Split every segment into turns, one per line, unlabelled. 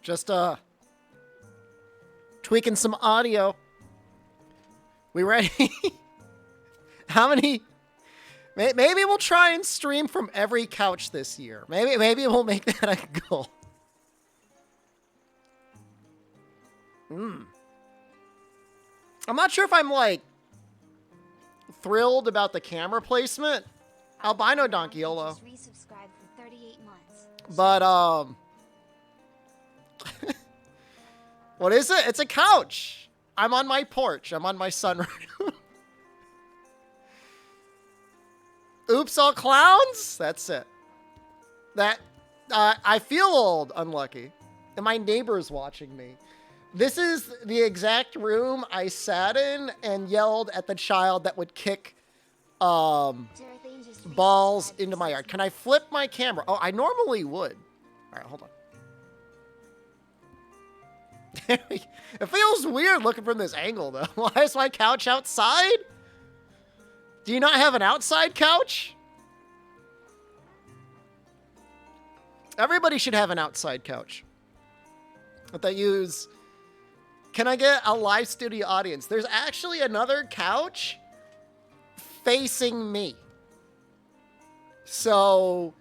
Just tweaking some audio. We ready? How many? Maybe we'll try and stream from every couch this year. Maybe we'll make that a goal. I'm not sure if I'm like thrilled about the camera placement. Albino Donkeolo. But what is it? It's a couch. I'm on my porch. I'm on my sunroom. Oops, all clowns? That's it. That, I feel old, unlucky. And my neighbor's watching me. This is the exact room I sat in and yelled at the child that would kick, balls into my yard. Can I flip my camera? Oh, I normally would. All right, hold on. It feels weird looking from this angle, though. Why is my couch outside? Do you not have an outside couch? Everybody should have an outside couch that they use. Can I get a live studio audience? There's actually another couch facing me. So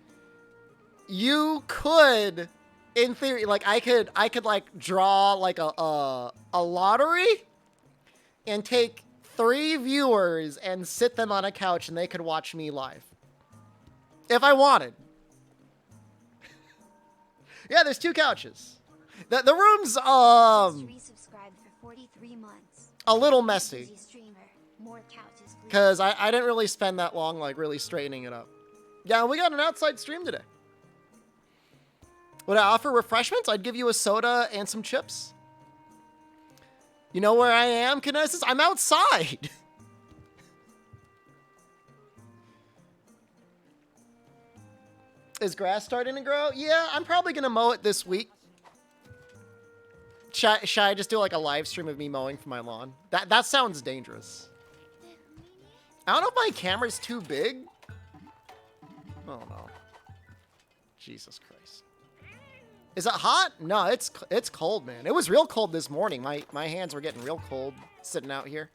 you could, in theory, like I could like draw like a lottery and take 3 viewers and sit them on a couch and they could watch me live. If I wanted. Yeah, there's 2 couches. The room's a little messy. Because I didn't really spend that long like really straightening it up. Yeah, we got an outside stream today. Would I offer refreshments? I'd give you a soda and some chips. You know where I am, Kinesis? I'm outside. Is grass starting to grow? Yeah, I'm probably going to mow it this week. Should I just do like a live stream of me mowing for my lawn? That sounds dangerous. I don't know if my camera's too big. Oh no. Jesus Christ. Is it hot? No, it's cold, man. It was real cold this morning. My hands were getting real cold sitting out here.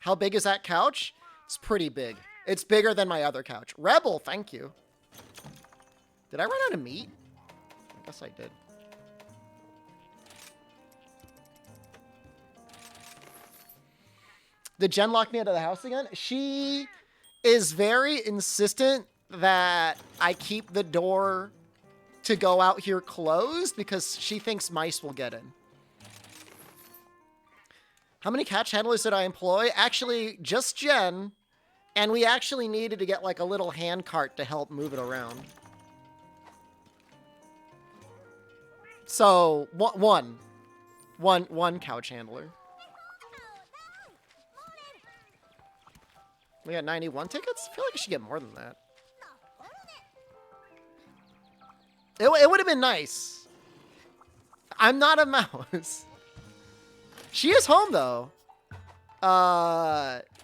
How big is that couch? It's pretty big. It's bigger than my other couch. Rebel, thank you. Did I run out of meat? I guess I did. Did Jen lock me out of the house again? She is very insistent that I keep the door to go out here closed because she thinks mice will get in. How many couch handlers did I employ? Actually, just Jen. And we actually needed to get like a little hand cart to help move it around. So, one couch handler. We got 91 tickets? I feel like I should get more than that. It would have been nice. I'm not a mouse. She is home, though.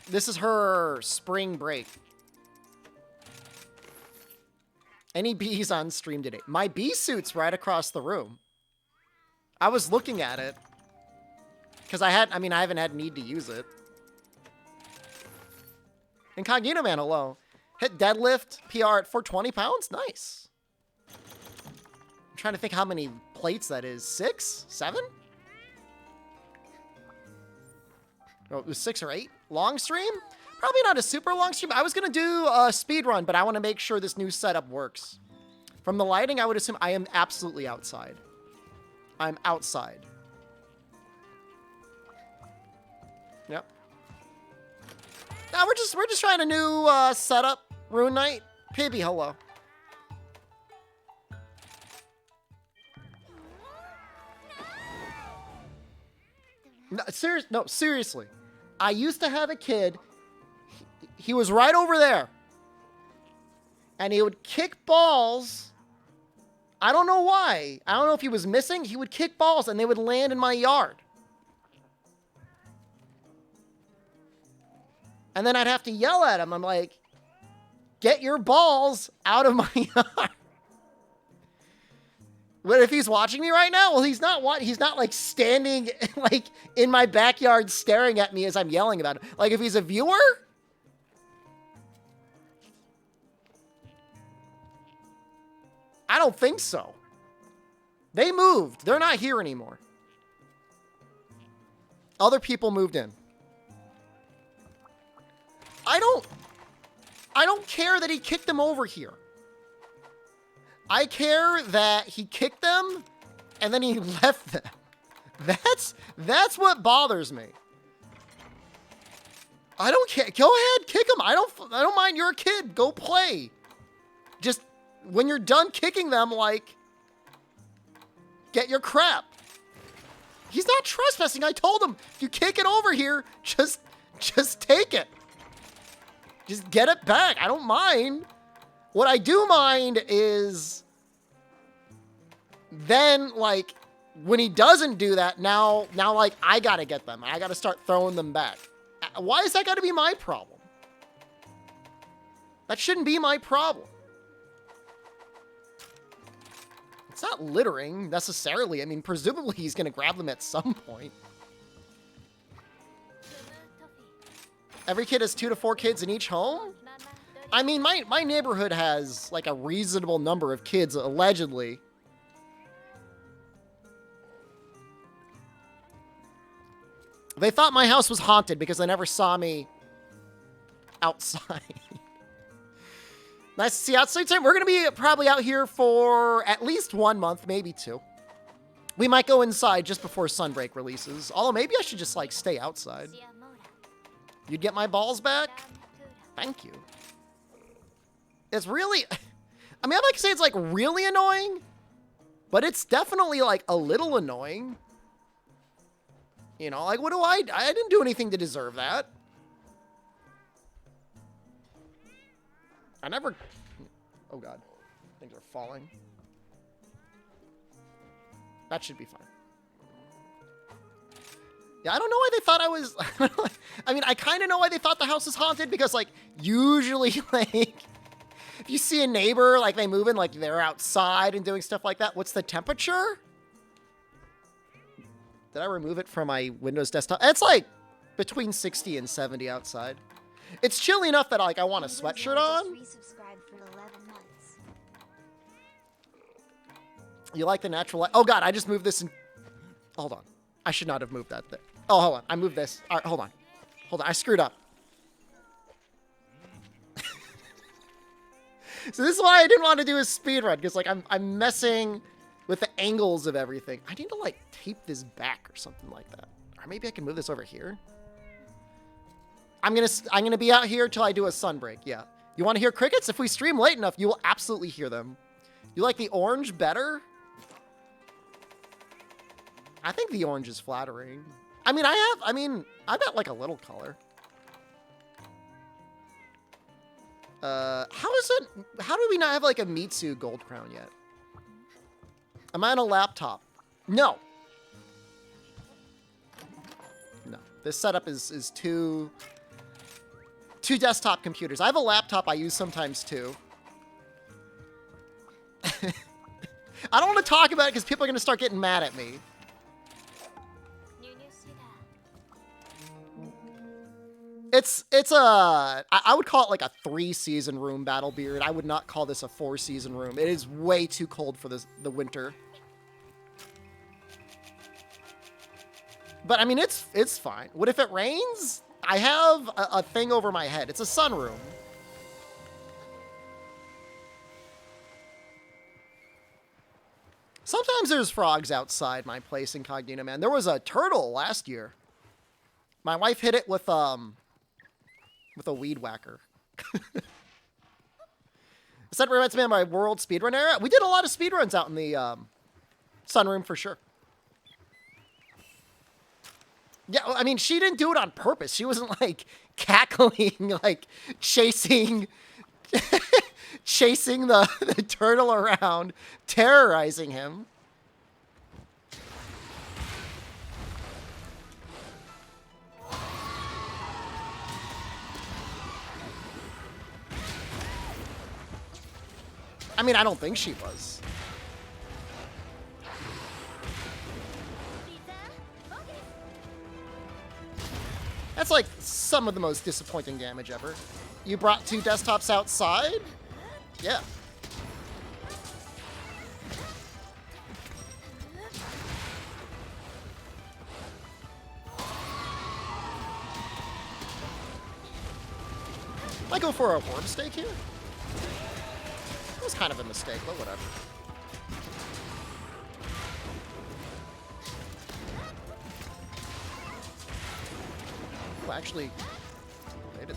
This is her spring break. Any bees on stream today? My bee suit's right across the room. I was looking at it. Because I haven't had need to use it. Incognito Man, hello. Hit deadlift PR at 420 pounds? Nice. I'm trying to think how many plates that is. 6? 7? Oh, it was 6 or 8? Long stream? Probably not a super long stream. I was going to do a speed run, but I want to make sure this new setup works. From the lighting, I would assume I am absolutely outside. I'm outside. Yep. Now we're just trying a new setup. Rune Knight. Pibby, hello. No, seriously. I used to have a kid. He was right over there. And he would kick balls. I don't know why. I don't know if he was missing. He would kick balls and they would land in my yard. And then I'd have to yell at him. I'm like, Get your balls out of my yard. What if he's watching me right now? Well, he's not. He's not like standing like in my backyard staring at me as I'm yelling about it. Like if he's a viewer. I don't think so. They moved. They're not here anymore. Other people moved in. I don't care that he kicked them over here. I care that he kicked them and then he left them. That's what bothers me. I don't care. Go ahead, kick him. I don't mind. You're a kid. Go play. Just when you're done kicking them, like, get your crap. He's not trespassing. I told him, if you kick it over here, just take it. Just get it back. I don't mind. What I do mind is then, like, when he doesn't do that, now, like, I gotta get them. I gotta start throwing them back. Why is that gotta be my problem? That shouldn't be my problem. It's not littering, necessarily. I mean, presumably he's gonna grab them at some point. Every kid has 2 to 4 kids in each home? I mean, my neighborhood has, like, a reasonable number of kids, allegedly. They thought my house was haunted because they never saw me outside. Nice to see outside time. We're going to be probably out here for at least 1 month, maybe 2. We might go inside just before Sunbreak releases. Although maybe I should just, like, stay outside. You'd get my balls back? Thank you. It's really... I mean, I'd like to say it's, like, really annoying. But it's definitely, like, a little annoying. You know, like, what do I didn't do anything to deserve that. I never... Oh, God. Things are falling. That should be fine. Yeah, I don't know why they thought I was... I mean, I kind of know why they thought the house is haunted, because, like, usually, like, if you see a neighbor, like, they move in, like, they're outside and doing stuff like that. What's the temperature? Did I remove it from my Windows desktop? It's, like, between 60 and 70 outside. It's chilly enough that, like, I want a sweatshirt on. You like the natural light? Oh, God, I just moved this in... Hold on. I should not have moved that there. Oh, hold on. I moved this. All right, hold on. Hold on. I screwed up. So this is why I didn't want to do a speedrun, because, like, I'm messing with the angles of everything. I need to, like, tape this back or something like that. Or maybe I can move this over here. I'm gonna be out here till I do a sunbreak. Yeah. You want to hear crickets? If we stream late enough, you will absolutely hear them. You like the orange better? I think the orange is flattering. I mean, I got like a little color. How do we not have like a Mitsu gold crown yet? Am I on a laptop? No. No. This setup is two desktop computers. I have a laptop I use sometimes too. I don't want to talk about it because people are going to start getting mad at me. I would call it like a 3-season room, Battlebeard. I would not call this a 4-season room. It is way too cold for the winter. But I mean, it's fine. What if it rains? I have a thing over my head. It's a sunroom. Sometimes there's frogs outside my place, Incognito Man. There was a turtle last year. My wife hit it with a weed whacker. Is that reminds me of my world speedrun era? We did a lot of speedruns out in the sunroom for sure. Yeah, I mean, she didn't do it on purpose. She wasn't like cackling, like chasing the turtle around, terrorizing him. I mean, I don't think she was. That's like some of the most disappointing damage ever. You brought 2 desktops outside? Yeah. Might go for a worm stake here? It was kind of a mistake, but whatever. Oh, actually, they did that.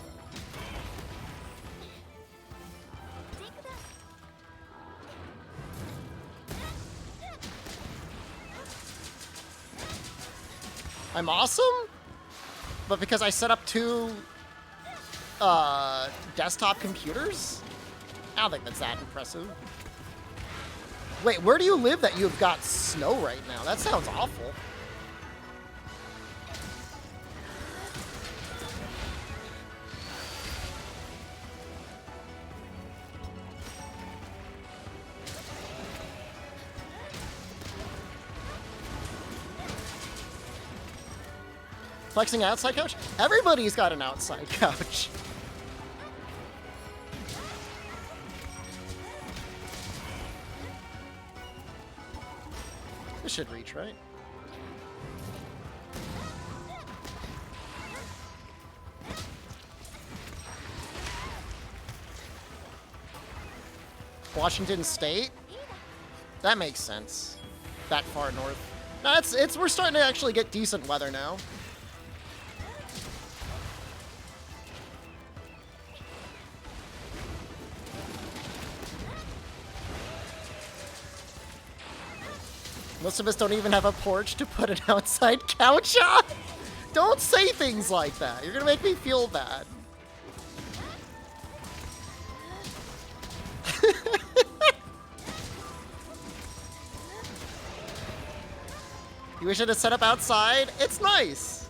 I'm awesome, but because I set up 2 desktop computers? I don't think that's that impressive. Wait, where do you live that you've got snow right now? That sounds awful. Flexing outside couch? Everybody's got an outside couch. This should reach, right? Washington State? That makes sense. That far north. No, we're starting to actually get decent weather now. Most of us don't even have a porch to put an outside couch on. Don't say things like that. You're gonna make me feel bad. You wish it had set up outside? It's nice.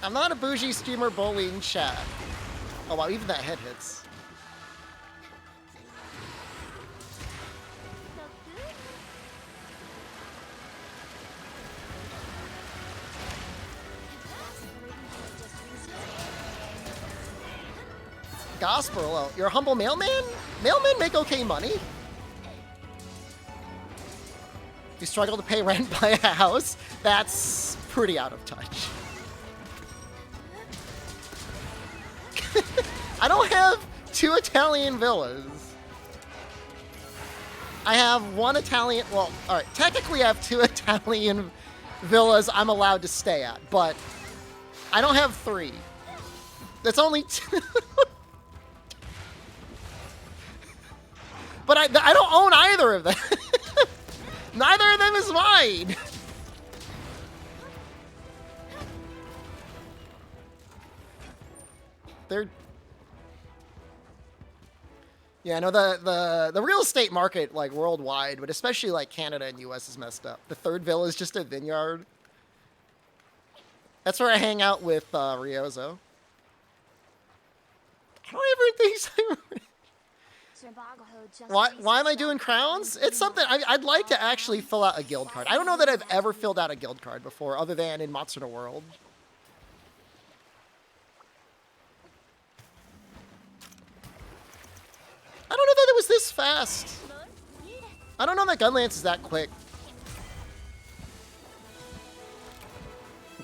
I'm not a bougie streamer bullying chat. Oh wow, even that head hits. Gospel, oh, you're a humble mailman? Mailmen make okay money. You struggle to pay rent, buy a house? That's pretty out of touch. I don't have 2 Italian villas. I have 1 Italian, well, alright, technically I have 2 Italian villas I'm allowed to stay at, but I don't have 3. That's only 2. But I don't own either of them. Neither of them is mine. They're... Yeah, I know the real estate market, like, worldwide, but especially, like, Canada and US is messed up. The 3rd villa is just a vineyard. That's where I hang out with Ryozo. I don't ever think so. Why am I doing crowns? It's something I'd like to actually fill out a guild card. I don't know that I've ever filled out a guild card before, other than in Monster Hunter World. I don't know that it was this fast. I don't know that Gunlance is that quick.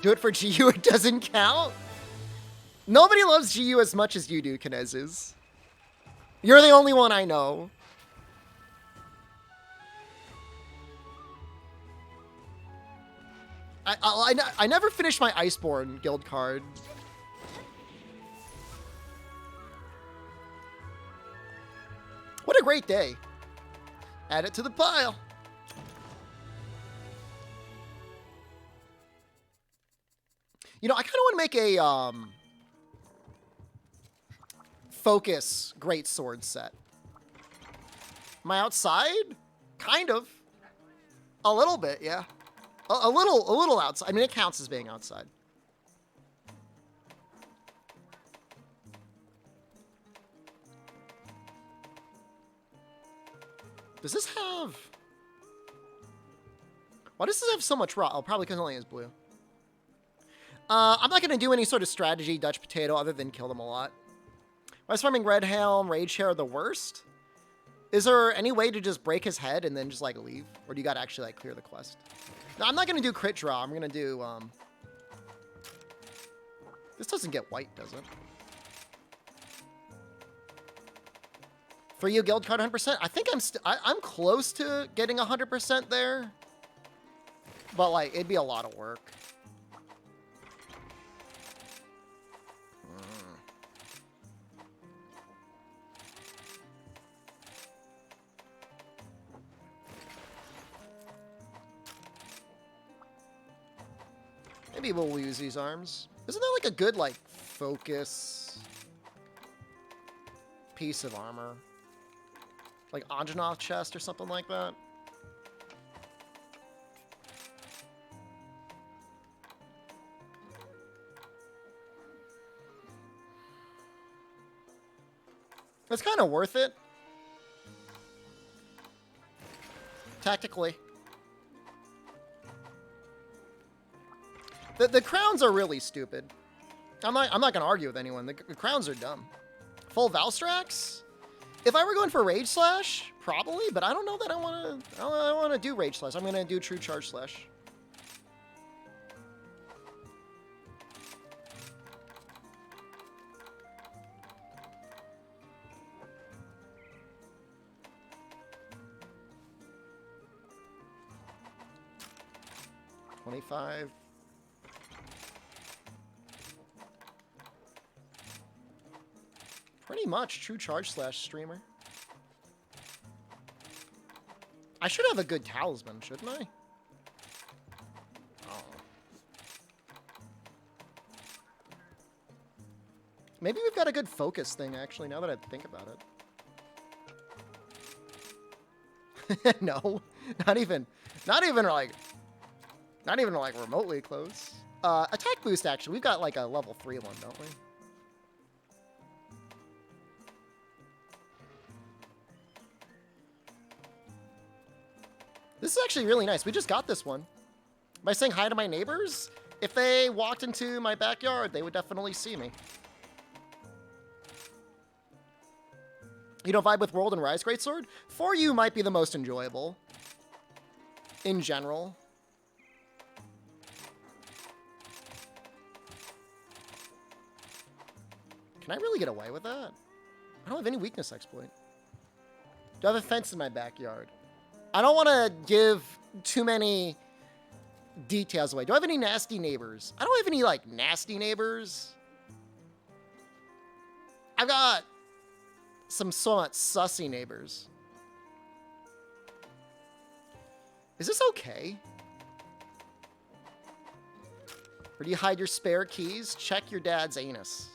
Do it for GU, it doesn't count? Nobody loves GU as much as you do, Kinezes. You're the only one I know. I never finished my Iceborne guild card. What a great day. Add it to the pile. You know, I kind of want to make a focus greatsword set. Am I outside? Kind of. A little bit, yeah. A little outside. I mean, it counts as being outside. Does this have... Why does this have so much raw? Oh, probably because it only has blue. I'm not going to do any sort of strategy Dutch potato other than kill them a lot. Why is farming Red Helm, Rage Hair the worst? Is there any way to just break his head and then just, like, leave? Or do you got to actually, like, clear the quest? No, I'm not going to do crit draw. I'm going to do, This doesn't get white, does it? For you, guild card 100%? I think I'm close to getting 100% there. But, like, it'd be a lot of work. Maybe we'll use these arms. Isn't that like a good, like, focus piece of armor? Like Anjanath chest or something like that? It's kind of worth it. Tactically. The crowns are really stupid. I'm not gonna argue with anyone. The crowns are dumb. Full Valstrax? If I were going for Rage Slash, probably, but I don't know that I wanna do Rage Slash. I'm gonna do True Charge Slash. $25. Pretty much True Charge Slash streamer. I should have a good talisman, shouldn't I? Oh. Maybe we've got a good focus thing, actually, now that I think about it. No, not even like remotely close. Attack boost, actually. We've got like a level 3 one, don't we? This is actually really nice. We just got this one. By saying hi to my neighbors, if they walked into my backyard, they would definitely see me. You don't vibe with World and Rise Greatsword? For you might be the most enjoyable. In general. Can I really get away with that? I don't have any weakness exploit. Do I have a fence in my backyard? I don't want to give too many details away. Do I have any nasty neighbors? I don't have any, like, nasty neighbors. I've got some somewhat sussy neighbors. Is this okay? Or do you hide your spare keys? Check your dad's anus.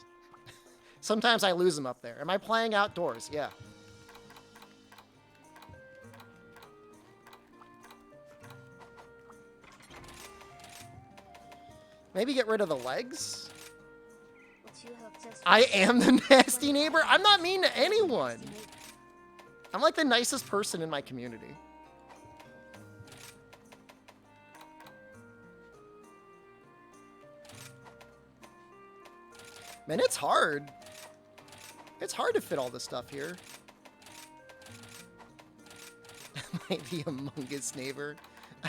Sometimes I lose them up there. Am I playing outdoors? Yeah. Maybe get rid of the legs? I am the nasty neighbor? I'm not mean to anyone. I'm like the nicest person in my community. Man, it's hard. It's hard to fit all this stuff here. Might be Among Us neighbor.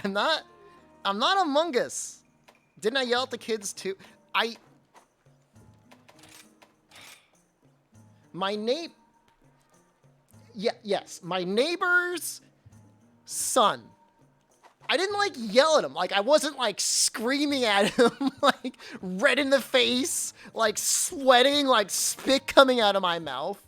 I'm not Among Us. Didn't I yell at the kids too? Yes, my neighbor's son. I didn't, like, yell at him. Like, I wasn't, like, screaming at him, like, red in the face, like, sweating, like, spit coming out of my mouth.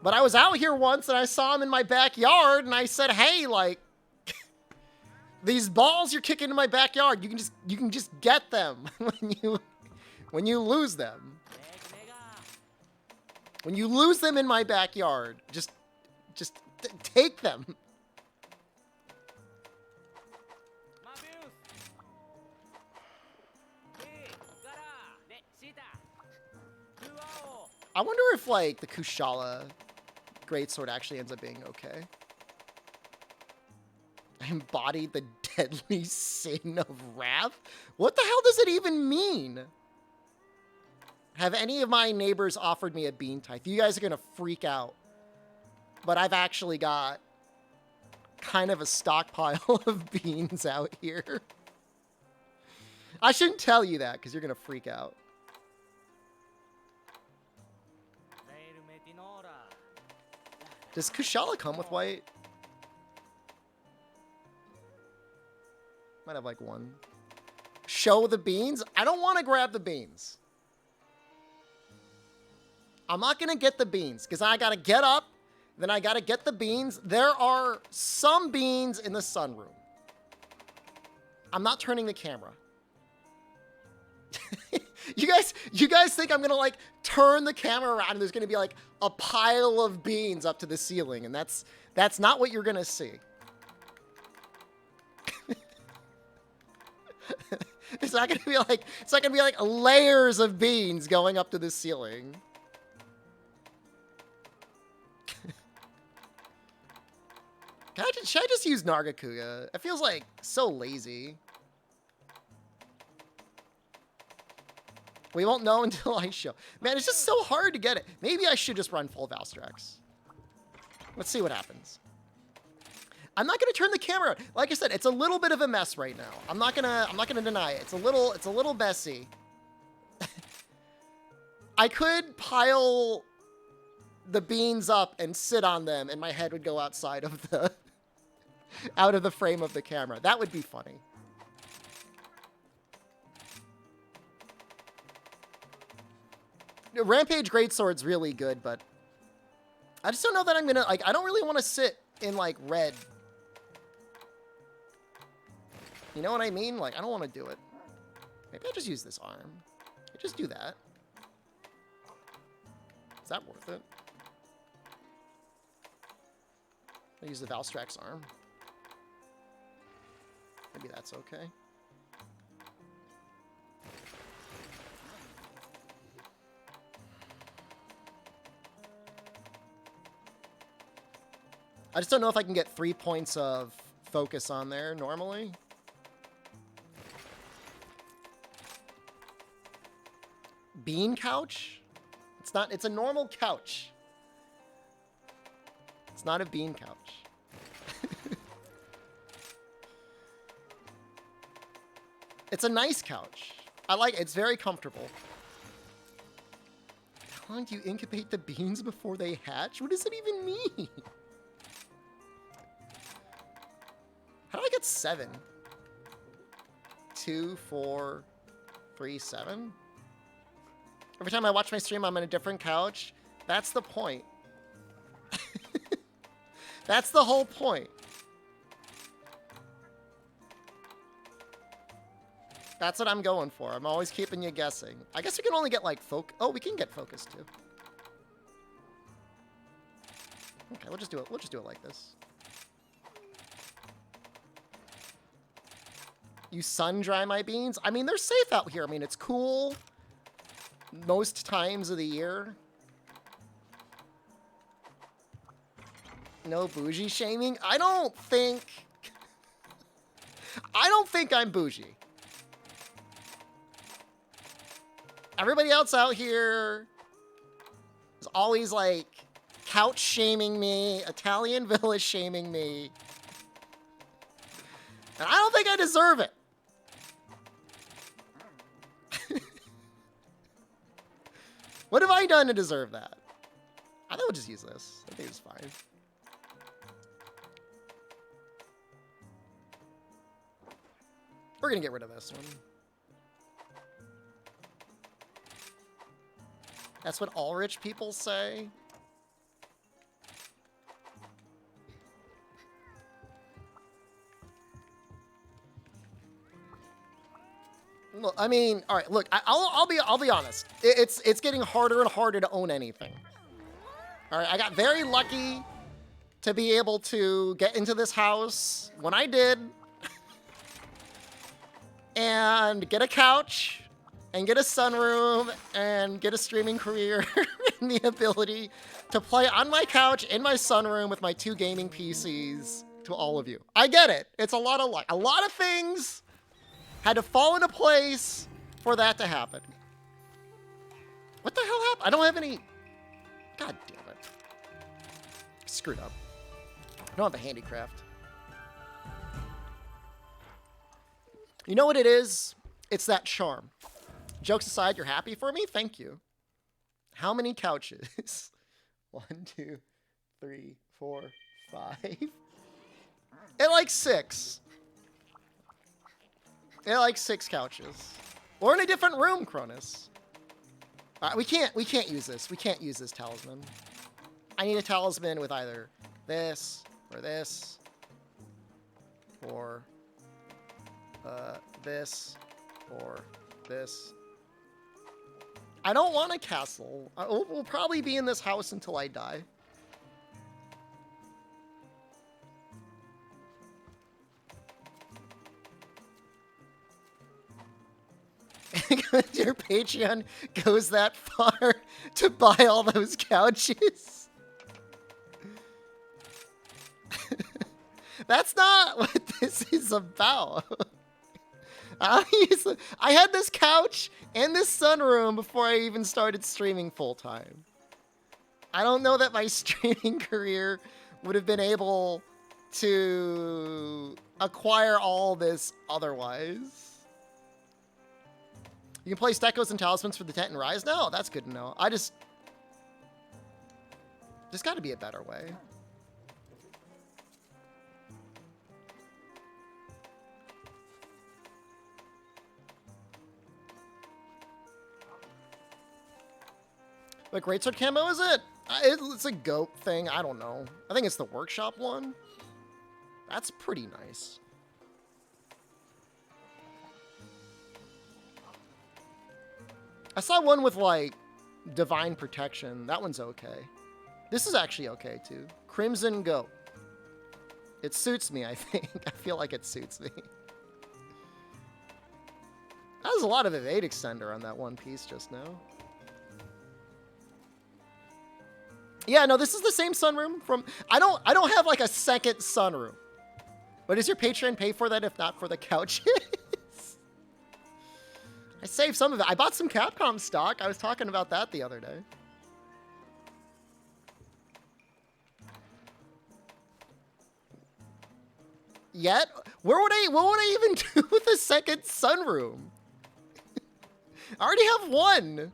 But I was out here once, and I saw him in my backyard, and I said, hey, like, these balls you're kicking in my backyard, you can just get them when you lose them. When you lose them in my backyard, just take them. I wonder if, like, the Kushala greatsword actually ends up being okay. I embodied the deadly sin of wrath? What the hell does it even mean? Have any of my neighbors offered me a bean tithe? You guys are going to freak out. But I've actually got kind of a stockpile of beans out here. I shouldn't tell you that because you're going to freak out. Does Kushala come with white? Might have like one. Show the beans? I don't want to grab the beans. I'm not going to get the beans because I got to get up. Then I got to get the beans. There are some beans in the sunroom. I'm not turning the camera. You guys think I'm going to like turn the camera around and there's going to be like a pile of beans up to the ceiling, and that's not what you're going to see. It's not going to be like layers of beans going up to the ceiling. Should I just use Nargacuga? It feels like so lazy. We won't know until I show. Man, it's just so hard to get it. Maybe I should just run full Valstrax. Let's see what happens. I'm not gonna turn the camera. Like I said, it's a little bit of a mess right now. I'm not gonna deny it. It's a little messy. I could pile the beans up and sit on them, and my head would go outside of the out of the frame of the camera. That would be funny. Rampage Greatsword's really good, but I just don't know that I'm gonna, like, I don't really want to sit in, like, red. You know what I mean? Like, I don't want to do it. Maybe I'll just use this arm. I just do that. Is that worth it? I'll use the Valstrax arm. Maybe that's okay. I just don't know if I can get 3 points of focus on there normally. Bean couch? It's a normal couch. It's not a bean couch. It's a nice couch. I like it. It's very comfortable. How long do you incubate the beans before they hatch? What does it even mean? How do I get 7? 2, 4, 3, 7? Every time I watch my stream, I'm on a different couch. That's the point. That's the whole point. That's what I'm going for. I'm always keeping you guessing. I guess we can only get like oh, we can get focus too. Okay, we'll just do it. We'll just do it like this. You sun dry my beans? I mean, they're safe out here. I mean, it's cool most times of the year. No bougie shaming? I don't think I'm bougie. Everybody else out here is always like couch shaming me, Italian villa shaming me. And I don't think I deserve it. What have I done to deserve that? I think we'll just use this. I think it's fine. We're gonna get rid of this one. That's what all rich people say. Look, I mean, all right. Look, I'll be honest. It's getting harder and harder to own anything. All right, I got very lucky to be able to get into this house when I did, and get a couch, and get a sunroom, and get a streaming career. given the ability to play on my couch in my sunroom with my 2 gaming PCs to all of you. I get it. It's a lot of luck. A lot of things had to fall into place for that to happen. What the hell happened? I don't have any... God damn it. Screwed up. I don't have a handicraft. You know what it is? It's that charm. Jokes aside, you're happy for me? Thank you. How many couches? 1, 2, 3, 4, 5. It like 6. It like 6 couches. We're in a different room, Cronus. We can't use this. We can't use this talisman. I need a talisman with either this or this or this or this. I don't want a castle. We'll probably be in this house until I die. Your Patreon goes that far to buy all those couches. That's not what this is about. I had this couch and this sunroom before I even started streaming full time. I don't know that my streaming career would have been able to acquire all this otherwise. You can place decos and talismans for the tent and rise? No, that's good to know. There's got to be a better way. What greatsword camo is it? It's a goat thing. I don't know. I think it's the workshop one. That's pretty nice. I saw one with, like, divine protection. That one's okay. This is actually okay, too. Crimson Goat. It suits me, I think. I feel like it suits me. That was a lot of evade extender on that one piece just now. Yeah, no, this is the same sunroom from... I don't have, like, a second sunroom. But does your Patreon pay for that if not for the couches? I saved some of it. I bought some Capcom stock. I was talking about that the other day. Yet? What would I even do with a second sunroom? I already have 1.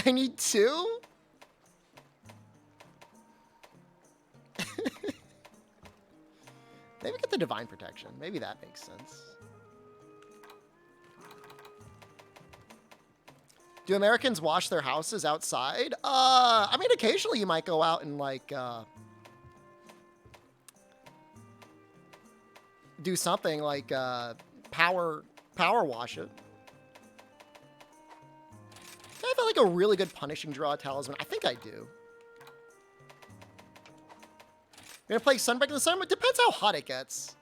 I need 2? Maybe get the divine protection. Maybe that makes sense. Do Americans wash their houses outside? I mean, occasionally you might go out and, like, do something like, power wash it. I have, like, a really good punishing draw talisman. I think I do. You're gonna play Sunbreak in the summer? It depends how hot it gets.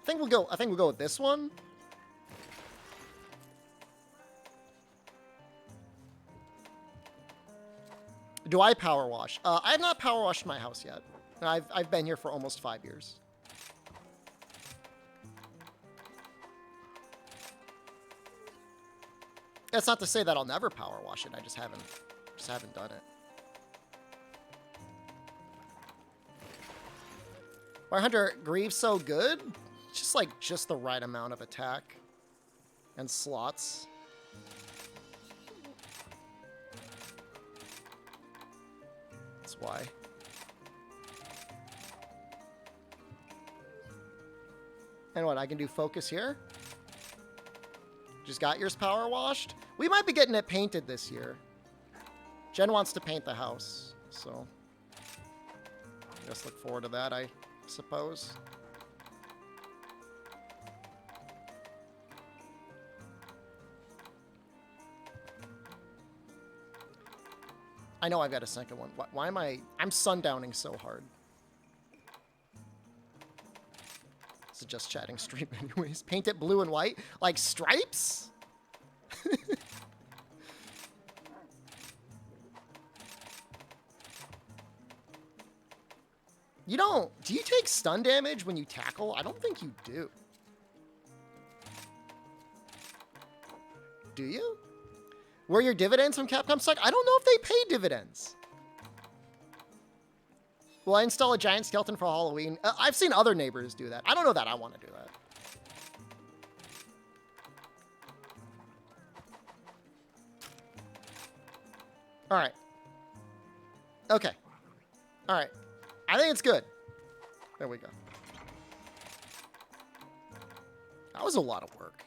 I think we'll go with this one. Do I power wash? I have not power washed my house yet. I've been here for almost 5 years. That's not to say that I'll never power wash it. I just haven't done it. 100 Grieve's so good. Just the right amount of attack and slots. That's why. And what, I can do focus here? Just got yours power washed? We might be getting it painted this year. Jen wants to paint the house, so I guess look forward to that, I suppose. I know I've got a second one. Why am I... I'm sundowning so hard. This is just chatting stream anyways. Paint it blue and white? Like stripes? You don't... Do you take stun damage when you tackle? I don't think you do. Do you? Were your dividends from Capcom suck? I don't know if they pay dividends. Will I install a giant skeleton for Halloween? I've seen other neighbors do that. I don't know that I want to do that. All right. Okay. All right. I think it's good. There we go. That was a lot of work.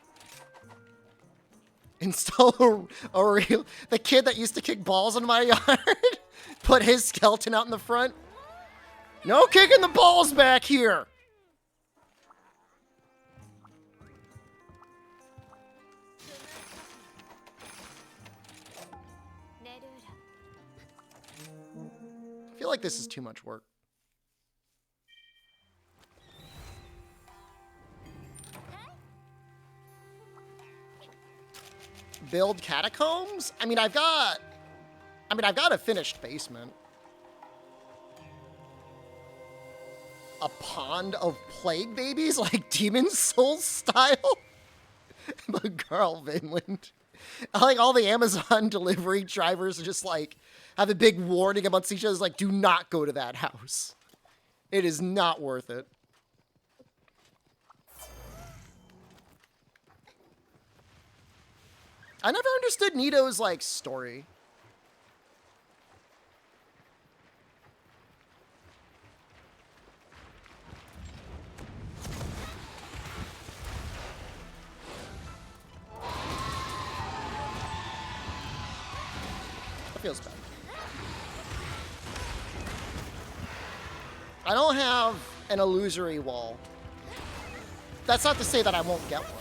Install a real... The kid that used to kick balls in my yard. Put his skeleton out in the front. No kicking the balls back here. I feel like this is too much work. Build catacombs? I mean, I've got a finished basement. A pond of plague babies, like Demon Souls style? But girl, Vinland. Like all the Amazon delivery drivers are just like, have a big warning amongst each other, like, do not go to that house. It is not worth it. I never understood Nito's, like, story. That feels bad. I don't have an illusory wall. That's not to say that I won't get one.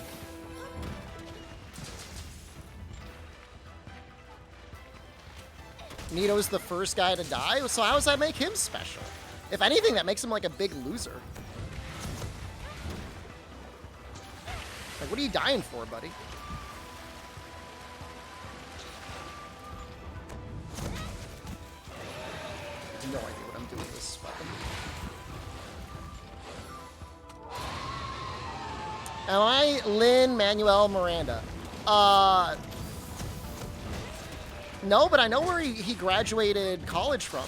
Nito's the first guy to die, so how does that make him special? If anything, that makes him like a big loser. Like, what are you dying for, buddy? I have no idea what I'm doing with this weapon. Am I Lin-Manuel Miranda? No, but I know where he graduated college from.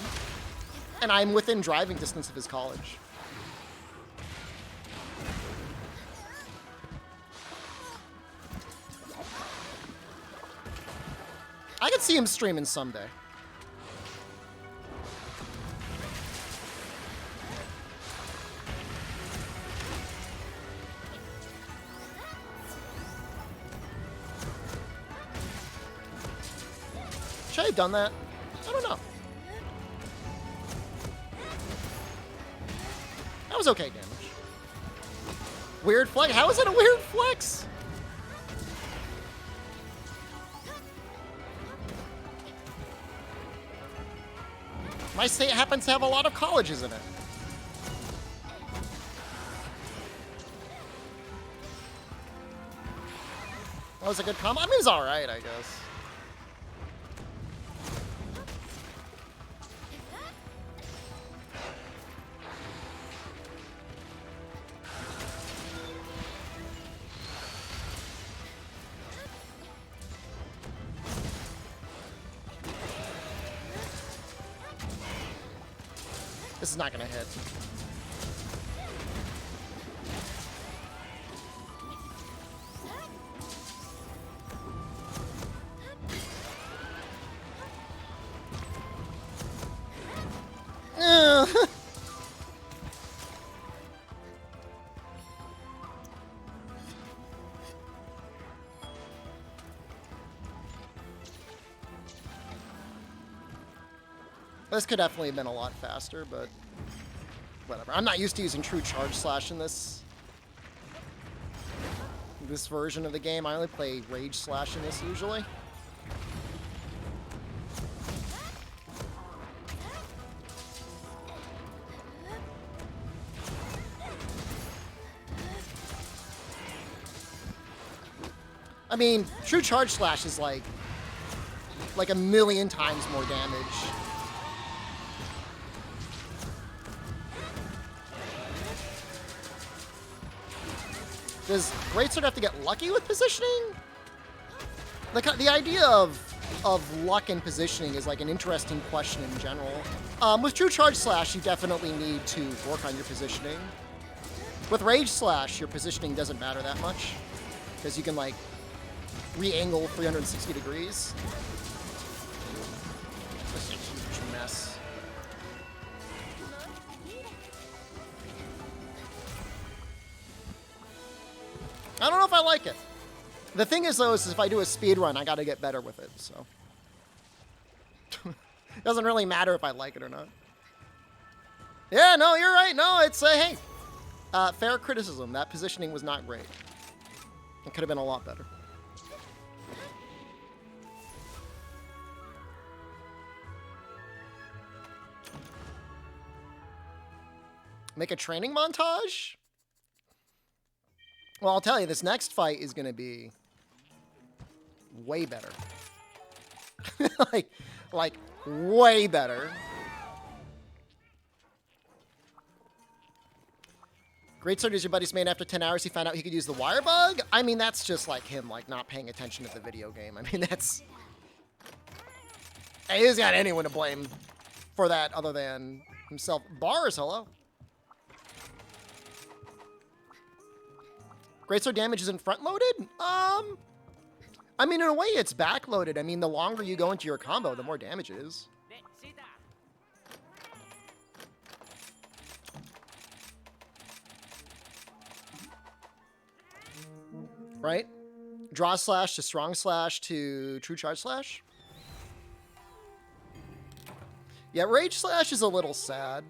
And I'm within driving distance of his college. I could see him streaming someday. Should I have done that? I don't know. That was okay damage. Weird flex? How is it a weird flex? My state happens to have a lot of colleges in it. That was a good combo. I mean, it's alright, I guess. This is not gonna hit. This could definitely have been a lot faster, but whatever. I'm not used to using true charge slash in this version of the game. I only play rage slash in this usually. I mean, true charge slash is like a million times more damage. Does Greatsword have to get lucky with positioning? Like, the idea of luck and positioning is like an interesting question in general. With True Charge Slash, you definitely need to work on your positioning. With Rage Slash, your positioning doesn't matter that much, because you can like re-angle 360 degrees. This is a huge mess. I don't know if I like it. The thing is, though, is if I do a speed run, I got to get better with it, so. It doesn't really matter if I like it or not. Yeah, no, you're right. No, it's, hey, fair criticism. That positioning was not great. It could have been a lot better. Make a training montage? Well, I'll tell you, this next fight is going to be way better. like, way better. Greatsword is your buddy's main after 10 hours. He found out he could use the wire bug? I mean, that's just like him, like, not paying attention to the video game. I mean, that's... He hasn't got anyone to blame for that other than himself. Bars, hello. Greatsword damage isn't front-loaded? I mean, in a way, it's back-loaded. I mean, the longer you go into your combo, the more damage it is. Right? Draw slash to strong slash to true charge slash. Yeah, rage slash is a little sad.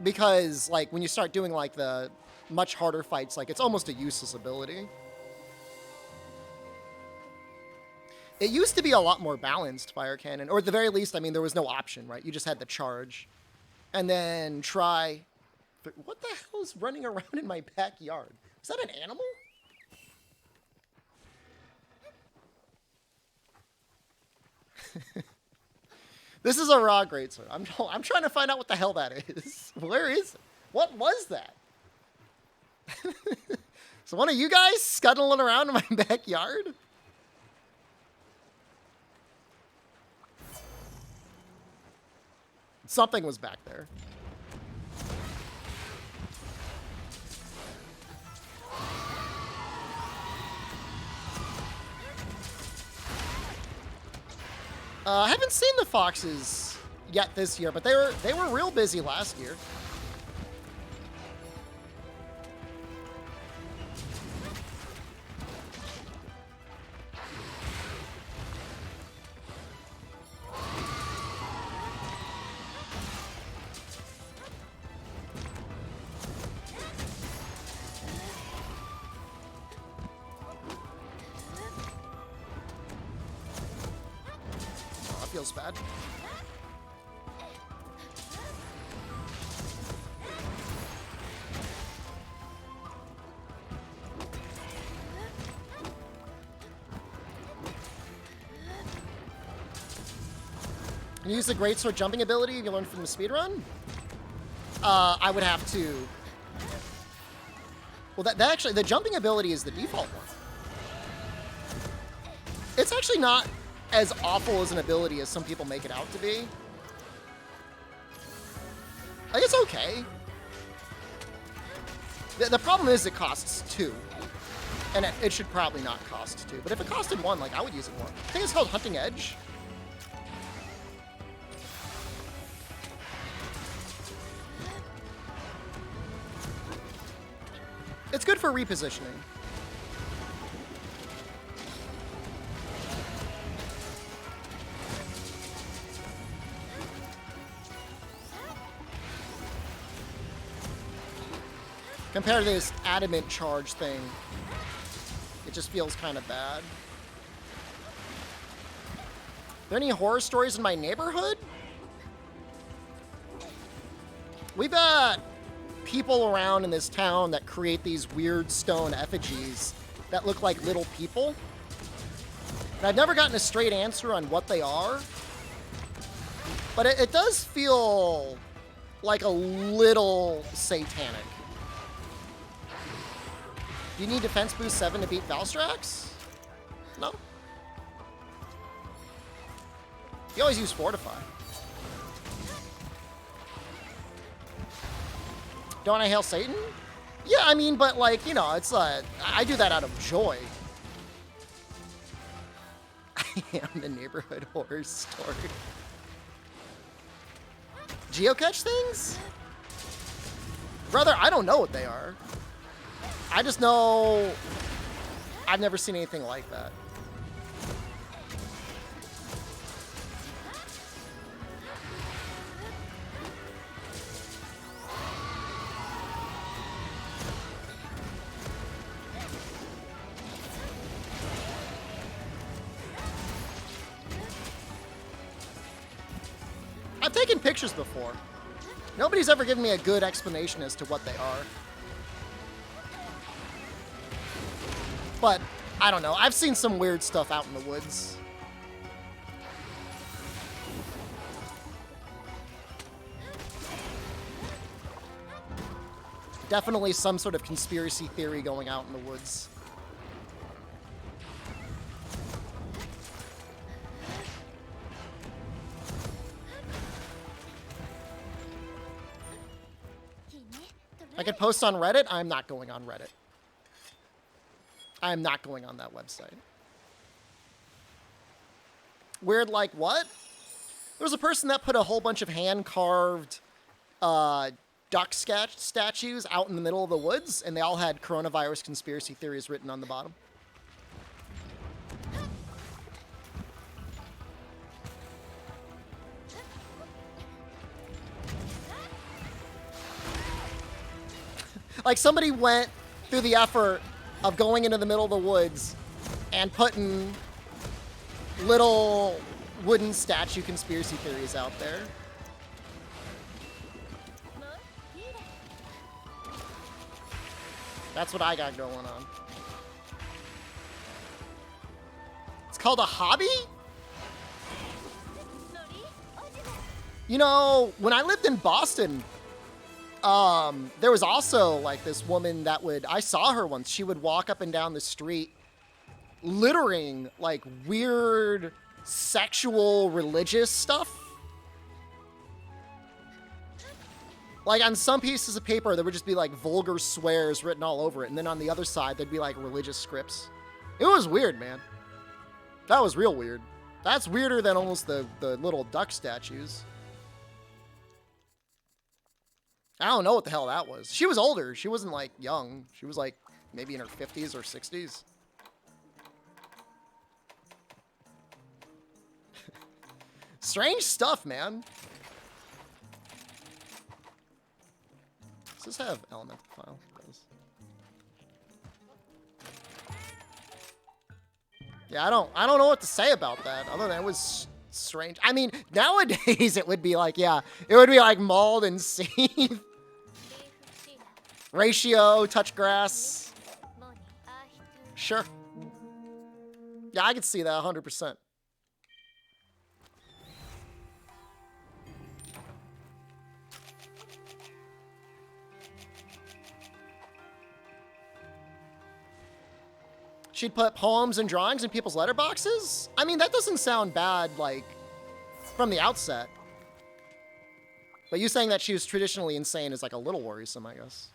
Because, like, when you start doing, like, the much harder fights, like, it's almost a useless ability. It used to be a lot more balanced, Fire Cannon. Or at the very least, I mean, there was no option, right? You just had the charge. And then try... What the hell is running around in my backyard? Is that an animal? This is a raw greatsword. I'm trying to find out what the hell that is. Where is it? What was that? So one of you guys scuttling around in my backyard? Something was back there. I haven't seen the foxes yet this year, but they were real busy last year. Feels bad. Can you use the greatsword jumping ability you learned from the speedrun? I would have to. Well, that actually, the jumping ability is the default one. It's actually not as awful as an ability as some people make it out to be. Like, it's okay. The problem is it costs 2. And it should probably not cost 2. But if it costed 1, like, I would use it more. I think it's called Hunting Edge. It's good for repositioning. Compared to this adamant charge thing, it just feels kind of bad. Are there any horror stories in my neighborhood? We've got people around in this town that create these weird stone effigies that look like little people. And I've never gotten a straight answer on what they are. But it does feel like a little satanic. Do you need defense boost 7 to beat Valstrax? No. You always use Fortify. Don't I hail Satan? Yeah, I mean, but like, you know, it's I do that out of joy. I am the neighborhood horror story. Geocache things? Brother, I don't know what they are. I just know I've never seen anything like that. I've taken pictures before. Nobody's ever given me a good explanation as to what they are. But, I don't know. I've seen some weird stuff out in the woods. Definitely some sort of conspiracy theory going out in the woods. I could post on Reddit. I'm not going on Reddit. I'm not going on that website. Weird like what? There was a person that put a whole bunch of hand-carved duck statues out in the middle of the woods, and they all had coronavirus conspiracy theories written on the bottom. Like, somebody went through the effort of going into the middle of the woods and putting little wooden statue conspiracy theories out there. That's what I got going on. It's called a hobby? You know, when I lived in Boston, there was also like this woman that I saw her once. She would walk up and down the street littering like weird sexual religious stuff. Like on some pieces of paper, there would just be like vulgar swears written all over it. And then on the other side, there'd be like religious scripts. It was weird, man. That was real weird. That's weirder than almost the little duck statues. I don't know what the hell that was. She was older. She wasn't, like, young. She was, like, maybe in her 50s or 60s. Strange stuff, man. Does this have elemental file? It does. Yeah, I don't know what to say about that, other than it was strange. I mean, nowadays it would be like, yeah, it would be like mauled and seethed. Ratio, touch grass. Sure. Yeah, I could see that 100%. She'd put poems and drawings in people's letterboxes? I mean, that doesn't sound bad, like, from the outset. But you saying that she was traditionally insane is, like, a little worrisome, I guess.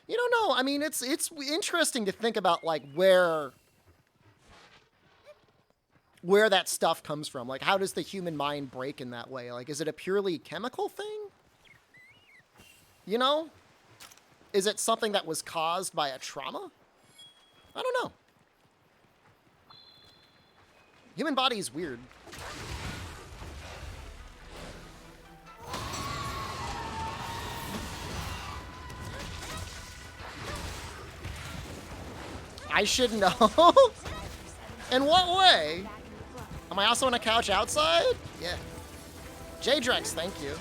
You don't know. I mean, it's interesting to think about, like, where that stuff comes from. Like, how does the human mind break in that way? Like, is it a purely chemical thing? You know? Is it something that was caused by a trauma? I don't know. Human body is weird. I should know. In what way? Am I also on a couch outside? Yeah. J-Drex, thank you.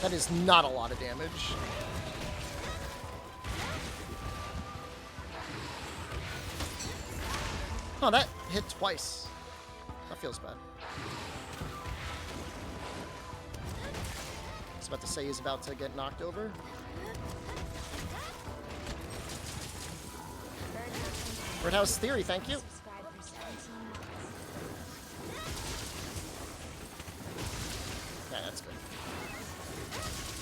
That is not a lot of damage. Oh, that hit twice. That feels bad. I was about to say he's about to get knocked over. Birdhouse Theory, thank you. Yeah, that's good.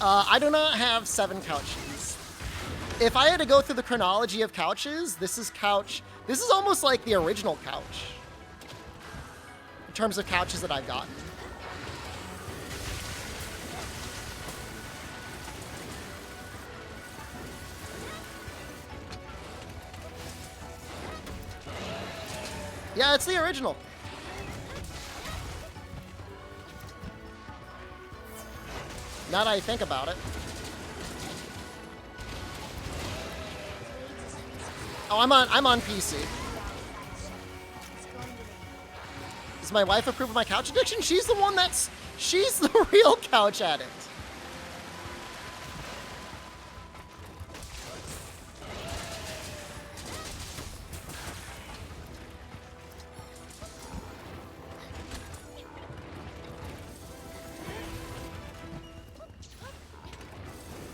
I do not have 7 couches. If I had to go through the chronology of couches, this is couch. This is almost like the original couch in terms of couches that I've gotten. Yeah, it's the original. Now that I think about it. Oh, I'm on PC. Does my wife approve of my couch addiction? She's the one she's the real couch addict.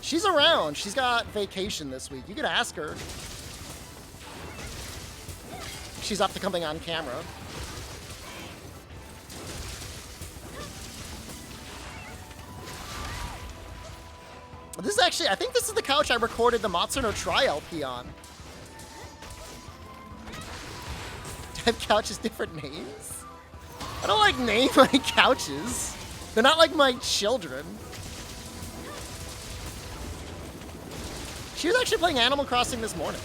She's around. She's got vacation this week. You could ask her. She's up to coming on camera. This is actually, I think this is the couch I recorded the Monster Try LP on. Have couches different names? I don't like name my couches. They're not like my children. She was actually playing Animal Crossing this morning.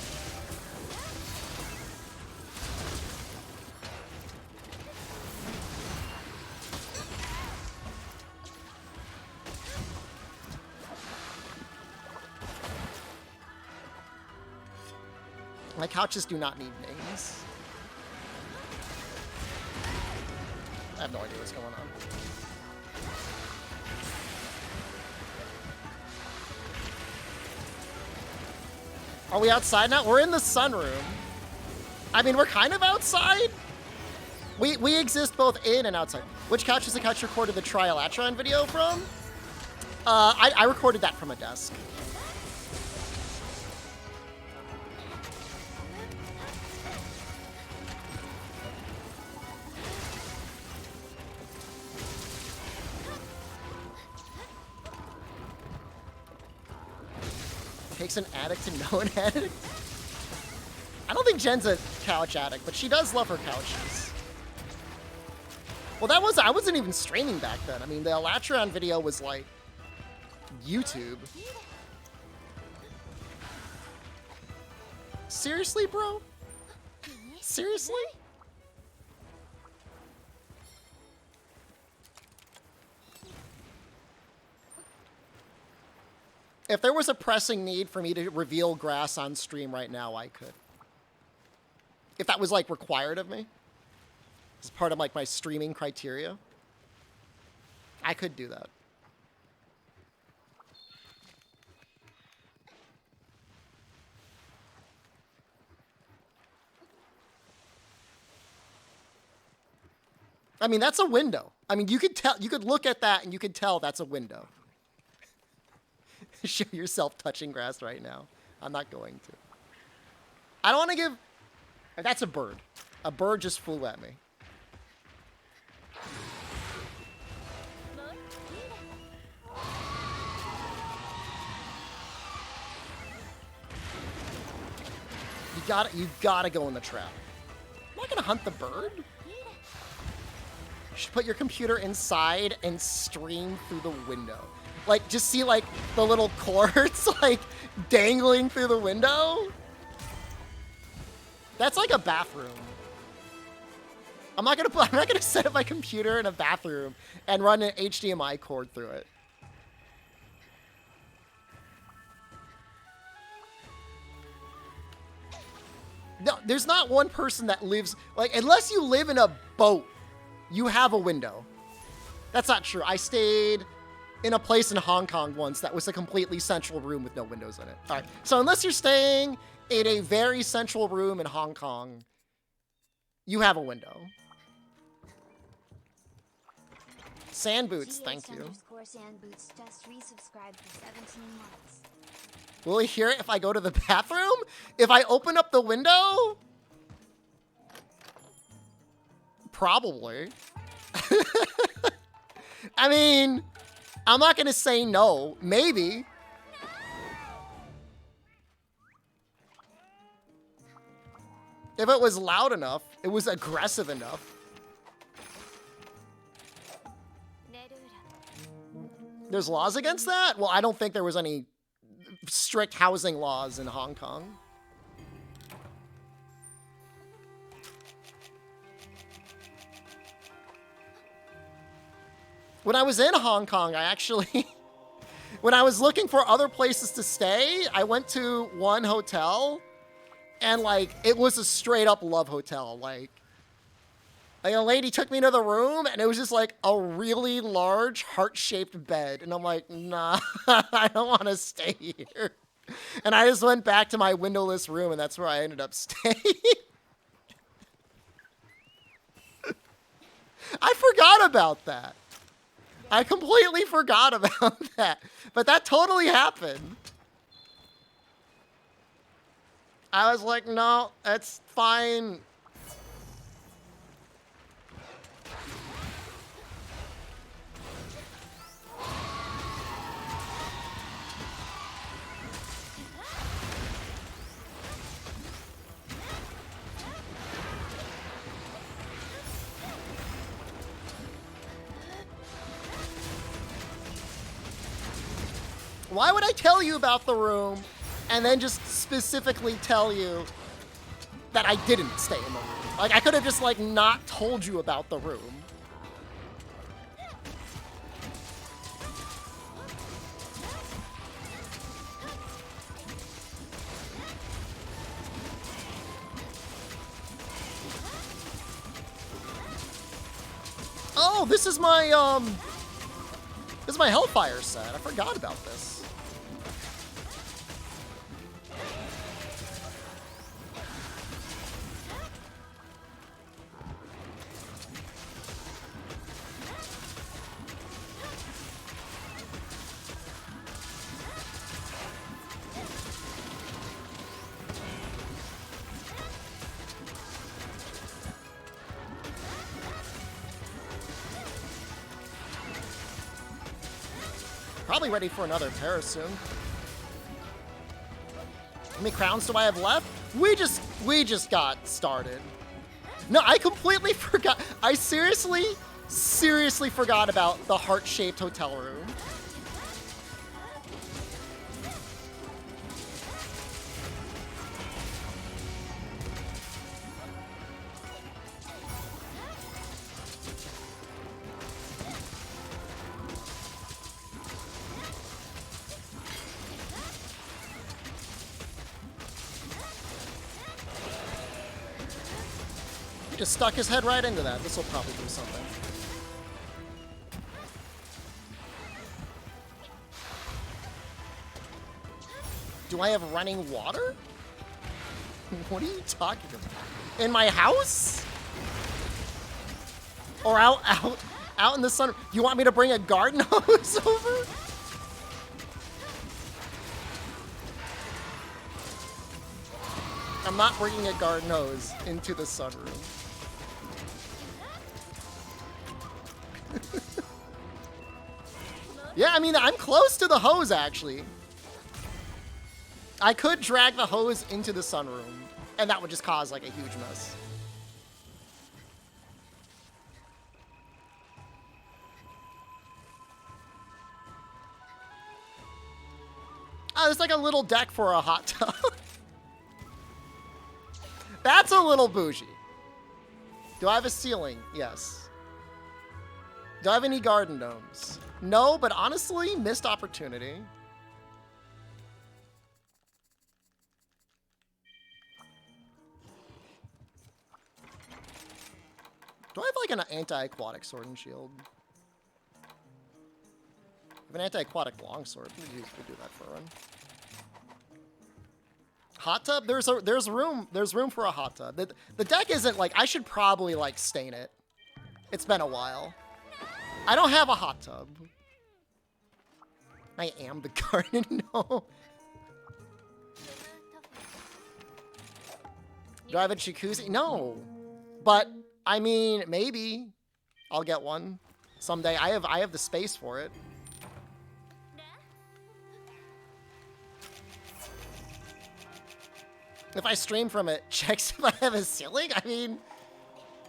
My couches do not need names. I have no idea what's going on. Are we outside now? We're in the sunroom. I mean, we're kind of outside. We exist both in and outside. Which couch is the couch you recorded the Trialatron video from? I recorded that from a desk. Takes an addict to know an addict? I don't think Jen's a couch addict, but she does love her couches. Well, I wasn't even streaming back then. I mean, the Alatron video was like YouTube. Seriously, bro? Seriously? If there was a pressing need for me to reveal grass on stream right now, I could. If that was like required of me, as part of like my streaming criteria, I could do that. I mean, that's a window. I mean, you could look at that and you could tell that's a window. Show yourself touching grass right now. I'm not going to. I don't want to give... That's a bird. A bird just flew at me. You gotta go in the trap. I'm not gonna hunt the bird. You should put your computer inside and stream through the window. Like, just see, like, the little cords, like, dangling through the window. That's like a bathroom. I'm not gonna set up my computer in a bathroom and run an HDMI cord through it. No, there's not one person that lives, like, unless you live in a boat, you have a window. That's not true. I stayed in a place in Hong Kong once that was a completely central room with no windows in it. All right. So unless you're staying in a very central room in Hong Kong, you have a window. Sand Boots, thank you.
Sand Boots just resubscribed for 17 months.
Will he hear it if I go to the bathroom? If I open up the window? Probably. I mean, I'm not going to say no. Maybe. If it was loud enough, it was aggressive enough. There's laws against that? Well, I don't think there was any strict housing laws in Hong Kong. When I was in Hong Kong, I actually, when I was looking for other places to stay, I went to one hotel and like, it was a straight up love hotel. Like a lady took me to the room and it was just like a really large heart-shaped bed. And I'm like, nah, I don't want to stay here. And I just went back to my windowless room and that's where I ended up staying. I forgot about that. I completely forgot about that. But that totally happened. I was like, no, that's fine. Why would I tell you about the room and then just specifically tell you that I didn't stay in the room? Like, I could have just, like, not told you about the room. Oh, this is my Hellfire set. I forgot about this. Probably ready for another pair soon. How many crowns do I have left? We just got started. No, I completely forgot. I seriously forgot about the heart-shaped hotel room. Just stuck his head right into that. This will probably do something. Do I have running water? What are you talking about? In my house? Or out in the sun? You want me to bring a garden hose over? I'm not bringing a garden hose into the sunroom. Yeah, I mean, I'm close to the hose, actually. I could drag the hose into the sunroom, and that would just cause, like, a huge mess. Oh, there's like a little deck for a hot tub. That's a little bougie. Do I have a ceiling? Yes. Do I have any garden gnomes? No, but honestly, missed opportunity. Do I have like an anti-aquatic sword and shield? An anti-aquatic longsword. We do that for a run. Hot tub? There's room for a hot tub. The deck isn't like, I should probably like stain it. It's been a while. I don't have a hot tub. I am the garden. No. Do I have a jacuzzi? No. But I mean, maybe I'll get one someday. I have the space for it. If I stream from it, checks if I have a ceiling? I mean,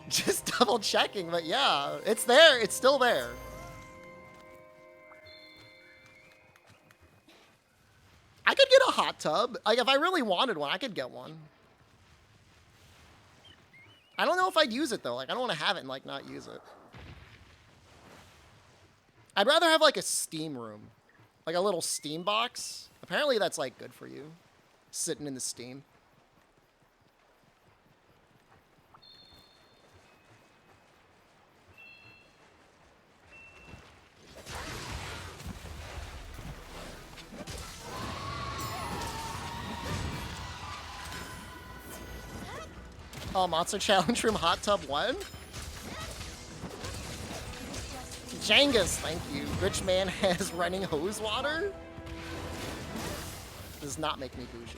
just double checking, but yeah, it's there. It's still there. I could get a hot tub. Like, if I really wanted one, I could get one. I don't know if I'd use it, though. Like, I don't want to have it and, like, not use it. I'd rather have, like, a steam room. Like, a little steam box. Apparently, that's, like, good for you. Sitting in the steam. Oh, Monster Challenge Room Hot Tub 1? Jengus, thank you. Rich man has running hose water? Does not make me bougie.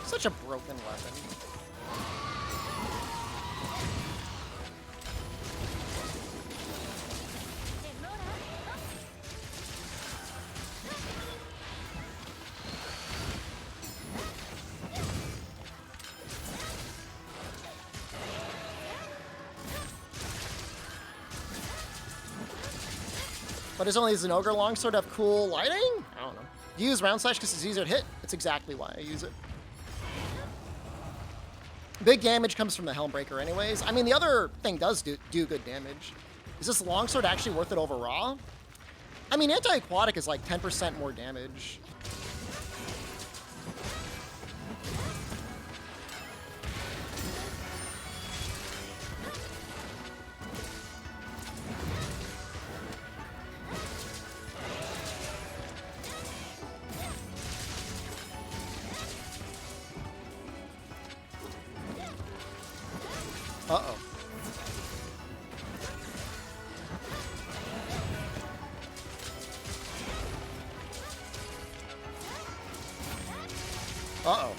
Such a broken weapon. But does only Zinogre Longsword have cool lighting? I don't know. Do you use Round Slash because it's easier to hit? It's exactly why I use it. Big damage comes from the Helmbreaker anyways. I mean, the other thing does do good damage. Is this Longsword actually worth it over Raw? I mean, Anti-Aquatic is like 10% more damage. Uh-oh. Uh-oh.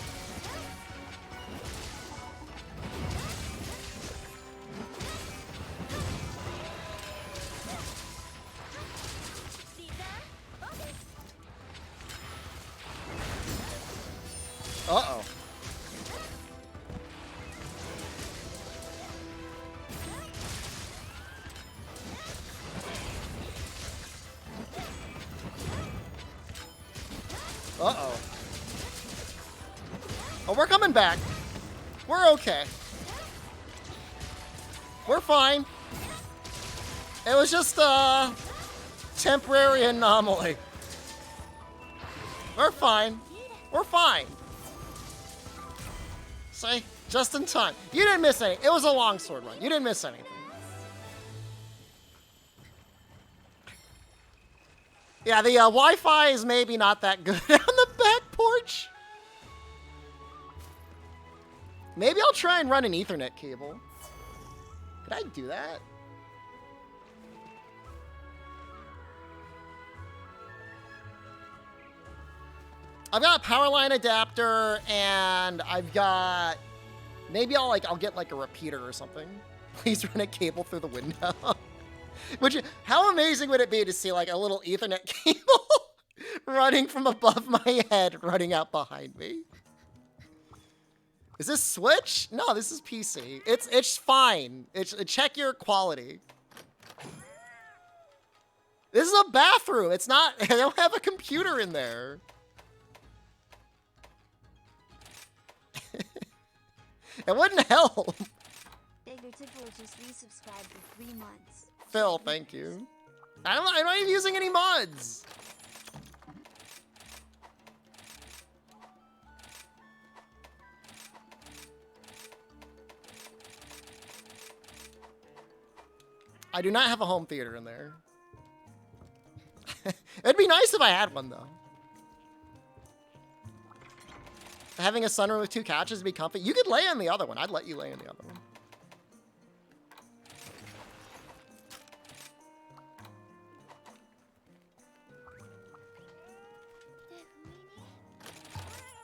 Uh-oh. Uh-oh. Oh, we're coming back. We're okay. We're fine. It was just a temporary anomaly. We're fine. We're fine. See? Just in time. You didn't miss anything. It was a longsword run. You didn't miss anything. Yeah, the Wi-Fi is maybe not that good on the back porch. Maybe I'll try and run an Ethernet cable. Could I do that? I've got a power line adapter, and I've got... Maybe I'll get like a repeater or something. Please run a cable through the window. How amazing would it be to see like a little Ethernet cable running from above my head, running out behind me? Is this Switch? No, this is PC. It's fine. Check your quality. This is a bathroom. It's not. I don't have a computer in there. It wouldn't help.
Bigger Tickler just resubscribed for 3 months.
Phil, thank you. I'm not even using any mods. I do not have a home theater in there. It'd be nice if I had one, though. Having a sunroom with 2 couches would be comfy. You could lay in the other one. I'd let you lay in the other one.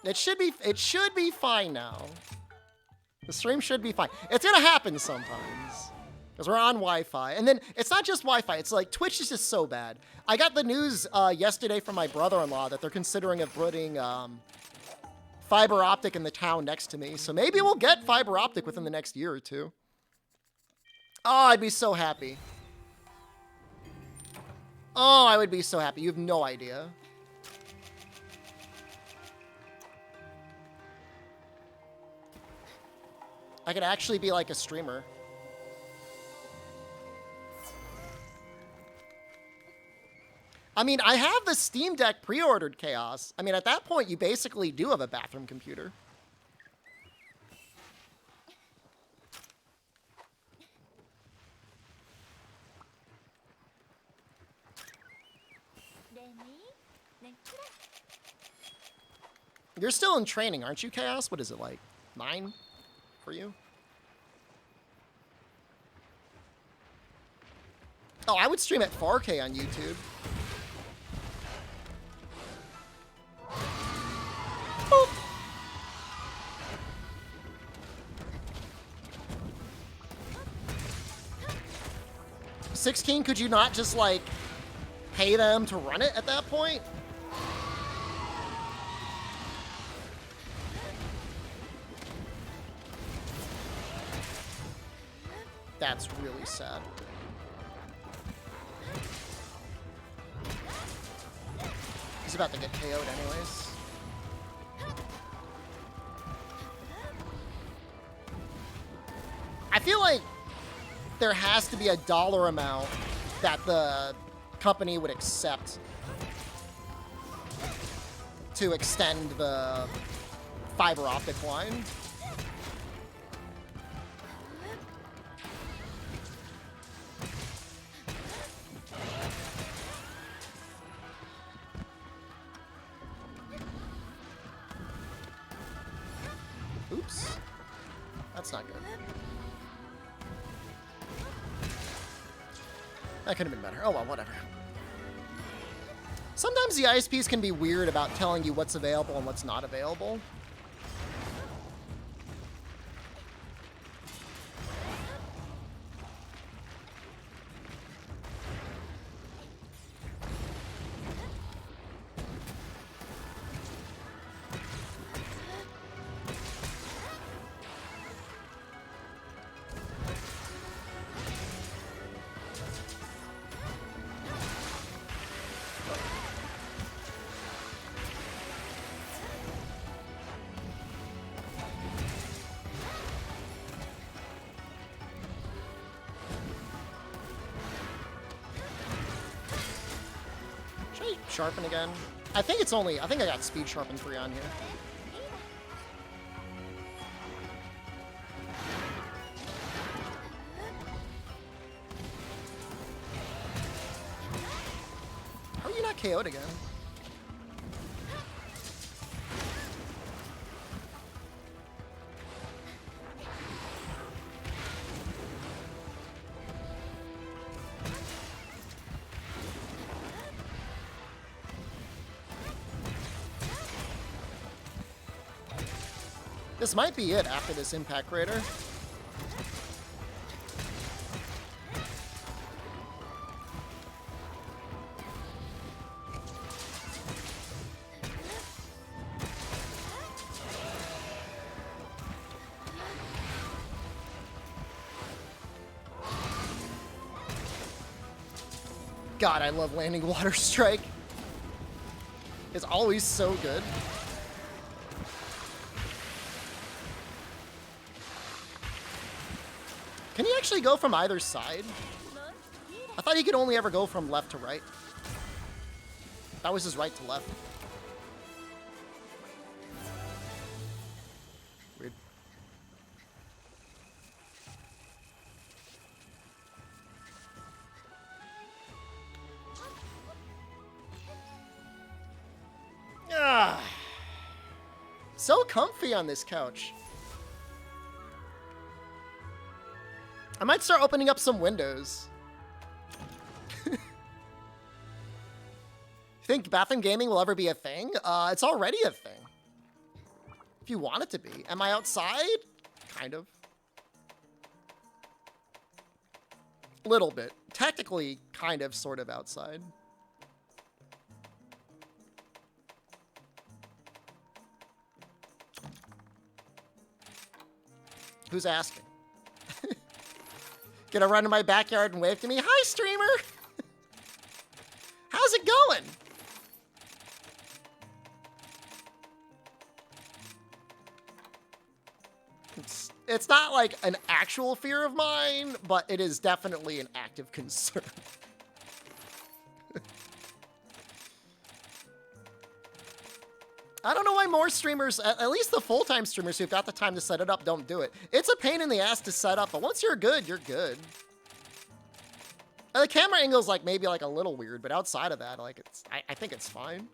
It should be fine now. The stream should be fine. It's gonna happen sometimes. Because we're on Wi-Fi. And then it's not just Wi-Fi, it's like Twitch is just so bad. I got the news yesterday from my brother-in-law that they're considering of putting fiber optic in the town next to me. So maybe we'll get fiber optic within the next year or 2. Oh, I'd be so happy. Oh, I would be so happy. You have no idea. I could actually be like a streamer. I mean, I have the Steam Deck pre-ordered, Chaos. I mean, at that point, you basically do have a bathroom computer. You're still in training, aren't you, Chaos? What is it, like 9 for you? Oh, I would stream at 4K on YouTube. Boop. 16, could you not just, like, pay them to run it at that point? That's really sad. He's about to get KO'd anyways. I feel like there has to be a dollar amount that the company would accept to extend the fiber optic line. Oops. That's not good. That could have been better. Oh well, whatever. Sometimes the ISPs can be weird about telling you what's available and what's not available. Sharpen again. I think I got speed sharpen 3 on here. How are you not KO'd again? This might be it after this impact crater. God, I love landing water strike. It's always so good. actually go from either side? I thought he could only ever go from left to right. That was his right to left. Weird. Ah. So comfy on this couch. I might start opening up some windows. Think bathroom gaming will ever be a thing? It's already a thing. If you want it to be. Am I outside? Kind of. Little bit. Technically, kind of, sort of outside. Who's asking? Gonna run in my backyard and wave to me? Hi, streamer! How's it going? It's not like an actual fear of mine, but it is definitely an active concern. I don't know why more streamers, at least the full-time streamers who've got the time to set it up, don't do it. It's a pain in the ass to set up, but once you're good, you're good. And the camera angle's like maybe like a little weird, but outside of that, like I think it's fine.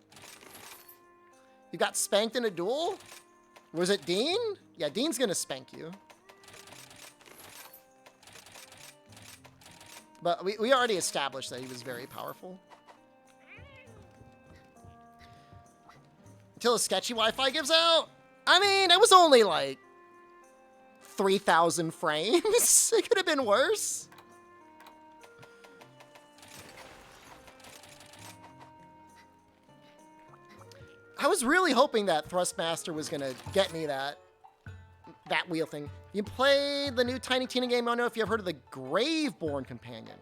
You got spanked in a duel? Was it Dean? Yeah, Dean's gonna spank you. But we already established that he was very powerful. Until a sketchy Wi-Fi gives out? I mean, it was only like 3,000 frames. It could have been worse. I was really hoping that Thrustmaster was gonna get me that wheel thing. You played the new Tiny Tina game. I don't know if you've heard of the Graveborn Companion.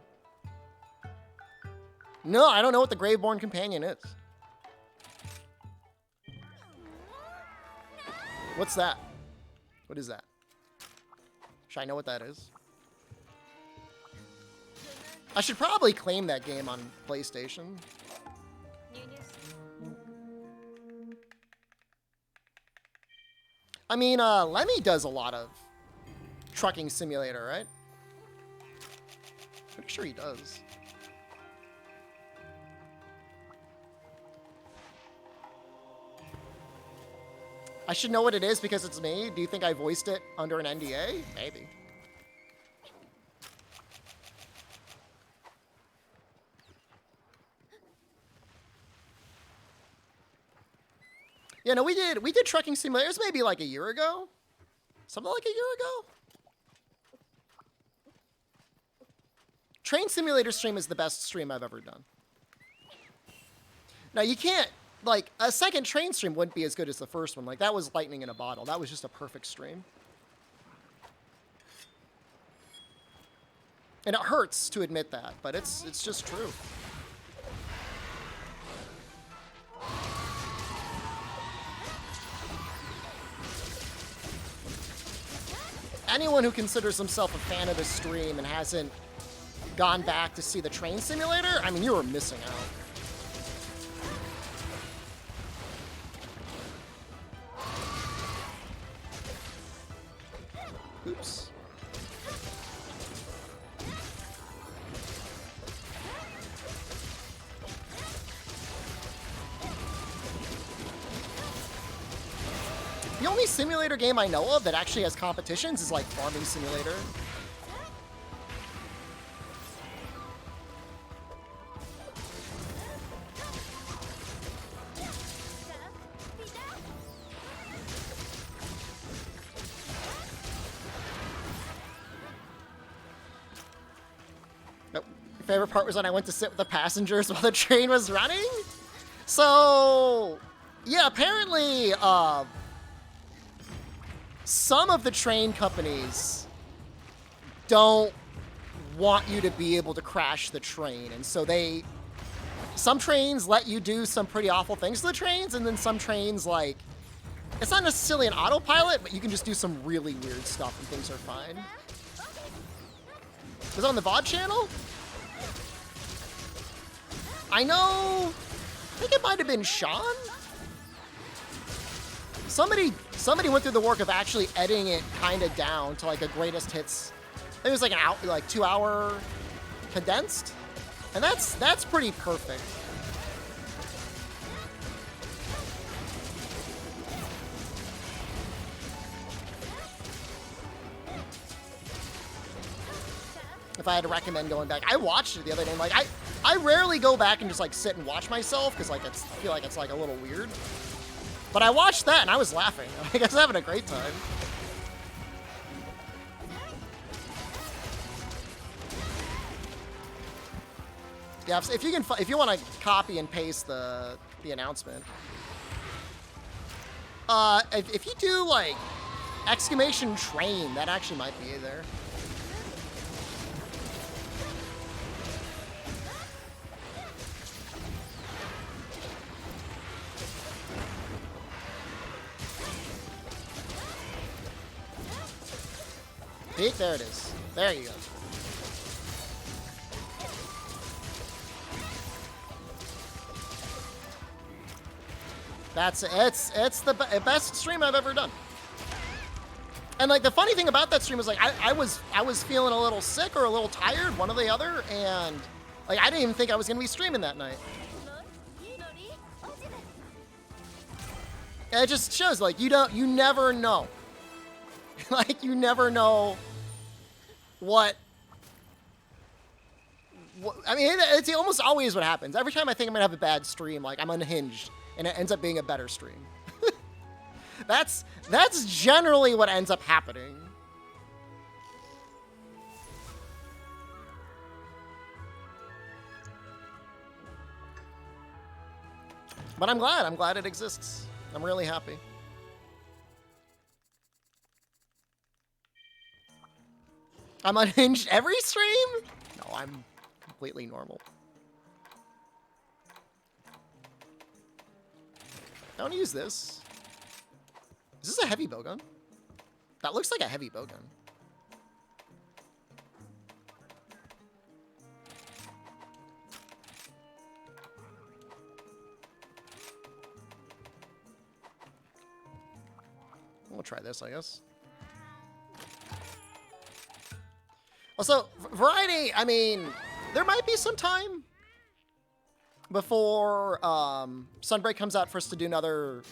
No, I don't know what the Graveborn Companion is. What's that? What is that? Should I know what that is? I should probably claim that game on PlayStation. I mean, Lemmy does a lot of trucking simulator, right? Pretty sure he does. I should know what it is because it's me. Do you think I voiced it under an NDA? Maybe. Yeah, no, we did trucking simulators maybe like a year ago. Something like a year ago. Train simulator stream is the best stream I've ever done. Now you can't, like, a second train stream wouldn't be as good as the first one. Like, that was lightning in a bottle. That was just a perfect stream. And it hurts to admit that, but it's just true. Anyone who considers himself a fan of the stream and hasn't gone back to see the train simulator, I mean, you are missing out. Oops. The only simulator game I know of that actually has competitions is like Farming Simulator. Nope. My favorite part was when I went to sit with the passengers while the train was running. So, yeah, apparently, some of the train companies don't want you to be able to crash the train. And so some trains let you do some pretty awful things to the trains, and then some trains, like, it's not necessarily an autopilot, but you can just do some really weird stuff and things are fine. Was it on the VOD channel? I know. I think it might have been Sean. Somebody went through the work of actually editing it kind of down to like a greatest hits. I think it was like an hour, like 2 hour condensed, and that's pretty perfect. If I had to recommend going back, I watched it the other day. And like I rarely go back and just like sit and watch myself because like I feel like it's like a little weird. But I watched that and I was laughing. I was having a great time. Yeah, if you want to copy and paste the announcement. If you do like exclamation train, that actually might be there. Pete, there it is. There you go. That's it's the best stream I've ever done. And like the funny thing about that stream was like I was feeling a little sick or a little tired, one or the other, and like I didn't even think I was gonna be streaming that night. And it just shows like you never know. Like you never know what I mean, it's almost always what happens. Every time I think I'm gonna have a bad stream, like I'm unhinged, and it ends up being a better stream. That's generally what ends up happening. But I'm glad it exists. I'm really happy. I'm unhinged every stream? No, I'm completely normal. I want to use this. Is this a heavy bowgun? That looks like a heavy bowgun. We'll try this, I guess. Also, variety, I mean, there might be some time before Sunbreak comes out for us to do another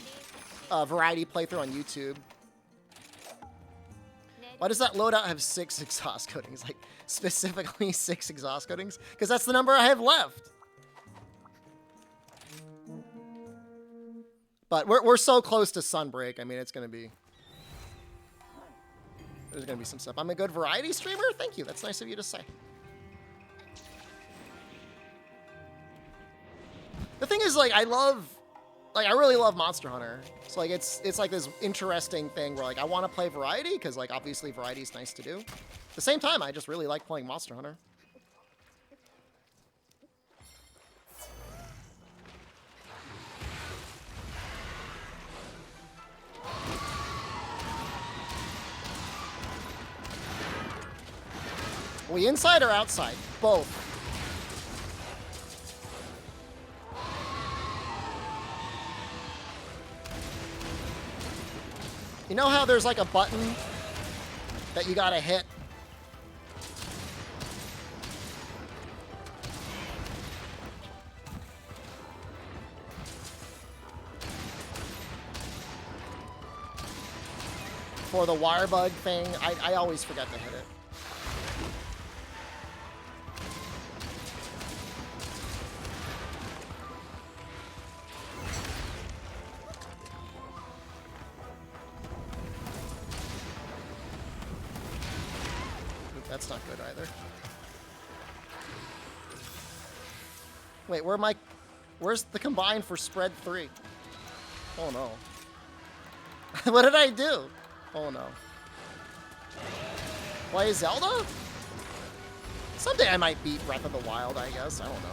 variety playthrough on YouTube. Why does that loadout have 6 exhaust coatings? Like, specifically 6 exhaust coatings? Because that's the number I have left. But we're so close to Sunbreak. I mean, it's going to be... There's going to be some stuff. I'm a good variety streamer? Thank you. That's nice of you to say. The thing is, like, I really love Monster Hunter. So, like, it's like this interesting thing where, like, I want to play variety because, like, obviously variety is nice to do. At the same time, I just really like playing Monster Hunter. Are we inside or outside? Both. You know how there's like a button that you gotta hit? For the wire bug thing, I always forget to hit it. That's not good either. Wait, where's the combine for spread 3? Oh no. What did I do? Oh no. Play Zelda? Someday I might beat Breath of the Wild, I guess. I don't know.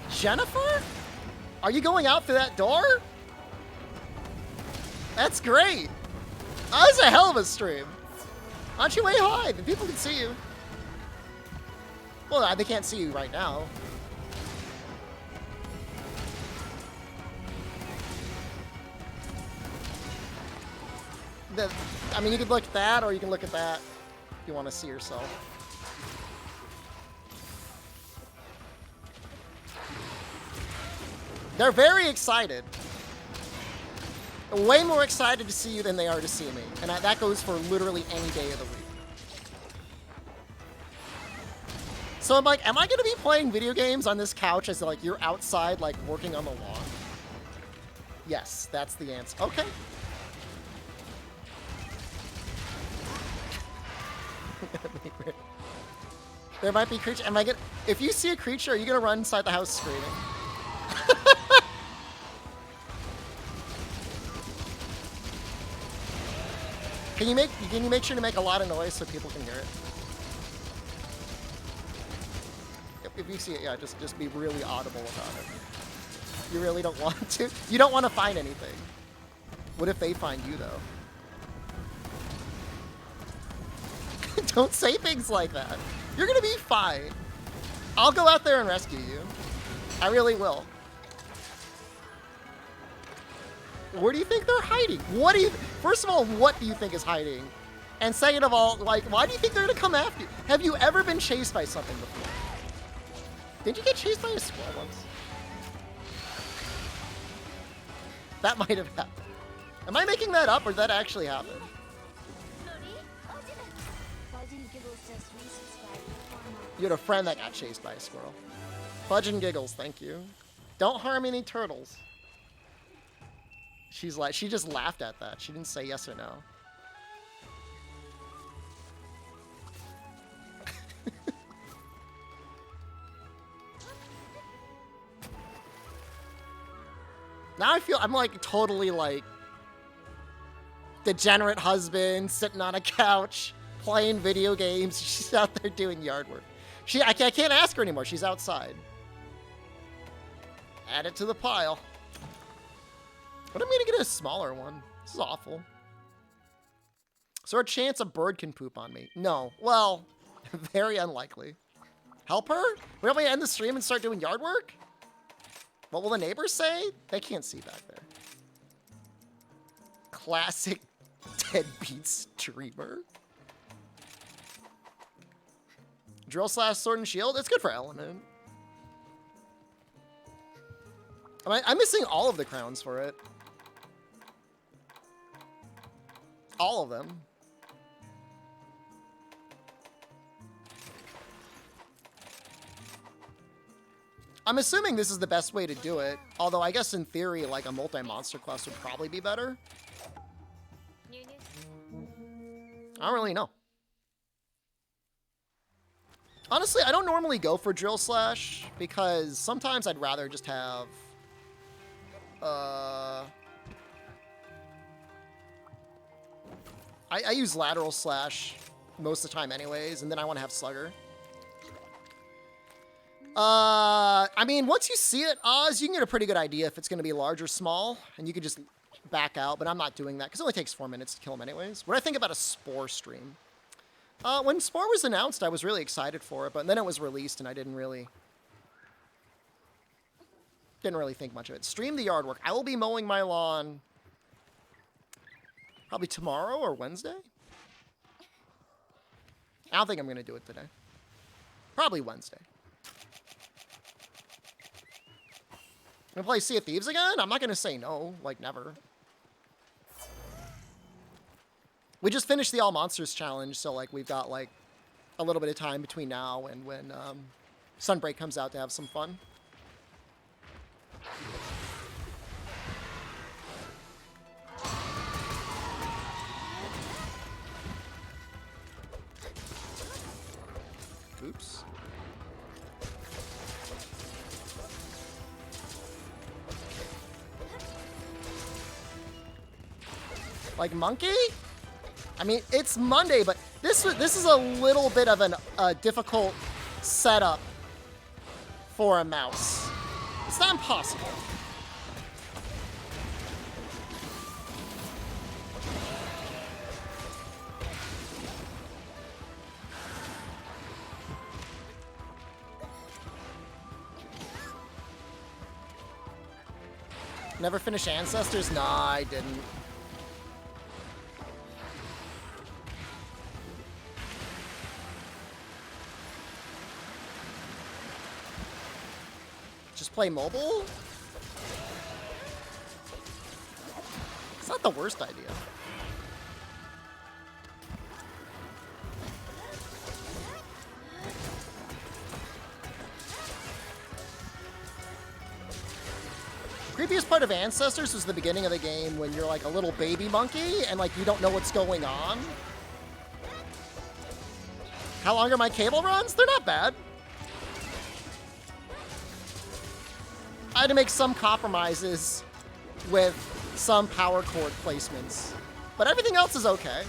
Jennifer? Are you going out through that door? That's great. Oh, that's a hell of a stream. Why don't you way high? The people can see you. Well, they can't see you right now. I mean, you could look at that, or you can look at that if you want to see yourself. They're very excited. Way more excited to see you than they are to see me. And that goes for literally any day of the week. So I'm like, am I going to be playing video games on this couch as like you're outside, like working on the lawn? Yes, that's the answer. Okay. There might be creature. Am I gonna? If you see a creature, are you gonna run inside the house screaming? Can you make sure to make a lot of noise so people can hear it? If you see it, yeah, just be really audible about it. You really don't want to. You don't want to find anything. What if they find you though? Don't say things like that. You're gonna be fine. I'll go out there and rescue you. I really will. Where do you think they're hiding? What do you... First of all, what do you think is hiding? And second of all, like, why do you think they're gonna come after you? Have you ever been chased by something before? Did you get chased by a squirrel once? That might have happened. Am I making that up, or did that actually happen? You had a friend that got chased by a squirrel. Fudge and giggles, thank you. Don't harm any turtles. She's like, she just laughed at that. She didn't say yes or no. Now I feel, I'm like totally like degenerate husband sitting on a couch playing video games. She's out there doing yard work. I can't ask her anymore. She's outside. Add it to the pile. But I'm gonna get a smaller one. This is awful. Is there a chance a bird can poop on me? No. Well, very unlikely. Help her? We want me to end the stream and start doing yard work? What will the neighbors say? They can't see back there. Classic deadbeat streamer. Drill slash sword and shield. It's good for element. I'm missing all of the crowns for it. All of them. I'm assuming this is the best way to do it. Although I guess in theory, like a multi-monster quest would probably be better. I don't really know. Honestly, I don't normally go for drill slash because sometimes I'd rather just have I use lateral slash most of the time anyways, and then I want to have slugger. I mean, once you see it, Oz, you can get a pretty good idea if it's going to be large or small, and you could just back out, but I'm not doing that because it only takes 4 minutes to kill him anyways. What do I think about a Spore stream? When Spore was announced, I was really excited for it, but then it was released, and I didn't really think much of it. Stream the yard work. I will be mowing my lawn probably tomorrow or Wednesday. I don't think I'm going to do it today. Probably Wednesday. I'm going to play Sea of Thieves again? I'm not going to say no, like never. We just finished the All Monsters challenge, so like we've got like a little bit of time between now and when Sunbreak comes out to have some fun. Oops. Like monkey? I mean, it's Monday, but this is a little bit of a difficult setup for a mouse. It's not impossible. Never finished Ancestors? Nah, I didn't. Just play mobile? It's not the worst idea. Creepiest part of Ancestors was the beginning of the game when you're like a little baby monkey and like you don't know what's going on. How long are my cable runs? They're not bad. I had to make some compromises with some power cord placements, but everything else is okay.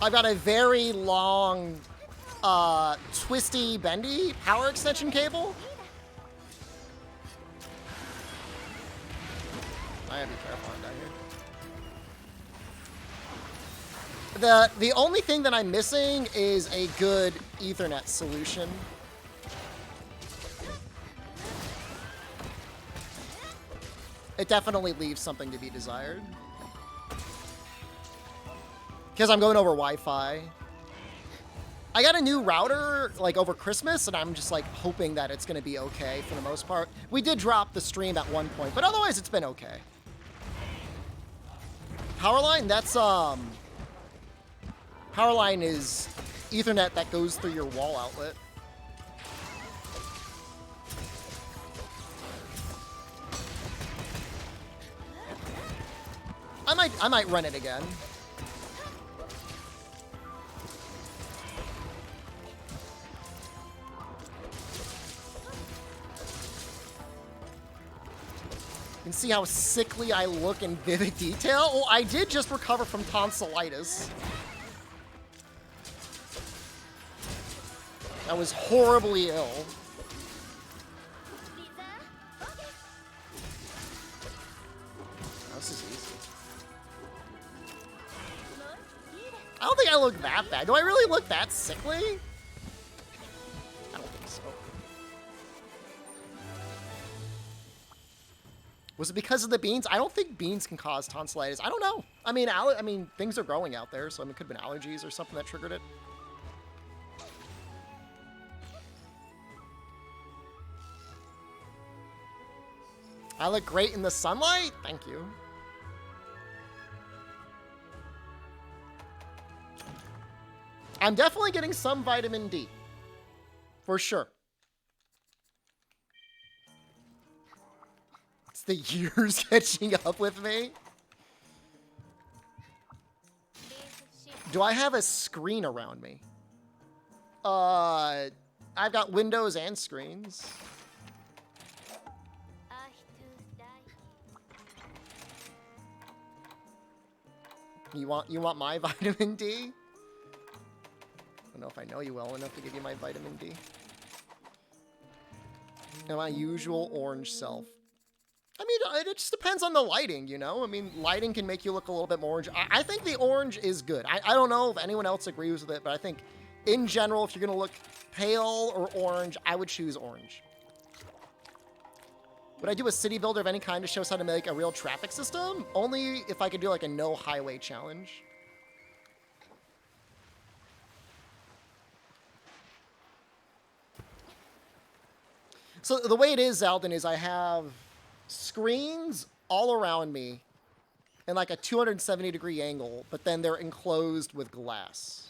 I've got a very long, twisty, bendy power extension cable. I gotta be careful on down here. The only thing that I'm missing is a good Ethernet solution. It definitely leaves something to be desired. Because I'm going over Wi-Fi. I got a new router, like, over Christmas, and I'm just, like, hoping that it's going to be okay for the most part. We did drop the stream at one point, but otherwise it's been okay. Powerline, that's, Powerline is Ethernet that goes through your wall outlet. I might run it again. You can see how sickly I look in vivid detail. Oh, I did just recover from tonsillitis. I was horribly ill. This is easy. I don't think I look that bad. Do I really look that sickly? I don't think so. Was it because of the beans? I don't think beans can cause tonsillitis. I don't know. I mean, things are growing out there, so it could have been allergies or something that triggered it. I look great in the sunlight? Thank you. I'm definitely getting some vitamin D. For sure. It's the years catching up with me. Do I have a screen around me? I've got windows and screens. You want my vitamin D? I don't know if I know you well enough to give you my vitamin D. And my usual orange self. I mean, it just depends on the lighting, you know? I mean, lighting can make you look a little bit more orange. I think the orange is good. I don't know if anyone else agrees with it, but I think, in general, if you're going to look pale or orange, I would choose orange. Would I do a city builder of any kind to show us how to make a real traffic system? Only if I could do, like, a no highway challenge. So the way it is, Alden, is I have screens all around me in like a 270-degree angle, but then they're enclosed with glass.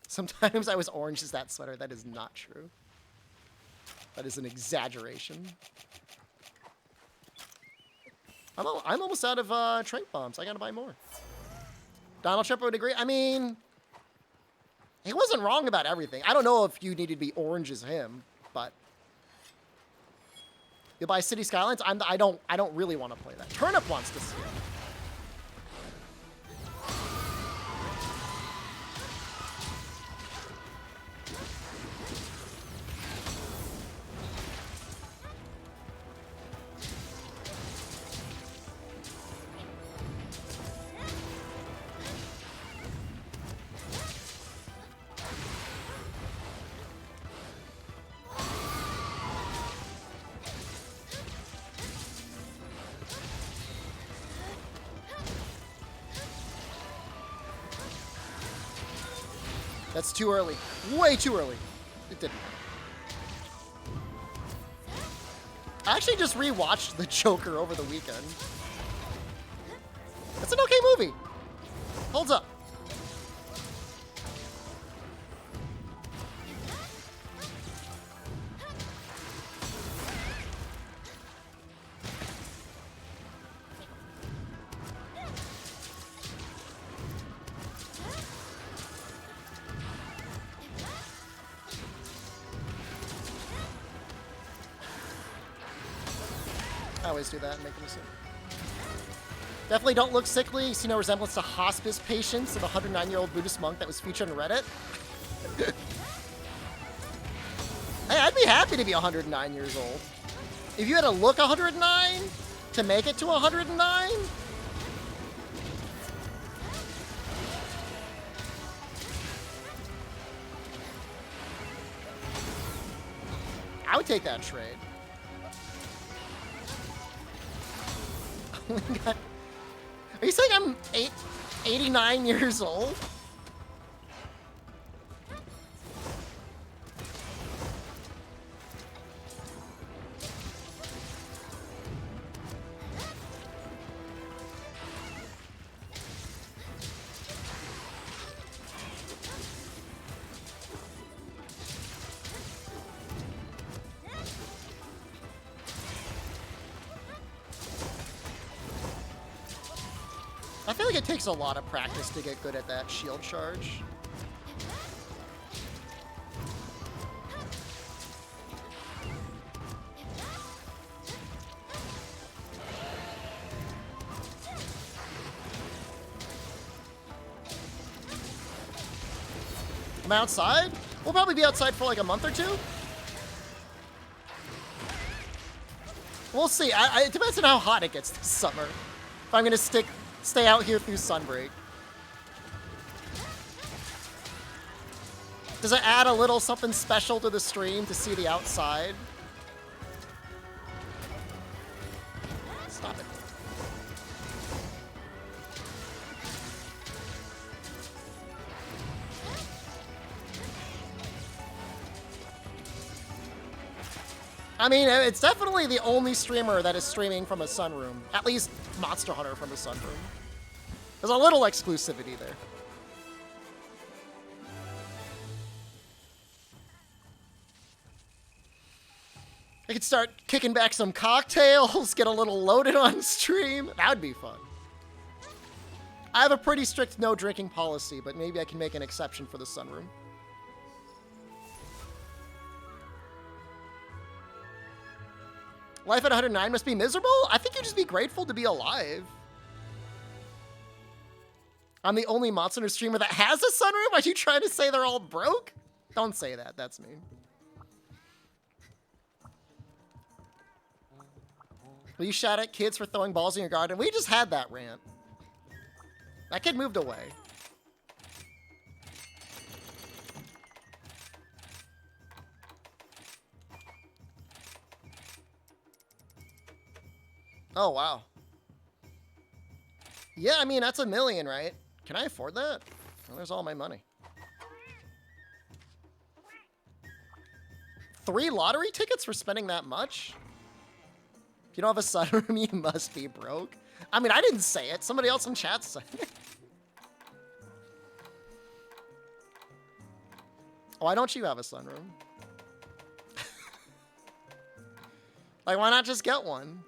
Sometimes I was orange as that sweater. That is not true. That is an exaggeration. I'm almost out of trank bombs. I gotta buy more. Donald Trump would agree. I mean, he wasn't wrong about everything. I don't know if you need to be orange as him, but you buy City Skylines. I don't really want to play that. Turnip wants to see it. That's too early. Way too early. It didn't. I actually just rewatched The Joker over the weekend. It's an okay movie. Holds up. I always do that and make a mistake. Definitely don't look sickly. You see no resemblance to hospice patients of a 109-year-old Buddhist monk that was featured on Reddit. Hey, I'd be happy to be 109 years old. If you had to look 109 to make it to 109, I would take that trade. Oh my God. Are you saying I'm 89 years old? I feel like it takes a lot of practice to get good at that shield charge. I'm outside? We'll probably be outside for like a month or two. We'll see. It depends on how hot it gets this summer. If I'm gonna stay out here through sunbreak. Does it add a little something special to the stream to see the outside? Stop it. I mean, it's definitely the only streamer that is streaming from a sunroom. At least Monster Hunter from a sunroom. There's a little exclusivity there. I could start kicking back some cocktails, get a little loaded on stream. That would be fun. I have a pretty strict no drinking policy, but maybe I can make an exception for the sunroom. Life at 109 must be miserable? I think you'd just be grateful to be alive. I'm the only Monster Hunter streamer that has a sunroom? Are you trying to say they're all broke? Don't say that. That's mean. Will you shout at kids for throwing balls in your garden? We just had that rant. That kid moved away. Oh, wow. Yeah, I mean, that's $1 million, right? Can I afford that? Well, there's all my money. 3 lottery tickets for spending that much? If you don't have a sunroom, you must be broke. I mean, I didn't say it. Somebody else in chat said it. Why don't you have a sunroom? Like, why not just get one?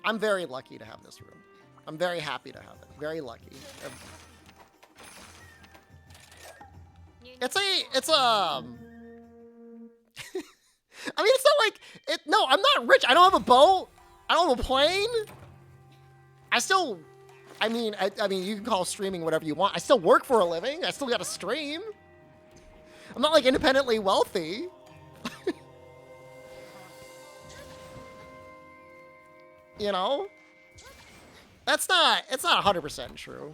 I'm very lucky to have this room. I'm very happy to have it. Very lucky. It's I mean, it's not like it. No, I'm not rich. I don't have a boat. I don't have a plane. I mean, you can call streaming whatever you want. I still work for a living. I still got to stream. I'm not like independently wealthy. You know? It's not 100% true.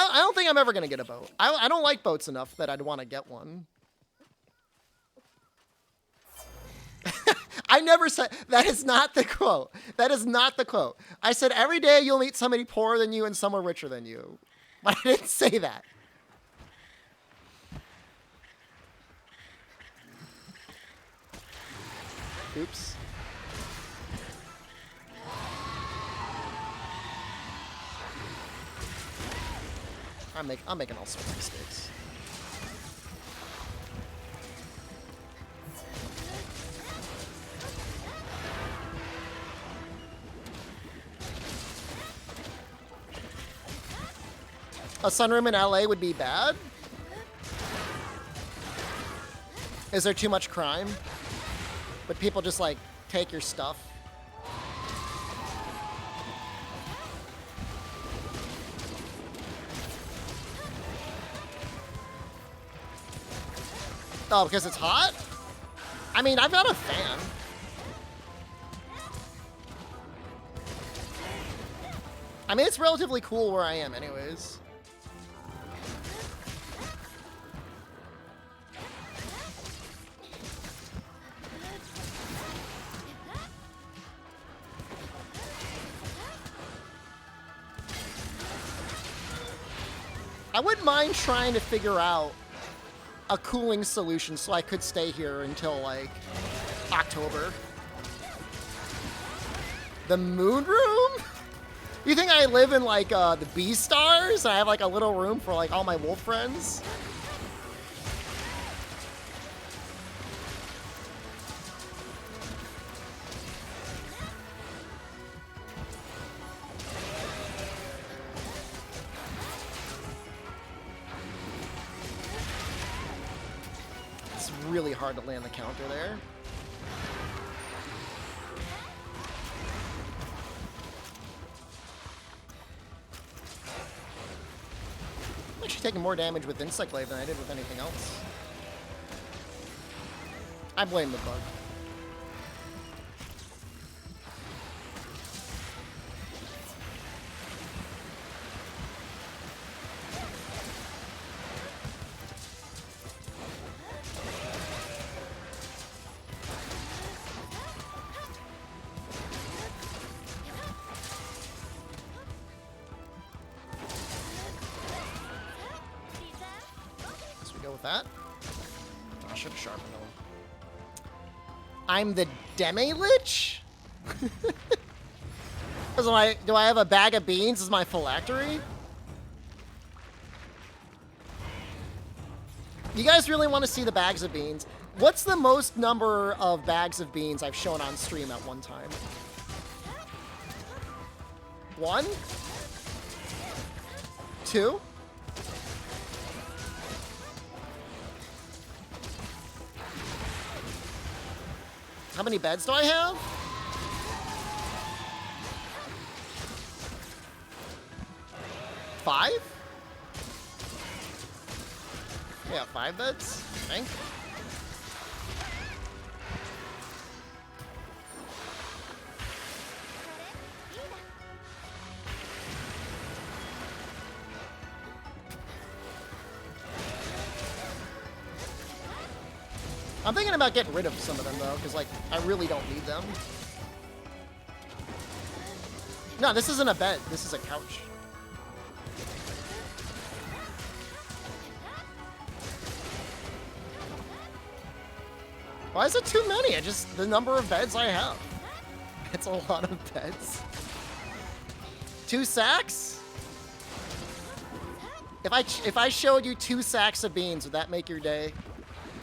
I don't think I'm ever going to get a boat. I don't like boats enough that I'd want to get one. I never said, that is not the quote. That is not the quote. I said every day you'll meet somebody poorer than you and someone richer than you. But I didn't say that. Oops. I'm making all sorts of mistakes. A sunroom in LA would be bad? Is there too much crime? Would people just like take your stuff? Oh, because it's hot? I mean, I've got a fan. I mean, it's relatively cool where I am anyways. I wouldn't mind trying to figure out a cooling solution so I could stay here until, like, October. The moon room? You think I live in, like, the B-stars? And I have, like, a little room for, like, all my wolf friends? Really hard to land the counter there. I'm actually taking more damage with Insect Glaive than I did with anything else. I blame the bug. That. Oh, I should have sharpened them. I'm the Demi-Lich? Do I have a bag of beans as my phylactery? You guys really want to see the bags of beans? What's the most number of bags of beans I've shown on stream at one time? 1? 2? How many beds do I have? 5? Yeah, 5 beds, I think. I'm thinking about getting rid of some of them, though, because, like, I really don't need them. No, this isn't a bed. This is a couch. Why is it too many? The number of beds I have. It's a lot of beds. 2 sacks? If I showed you 2 sacks of beans, would that make your day?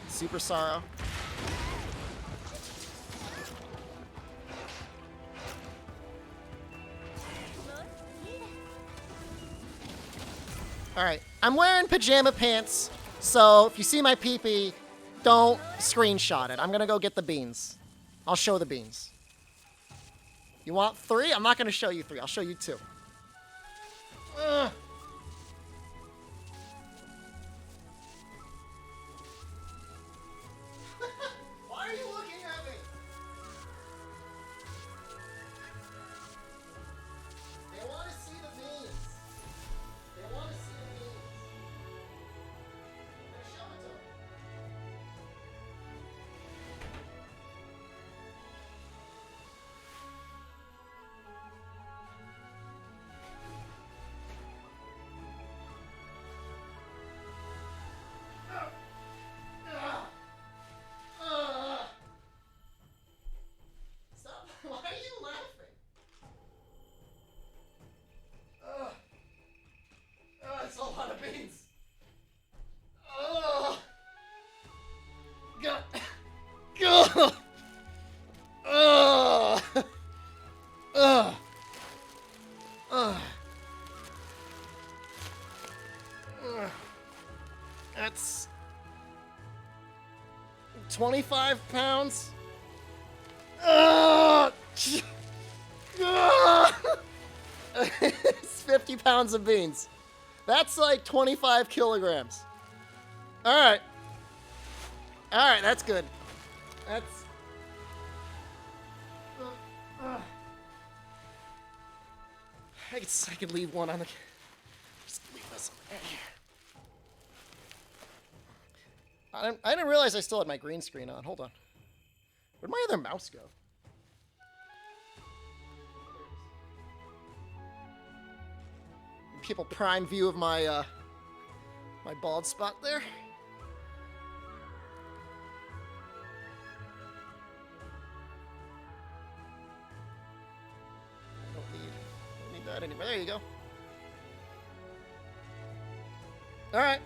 Super sorrow. Alright, I'm wearing pajama pants, so if you see my pee-pee, don't screenshot it. I'm gonna go get the beans. I'll show the beans. You want 3? I'm not gonna show you 3, I'll show you 2. Ugh. Why are you looking at me? They want to see the beans. They want to see the beans. beans. Oh. God. God. Oh. Oh. Oh. That's 25 pounds. It's 50 pounds of beans. That's like 25 kilograms. All right. All right, that's good. That's... I guess I could leave one on the... Just leave this on there. I didn't realize I still had my green screen on. Hold on. Where'd my other mouse go? People prime view of my my bald spot there. Don't need that anymore. There you go. All right.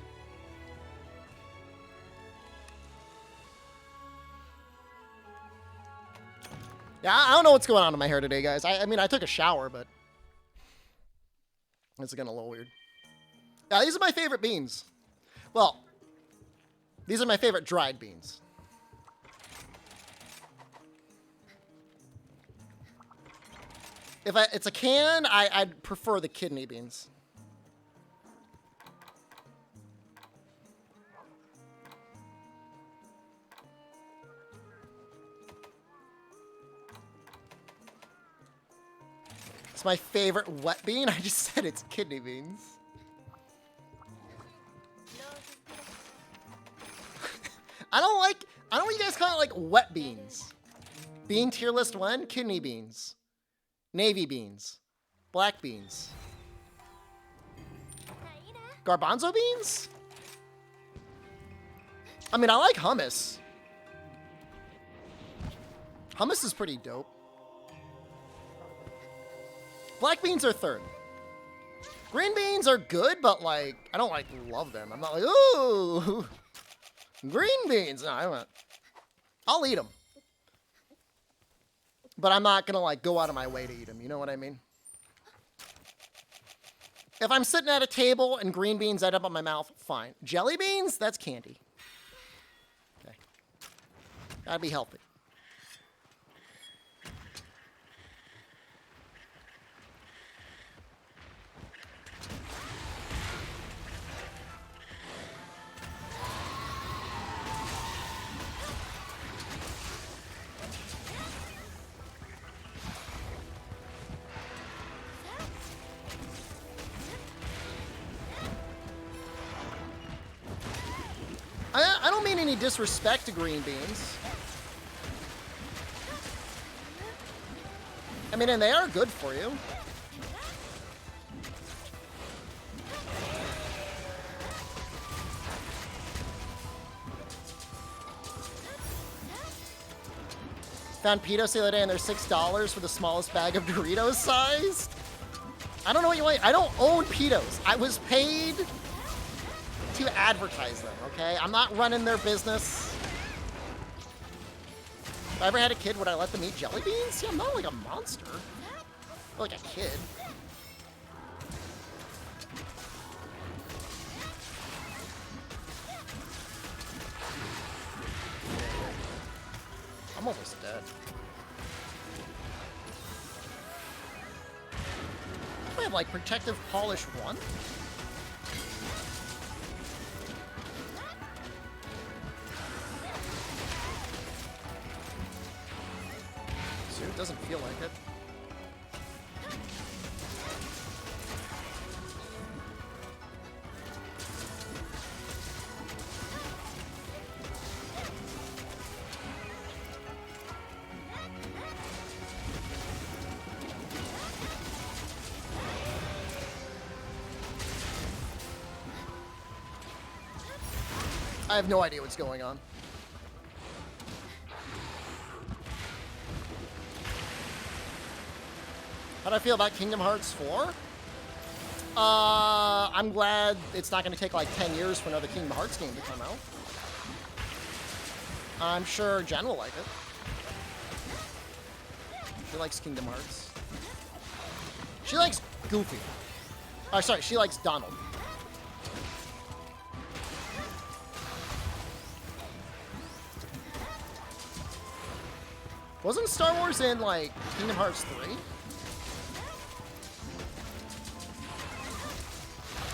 Yeah, I don't know what's going on in my hair today, guys. I mean, I took a shower, but it's getting a little weird. Yeah, these are my favorite beans. Well, these are my favorite dried beans. If it's a can, I'd prefer the kidney beans. It's my favorite wet bean. I just said it's kidney beans. I don't want you guys call it like wet beans. Bean tier list 1, kidney beans. Navy beans. Black beans. Garbanzo beans? I mean, I like hummus. Hummus is pretty dope. Black beans are third. Green beans are good, but like, I don't like love them. I'm not like, ooh, green beans. No, I'll eat them. But I'm not gonna like go out of my way to eat them. You know what I mean? If I'm sitting at a table and green beans end up in my mouth, fine. Jelly beans, that's candy. Okay. Gotta be healthy. I don't mean any disrespect to green beans. I mean, and they are good for you. Found Pitos the other day and they're $6 for the smallest bag of Doritos size. I don't know what you want. I don't own Pitos. I was paid to advertise them, okay? I'm not running their business. If I ever had a kid, would I let them eat jelly beans? See, I'm not like a monster. I'm like a kid. I'm almost dead. I have like protective polish 1. It doesn't feel like it. I have no idea what's going on. How do I feel about Kingdom Hearts 4? I I'm glad it's not going to take like 10 years for another Kingdom Hearts game to come out. I'm sure Jen will like it. She likes Kingdom Hearts. She likes Goofy. Oh, sorry, she likes Donald. Wasn't Star Wars in, like, Kingdom Hearts 3?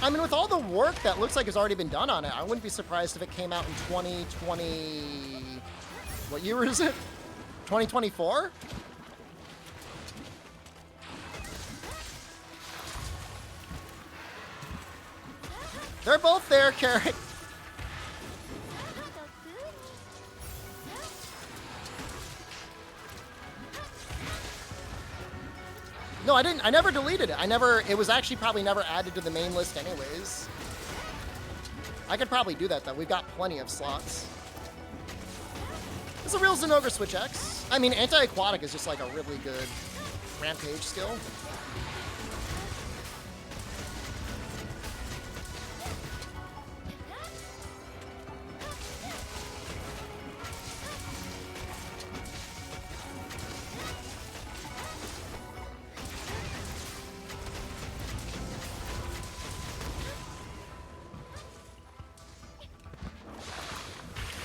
I mean, with all the work that looks like has already been done on it, I wouldn't be surprised if it came out in 2020... What year is it? 2024? They're both there, Carrie. No, I didn't. I never deleted it. It was actually probably never added to the main list anyways. I could probably do that, though. We've got plenty of slots. It's a real Zenogre Switch X. I mean, Anti-Aquatic is just like a really good Rampage skill.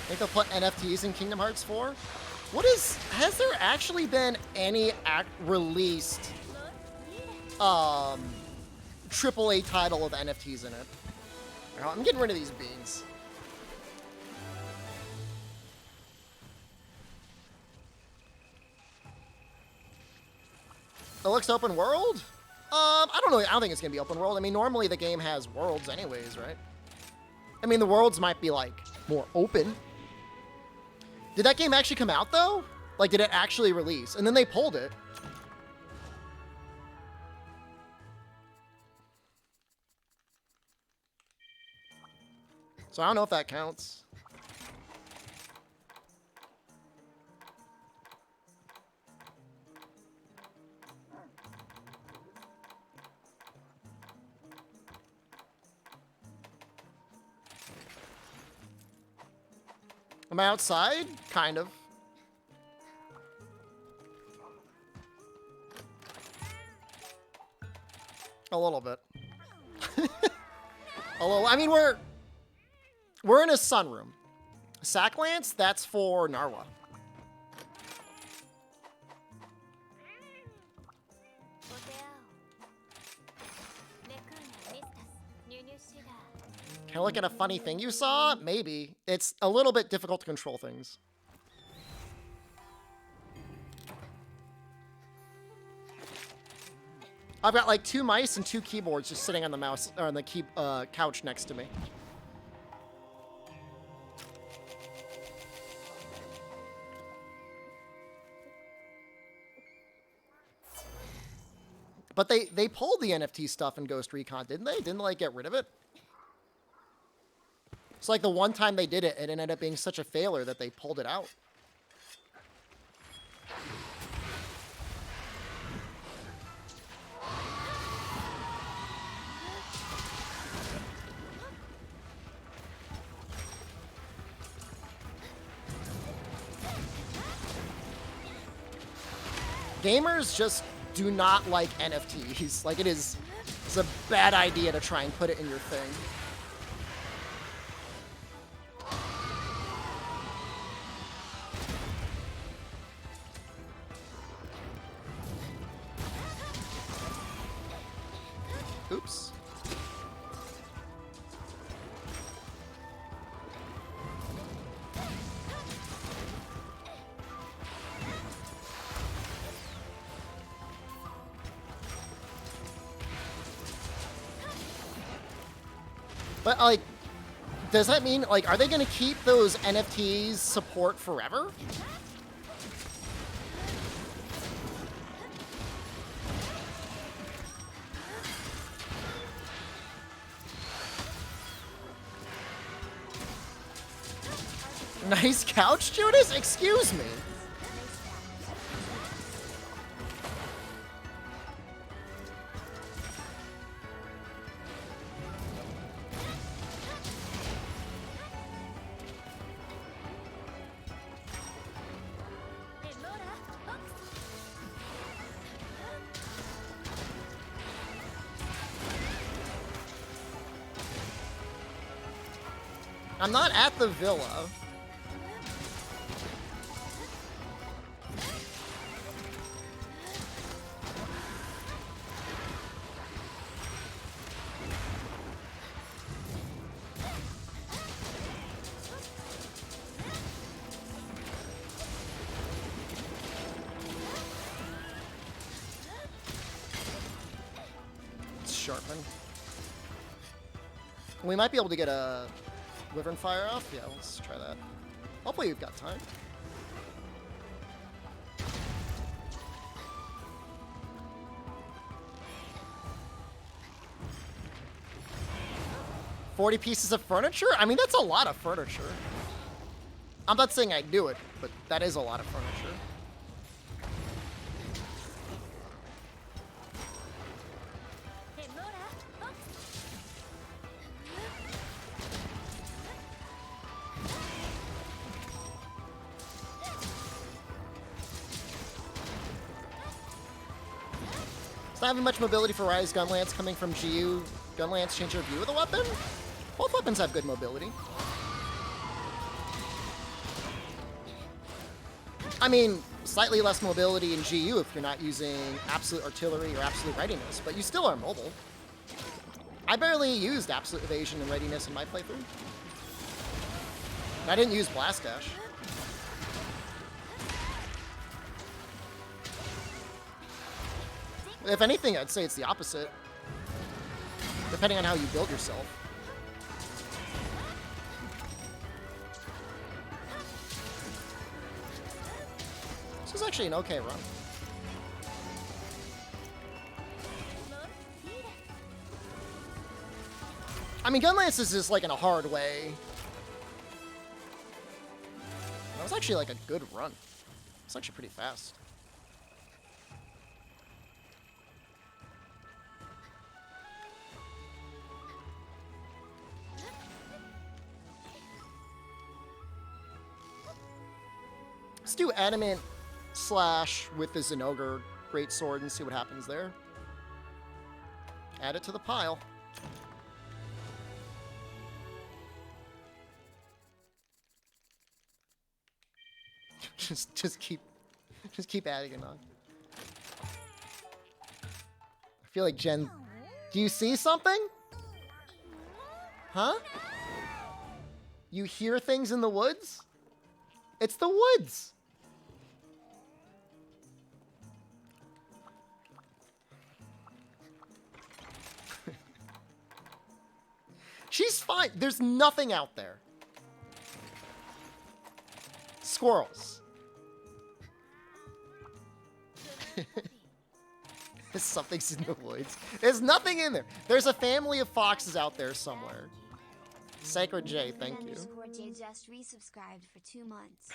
I think they'll put NFTs in Kingdom Hearts 4. Has there actually been any released AAA title with NFTs in it? I'm getting rid of these beans. It looks open world? I don't know. I don't think it's gonna be open world. I mean, normally the game has worlds anyways, right? I mean, the worlds might be like more open. Did that game actually come out, though? Like, did it actually release? And then they pulled it. So I don't know if that counts. Am I outside? Kind of. A little bit. A little. I mean, we're in a sunroom. Sacklance, that's for Narwa. Can I look at a funny thing you saw? Maybe. It's a little bit difficult to control things. I've got like 2 mice and 2 keyboards just sitting on the mouse or on the couch next to me. But they pulled the NFT stuff in Ghost Recon, didn't they? Didn't they, like, get rid of it? It's like the one time they did it, it ended up being such a failure that they pulled it out. Gamers just do not like NFTs. Like, it's a bad idea to try and put it in your thing. Oops. But, like, does that mean, like, are they going to keep those NFTs support forever? Nice couch, Judas? Excuse me. I'm not at the villa. Sharpen. We might be able to get a Wyvern Fire off. Yeah, let's try that. Hopefully we've got time. $40 pieces of furniture? I mean, that's a lot of furniture. I'm not saying I'd do it, but that is a lot of furniture. It's not having much mobility for Rise Gunlance coming from GU. Gunlance change your view of the weapon? Both weapons have good mobility. I mean, slightly less mobility in GU if you're not using absolute artillery or absolute readiness, but you still are mobile. I barely used absolute evasion and readiness in my playthrough. And I didn't use Blast Dash. If anything, I'd say it's the opposite, depending on how you build yourself. This is actually an okay run. I mean, Gunlance is just like in a hard way. That was actually like a good run. It's actually pretty fast. Let's do Adamant Slash with the Zenogre Greatsword and see what happens there. Add it to the pile. just keep adding it on. I feel like Jen. Do you see something? Huh? You hear things in the woods? It's the woods. She's fine. There's nothing out there. Squirrels. Something's in the woods. There's nothing in there. There's a family of foxes out there somewhere. Sacred J, thank you.
J just resubscribed for 2 months.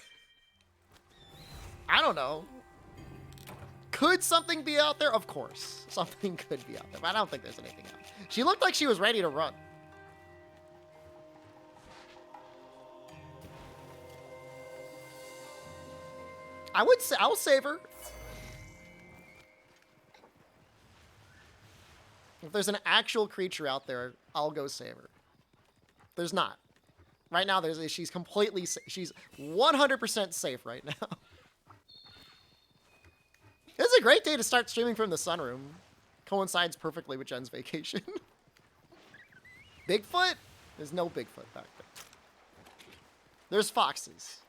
I don't know. Could something be out there? Of course. Something could be out there, but I don't think there's anything out. She looked like she was ready to run. I would say I'll save her. If there's an actual creature out there, I'll go save her. There's not. Right now, she's completely she's 100% safe right now. This is a great day to start streaming from the sunroom. Coincides perfectly with Jen's vacation. Bigfoot? There's no Bigfoot back there. There's foxes.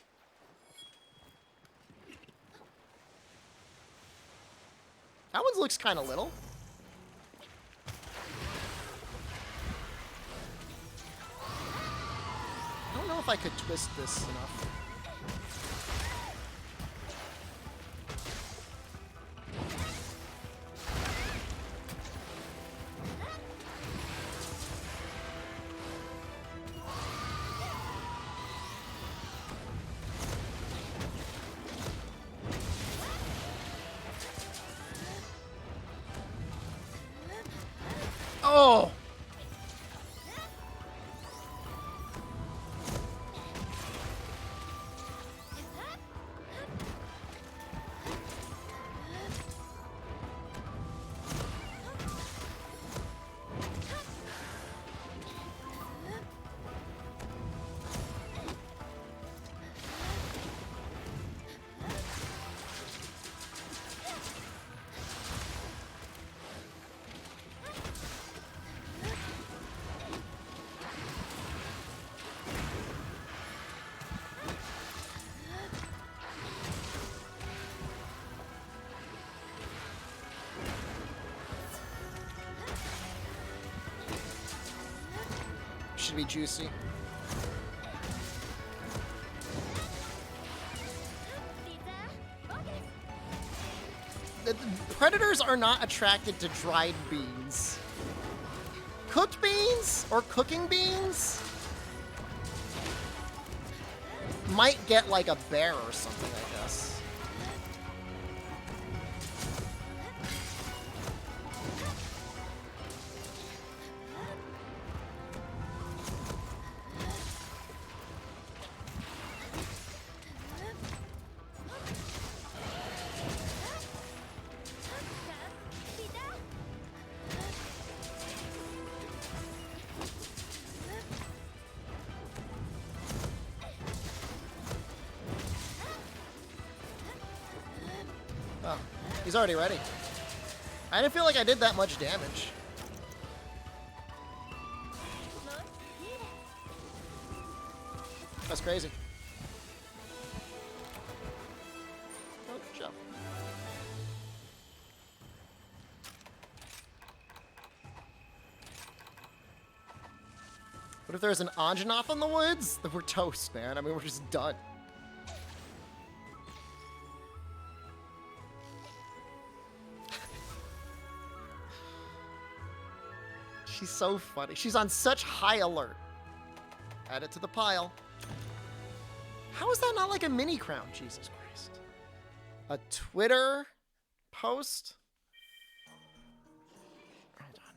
That one looks kind of little. I don't know if I could twist this enough. Oh! should be juicy. The predators are not attracted to dried beans. Cooked beans or cooking beans might get like a bear or something, I guess. Oh, he's already ready. I didn't feel like I did that much damage. That's crazy. Oh, jump. What if there's an Anjanath in the woods? Then we're toast, man. I mean, we're just done. She's so funny. She's on such high alert. Add it to the pile. How is that not like a mini crown? Jesus Christ. A Twitter post? Hold on.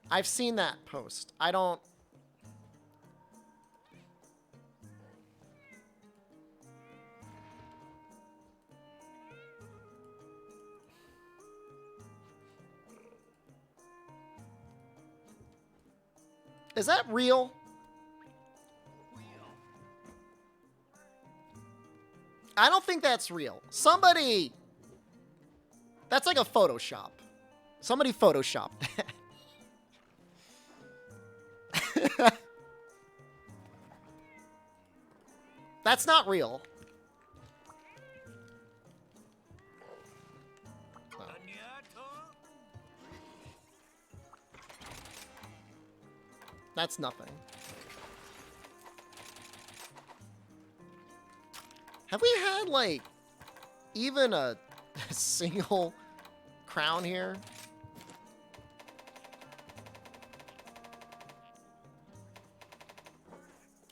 I've seen that post. I don't... Is that real? I don't think that's real. Somebody... That's like a Photoshop. Somebody Photoshopped that. That's not real. Oh. That's nothing. Have we had, like, even a single crown here?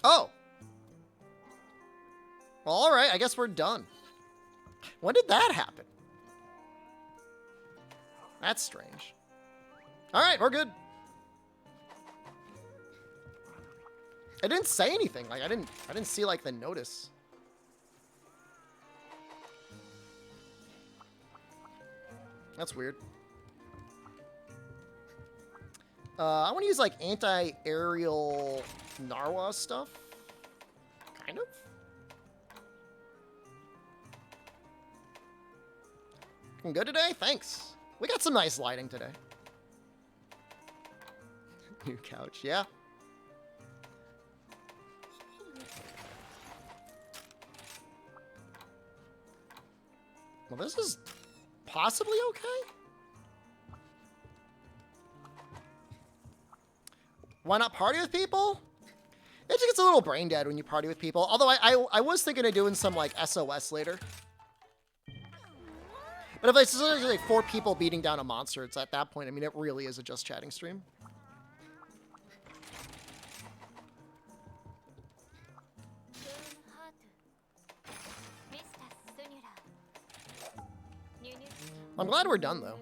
Oh! Well, alright, I guess we're done. When did that happen? That's strange. Alright, we're good. I didn't say anything. Like, I didn't see, like, the notice. That's weird. I want to use, like, anti-aerial Narwa stuff. Kind of. Looking good today? Thanks. We got some nice lighting today. New couch, yeah. Well, this is possibly okay. Why not party with people? It just gets a little brain dead when you party with people. Although I was thinking of doing some, like, SOS later. But if it's just like 4 people beating down a monster, it's at that point, I mean, it really is a just chatting stream. I'm glad we're done, though.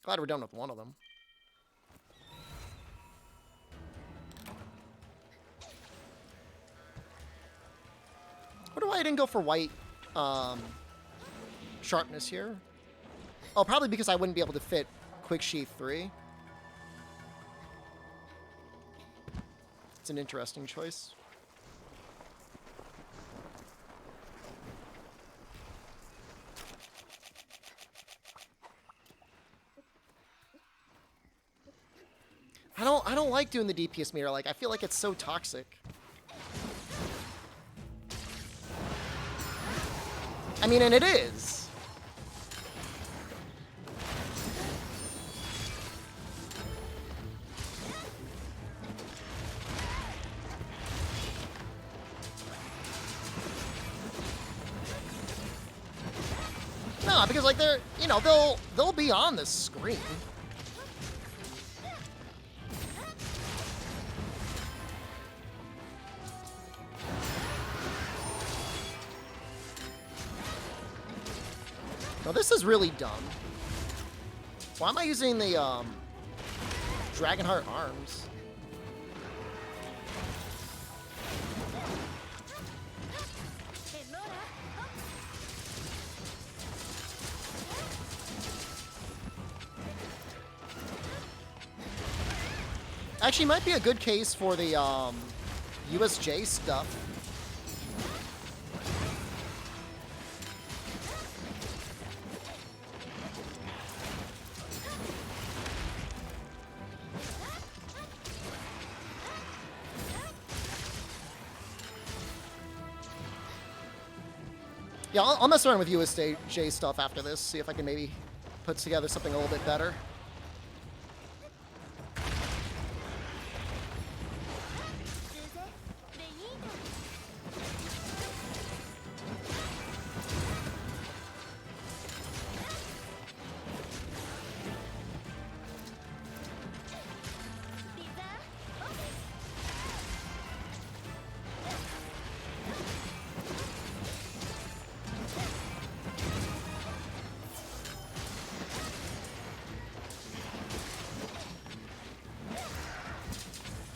Glad we're done with one of them. Wonder why I didn't go for white sharpness here. Oh, probably because I wouldn't be able to fit Quick Sheath 3. It's an interesting choice. I don't like doing the DPS meter. Like, I feel like it's so toxic. I mean, and it is. No, because like they're, you know, they'll be on the screen. No, this is really dumb. Why am I using the Dragonheart arms? Actually, might be a good case for the USJ stuff. Yeah, I'll mess around with USJ stuff after this, see if I can maybe put together something a little bit better.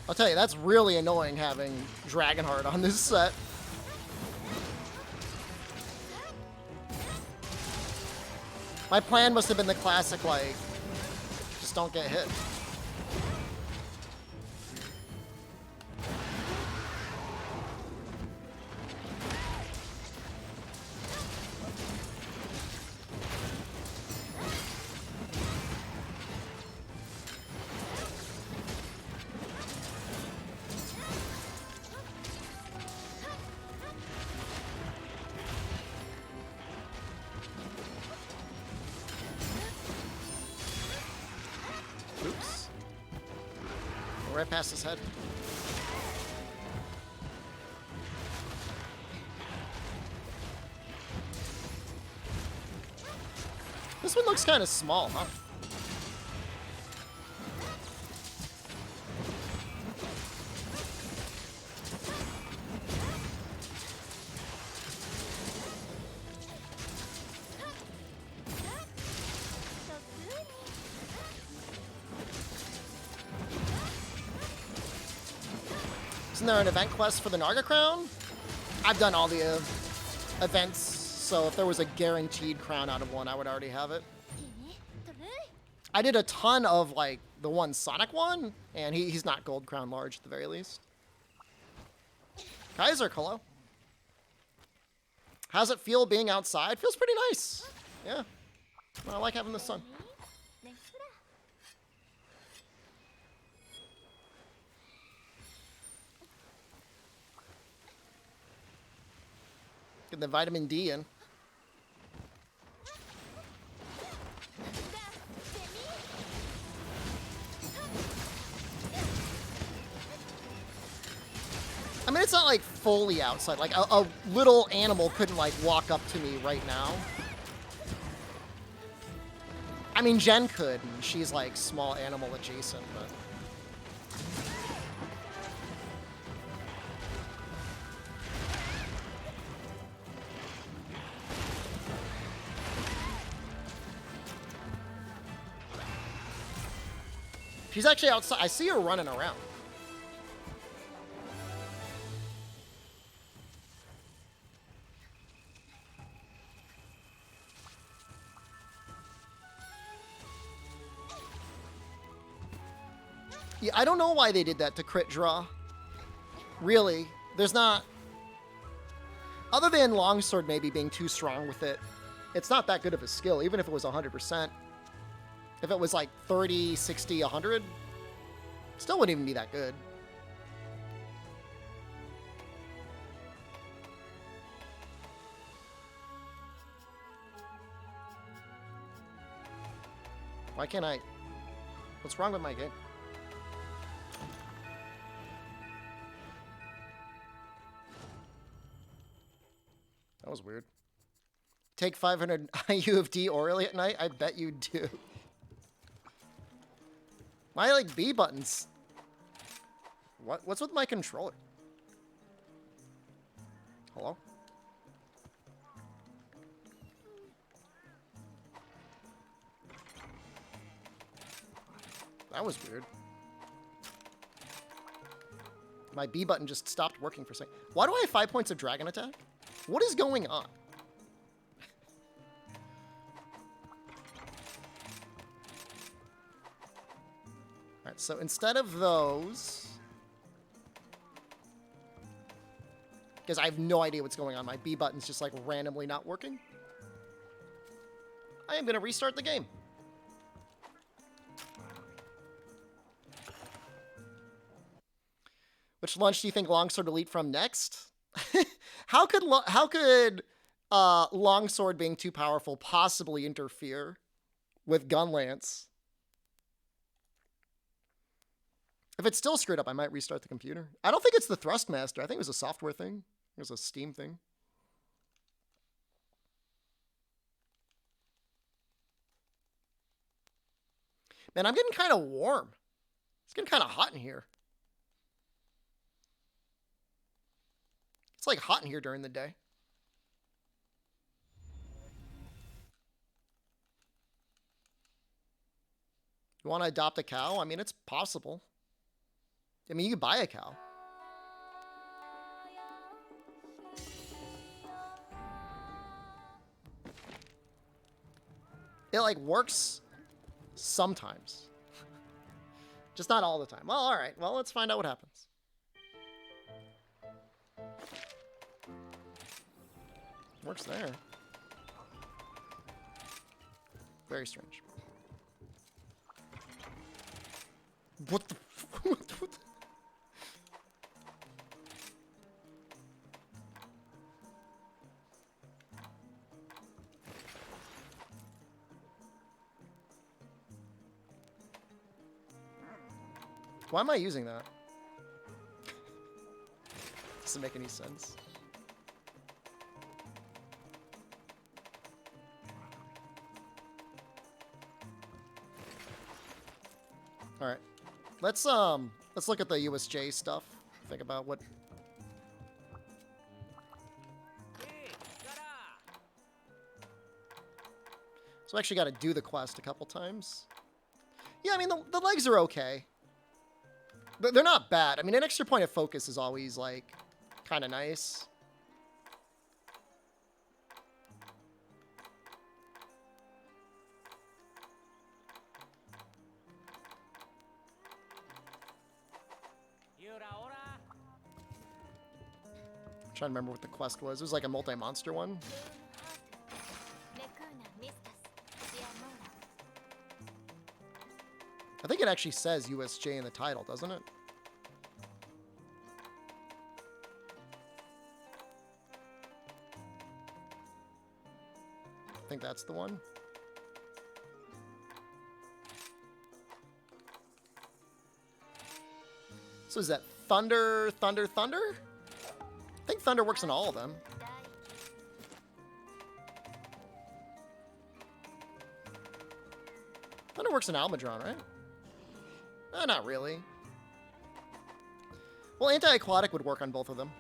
I'll tell you, that's really annoying having Dragonheart on this set. My plan must have been the classic, like, just don't get hit. Oops. Right past his head. This one looks kind of small, huh? Isn't there an event quest for the Naga Crown? I've done all the events, so if there was a guaranteed crown out of one, I would already have it. I did a ton of, like, the one Sonic one, and he's not Gold Crown large at the very least. Kaiser, hello. How's it feel being outside? Feels pretty nice. Yeah. I like having the sun. Get the vitamin D in. I mean, it's not like fully outside. Like a little animal couldn't like walk up to me right now. I mean, Jen could, and she's like small animal adjacent, but. She's actually outside. I see her running around. Yeah, I don't know why they did that to crit draw. Really, there's not... Other than Longsword maybe being too strong with it, it's not that good of a skill, even if it was 100%. If it was like 30, 60, 100, still wouldn't even be that good. Why can't I? What's wrong with my game? That was weird. Take 500 IU of D orally at night? I bet you do. My, like, B buttons. What's with my controller? Hello? That was weird. My B button just stopped working for a second. Why do I have 5 points of dragon attack? What is going on? Alright, so instead of those... Because I have no idea what's going on. My B button's just like randomly not working. I am going to restart the game. Which lunch do you think Longsword will eat from next? How could Longsword being too powerful possibly interfere with Gunlance? If it's still screwed up, I might restart the computer. I don't think it's the Thrustmaster. I think it was a software thing. It was a Steam thing. Man, I'm getting kind of warm. It's getting kind of hot in here. It's like hot in here during the day. You want to adopt a cow? I mean, it's possible. I mean, you could buy a cow. It, like, works sometimes. Just not all the time. Well, all right. Well, let's find out what happens. Works there. Very strange. What the... what the... Why am I using that? Doesn't make any sense. All right, let's look at the USJ stuff. Think about what. So I actually got to do the quest a couple times. Yeah, I mean the legs are okay. They're not bad. I mean, an extra point of focus is always like kind of nice. I'm trying to remember what the quest was. It was like a multi-monster one. I think it actually says USJ in the title, doesn't it? I think that's the one. So is that Thunder, Thunder, Thunder? I think Thunder works in all of them. Thunder works in Almudron, right? Not really. Well, Anti-Aquatic would work on both of them.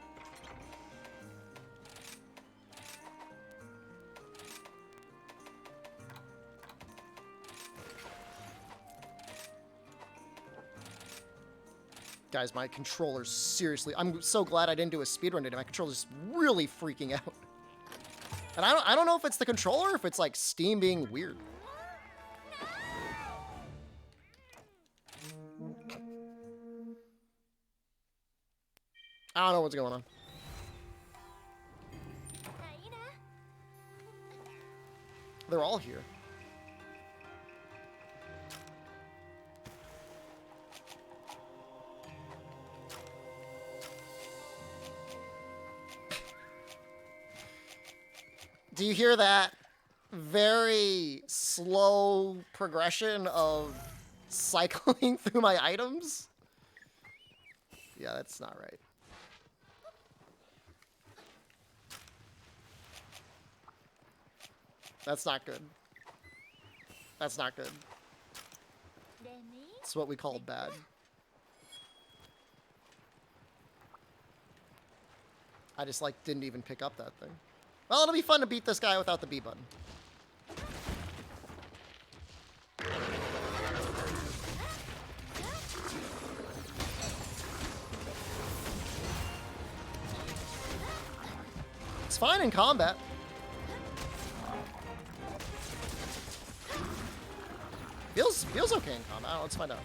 Guys, my controller's seriously... I'm so glad I didn't do a speedrun today. My controller's really freaking out. And I don't know if it's the controller or if it's like Steam being weird. I don't know what's going on. They're all here. Do you hear that? very slow progression of cycling through my items. Yeah, that's not right. That's not good. That's not good. It's what we call bad. I just, like, didn't even pick up that thing. Well, it'll be fun to beat this guy without the B button. It's fine in combat. Feels okay in combat. Let's find out.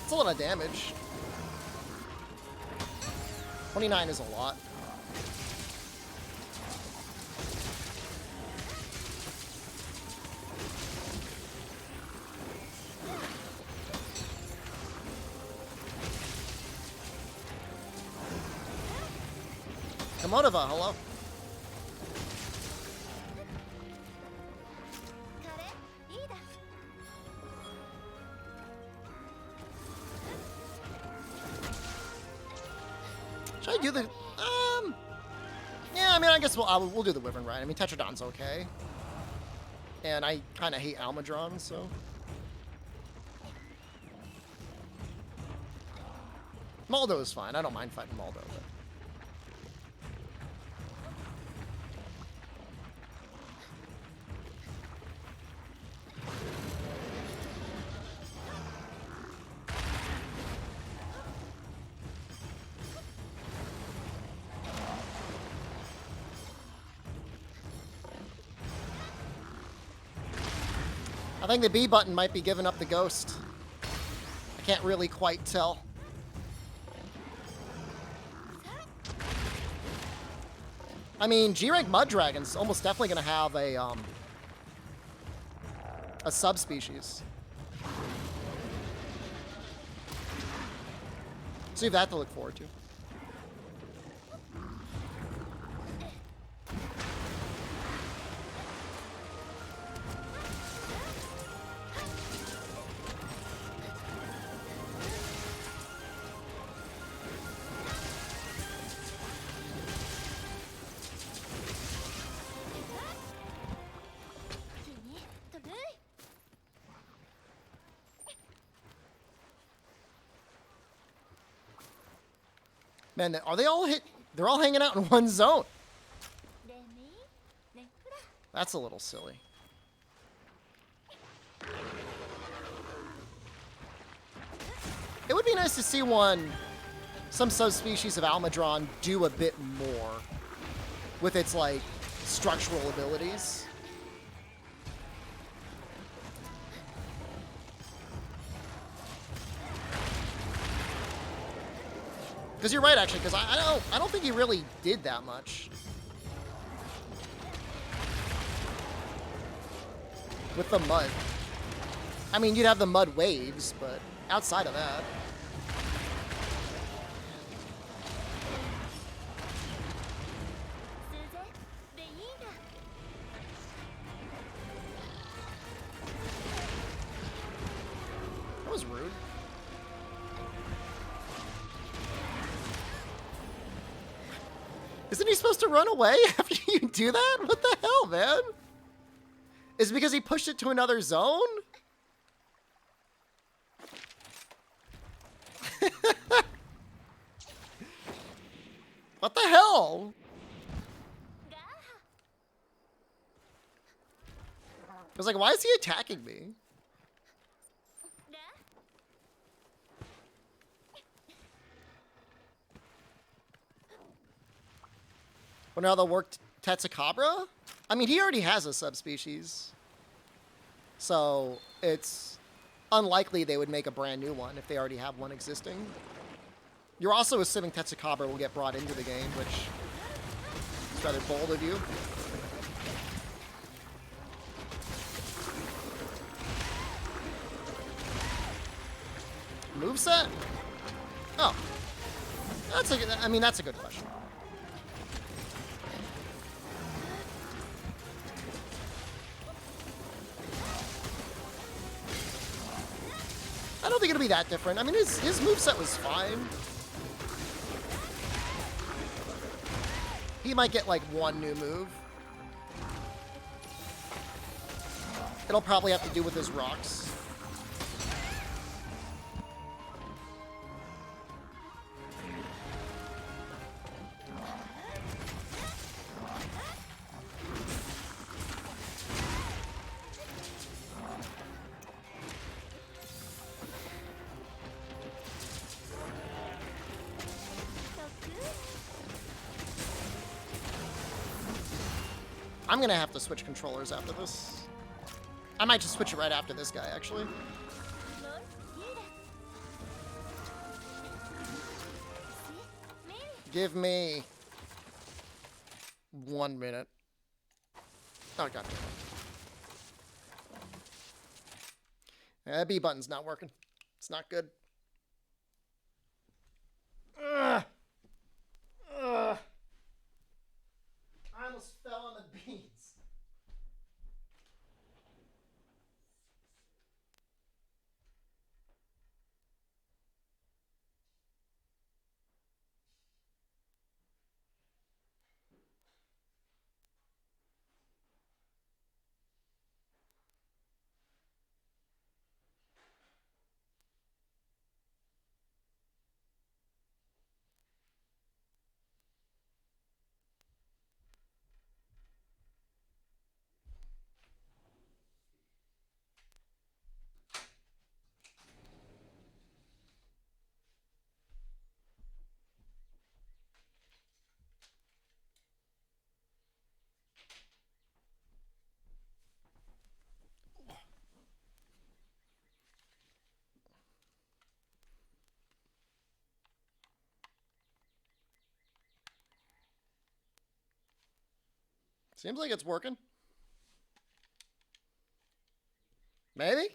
It's a lot of damage. 29 is a lot. Komotiva, hello. Should I do the... Yeah, I mean, I guess we'll do the Wyvern Ride. I mean, Tetradon's okay. And I kind of hate Almudron, so... Maldo is fine. I don't mind fighting Maldo, but... I think the B button might be giving up the ghost. I can't really quite tell. I mean, G-Rank Mud Dragon's almost definitely going to have a subspecies. So you have that to look forward to. Man, are they all hit? They're all hanging out in one zone. That's a little silly. It would be nice to see some subspecies of Almudron do a bit more with its, like, structural abilities. Because you're right, actually, because I don't think he really did that much. With the mud. I mean, you'd have the mud waves, but outside of that... That was rude. Isn't he supposed to run away after you do that? What the hell, man? Is it because he pushed it to another zone? What the hell? I was like, why is he attacking me? Well, now they'll work Tetsukabra? I mean, he already has a subspecies. So, it's unlikely they would make a brand new one if they already have one existing. You're also assuming Tetsukaba will get brought into the game, which is rather bold of you. Moveset? Oh. That's a good, I mean, that's a good question. I don't think it'll be that different. I mean, his moveset was fine. He might get, like, one new move. It'll probably have to do with his rocks. I'm gonna have to switch controllers after this. I might just switch it right after this guy, actually. Give me 1 minute. Oh, god damn it. B button's not working. It's not good. Ugh. Ugh. I almost fell on the beans. Seems like it's working. Maybe?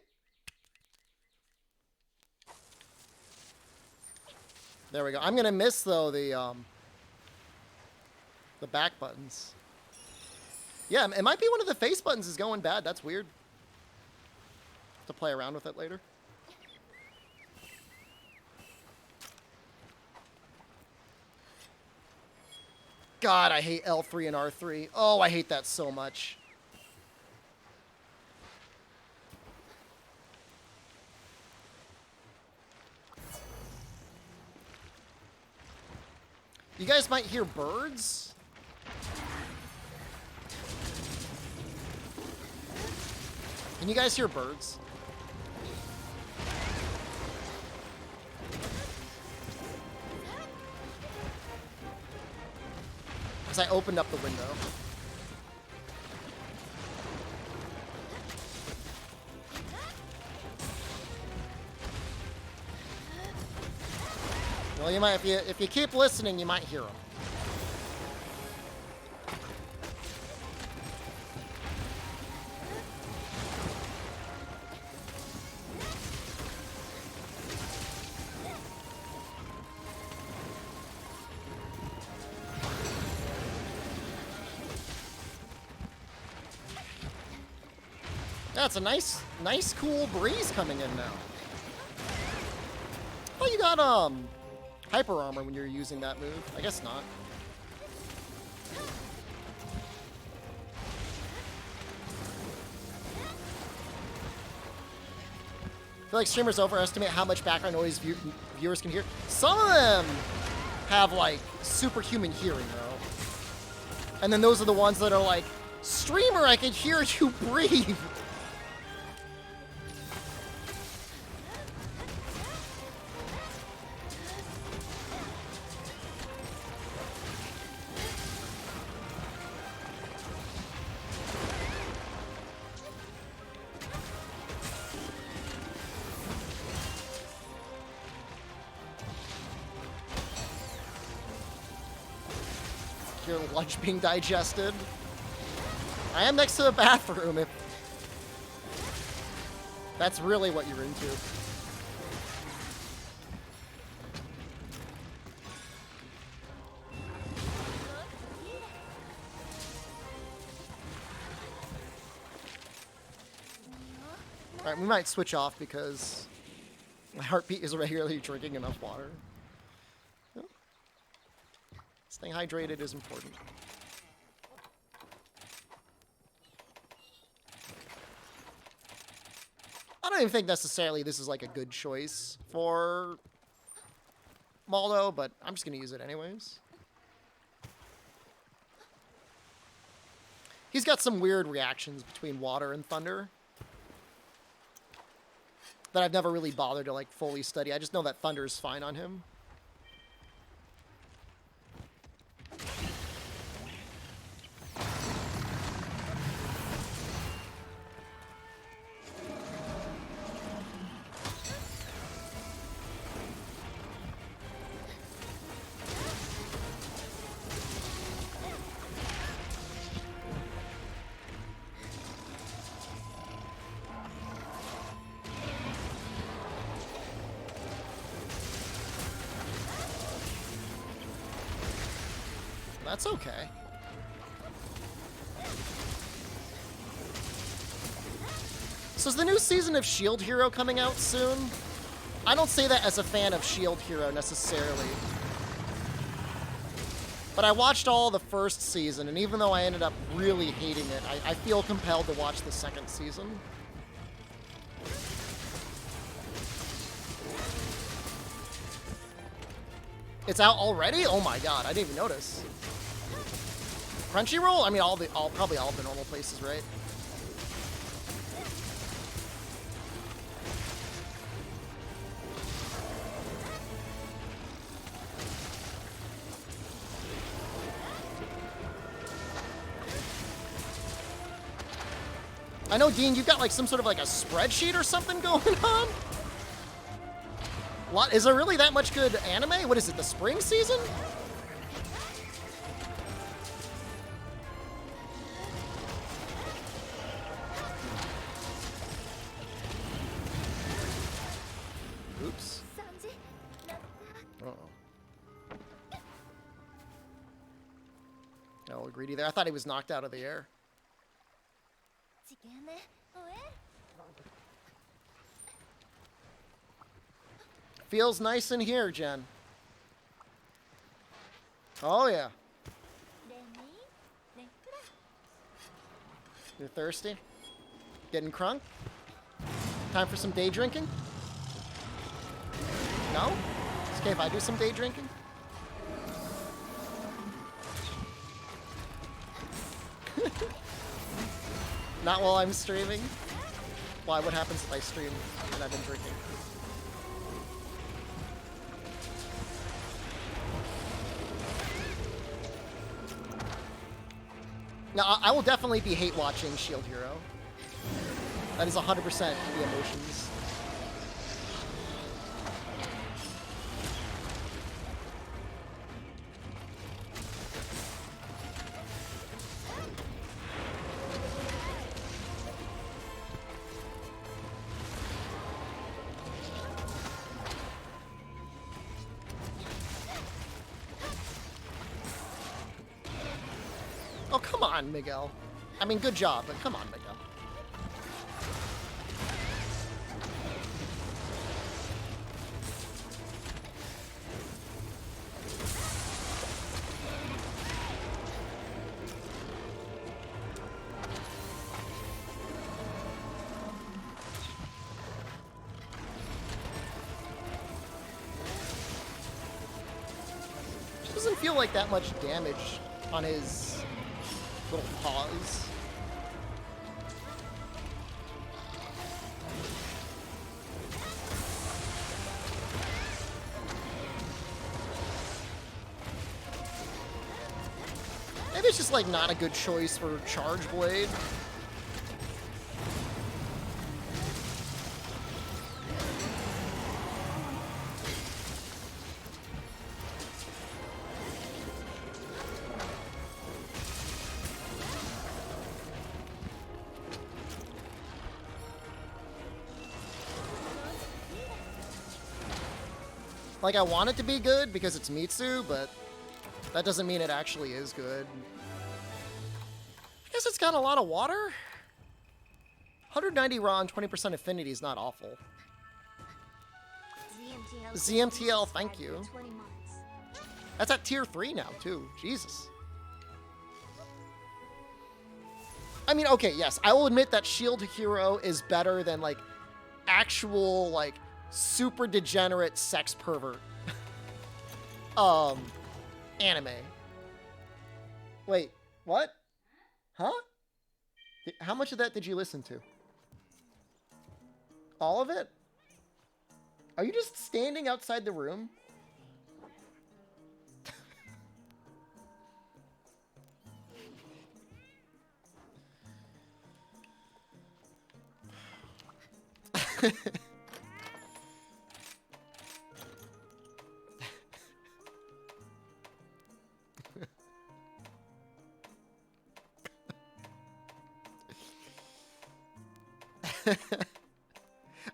There we go. I'm gonna miss though the back buttons. Yeah, it might be one of the face buttons is going bad. That's weird. Have to play around with it later. God, I hate L3 and R3. Oh, I hate that so much. You guys might hear birds. Can you guys hear birds? Because I opened up the window. Well, you might, if you keep listening, you might hear them. That's a nice, cool breeze coming in now. Oh, you got, hyper armor when you're using that move. I guess not. I feel like streamers overestimate how much background noise viewers can hear. Some of them have, like, superhuman hearing, though. And then those are the ones that are like, streamer, I can hear you breathe. your lunch being digested. I am next to the bathroom if that's really what you're into. Alright, we might switch off because my heartbeat is regularly drinking enough water. Well, staying hydrated is important. I don't even think necessarily this is like a good choice for Maldo, but I'm just going to use it anyways. He's got some weird reactions between water and thunder that I've never really bothered to like fully study. I just know that thunder is fine on him. That's okay. So is the new season of Shield Hero coming out soon? I don't say that as a fan of Shield Hero necessarily. But I watched all the first season, and even though I ended up really hating it, I feel compelled to watch the second season. It's out already? Oh my god, I didn't even notice. Crunchyroll? I mean, probably all the normal places, right? I know, Dean, you've got like some sort of like a spreadsheet or something going on? Is there really that much good anime? What is it, the spring season? Oops. Uh-oh. Got a little greedy there. I thought he was knocked out of the air. Feels nice in here, Jen. Oh, yeah. You're thirsty? Getting crunk? Time for some day drinking? No? It's okay if I do some day drinking? Not while I'm streaming? Why? What happens if I stream and I've been drinking? Now, I will definitely be hate watching Shield Hero. That is 100% the emotions. Oh, come on, Miguel. I mean, good job, but come on, Miguel. Doesn't feel like that much damage on his little paws. Maybe it's just like not a good choice for Charge Blade. Like, I want it to be good because it's Mitsu, but that doesn't mean it actually is good. I guess it's got a lot of water. 190 raw and 20% affinity is not awful. ZMTL, thank you. That's at tier 3 now, too. Jesus. I mean, okay, yes, I will admit that Shield Hero is better than, like, actual, like, super degenerate sex pervert anime. Wait, what? Huh? How much of that did you listen to? All of it? Are you just standing outside the room?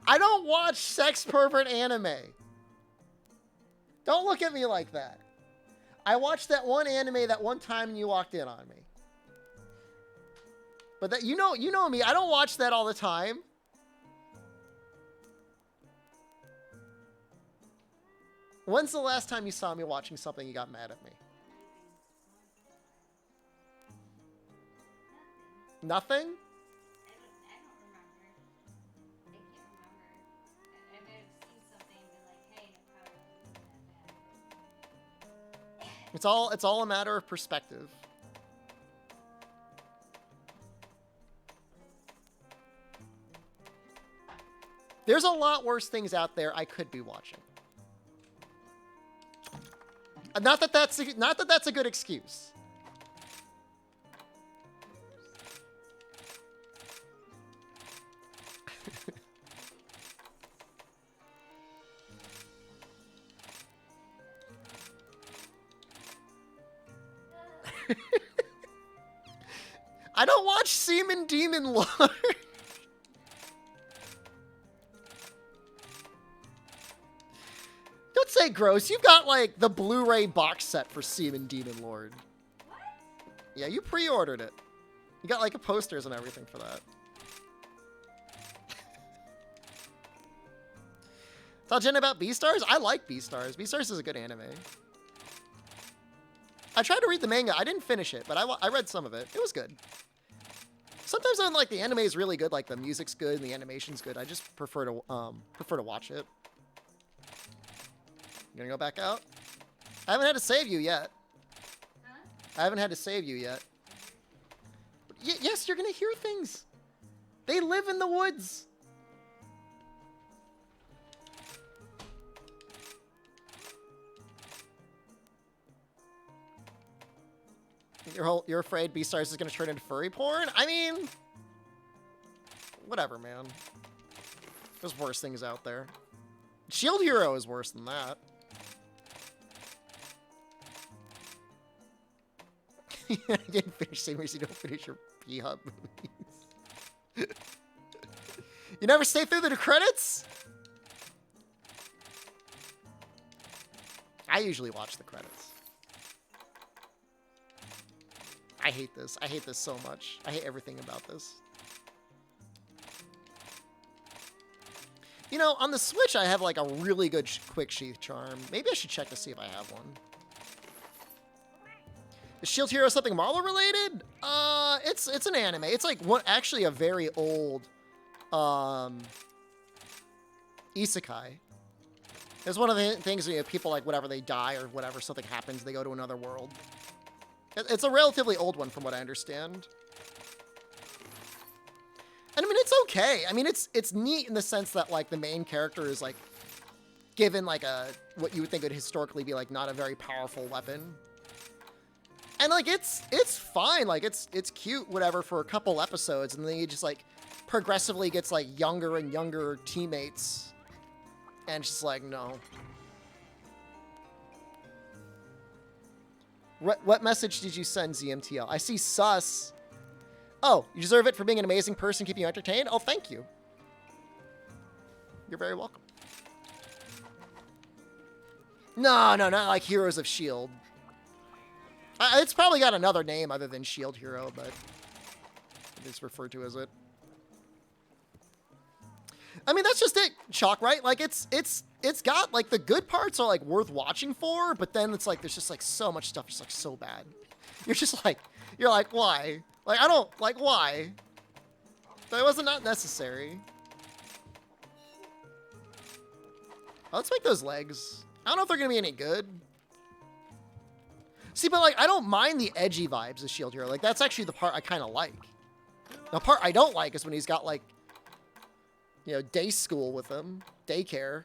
I don't watch sex pervert anime. Don't look at me like that. I watched that one anime that one time and you walked in on me. But that you know me, I don't watch that all the time. When's the last time you saw me watching something you got mad at me? Nothing? It's all a matter of perspective. There's a lot worse things out there I could be watching. Not that that's a good excuse. I don't watch Seaman Demon Lord. Don't say gross. You've got, like, the Blu-ray box set for Seaman Demon Lord. What? Yeah, you pre-ordered it. You got, like, posters and everything for that. Tell Jen about Beastars? I like Beastars. Beastars is a good anime. I tried to read the manga. I didn't finish it, but I read some of it. It was good. Sometimes when, like, the anime is really good, like, the music's good and the animation's good, I just prefer to watch it. You gonna go back out? I haven't had to save you yet. Huh? I haven't had to save you yet. Yes, you're gonna hear things. They live in the woods. You're afraid Beastars is gonna turn into furry porn? I mean, whatever, man. There's worse things out there. Shield Hero is worse than that. You didn't finish same reason you don't finish your P-Hub movies. You never stay through the credits? I usually watch the credits. I hate this. I hate this so much. I hate everything about this. You know, on the Switch, I have, like, a really good quick sheath charm. Maybe I should check to see if I have one. Is Shield Hero something Marvel related? It's an anime. It's, like, actually a very old, isekai. It's one of the things where you have people, like, whatever, they die or whatever, something happens, they go to another world. It's a relatively old one from what I understand. And I mean, it's okay. I mean, it's neat in the sense that, like, the main character is, like, given, like, what you would think would historically be, like, not a very powerful weapon. And, like, it's fine. Like, it's cute, whatever, for a couple episodes. And then he just, like, progressively gets, like, younger and younger teammates. And just like, no. What message did you send, ZMTL? I see sus. Oh, you deserve it for being an amazing person, keeping you entertained? Oh, thank you. You're very welcome. No, not like Heroes of S.H.I.E.L.D. It's probably got another name other than Shield Hero, but it's referred to as it. I mean, that's just it, Chalk, right? Like, it's got, like, the good parts are, like, worth watching for, but then it's, like, there's just, like, so much stuff just, like, so bad. You're just, like, why? Like, I don't, like, why? That wasn't not necessary. Oh, let's make those legs. I don't know if they're going to be any good. See, but, like, I don't mind the edgy vibes of Shield Hero. Like, that's actually the part I kind of like. The part I don't like is when he's got, like, you know, day school with him. Daycare.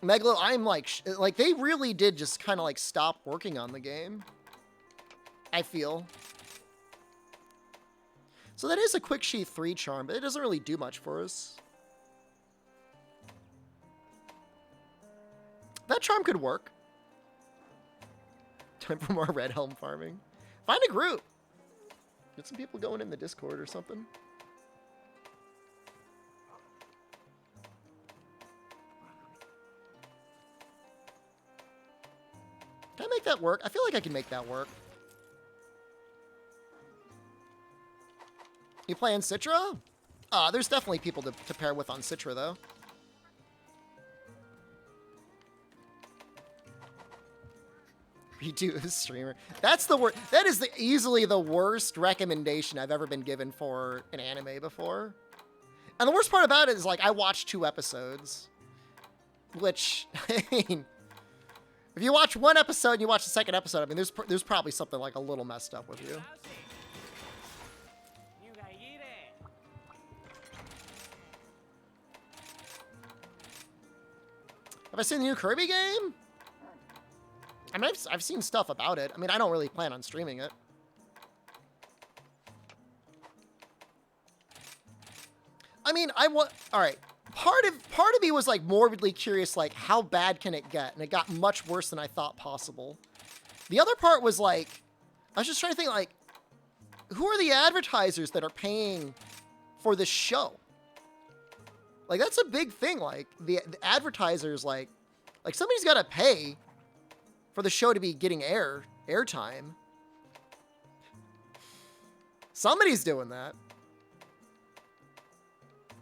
Megalo, I'm like they really did just kind of like stop working on the game. I feel. So that is a Quick Sheath 3 charm, but it doesn't really do much for us. That charm could work. Time for more Red Helm farming. Find a group. Get some people going in the Discord or something. Can I make that work? I feel like I can make that work. You playing Citra? There's definitely people to pair with on Citra, though. Redo a streamer. That's the worst. That is easily the worst recommendation I've ever been given for an anime before. And the worst part about it is, like, I watched 2 episodes. Which, I mean, if you watch 1 episode and you watch the 2nd episode, I mean, there's probably something, like, a little messed up with you. Have I seen the new Kirby game? I mean, I've seen stuff about it. I mean, I don't really plan on streaming it. I mean, all right. Part of me was like morbidly curious, like how bad can it get? And it got much worse than I thought possible. The other part was like, I was just trying to think like, who are the advertisers that are paying for this show? Like, that's a big thing. Like, the advertisers, like somebody's got to pay for the show to be getting airtime. Somebody's doing that.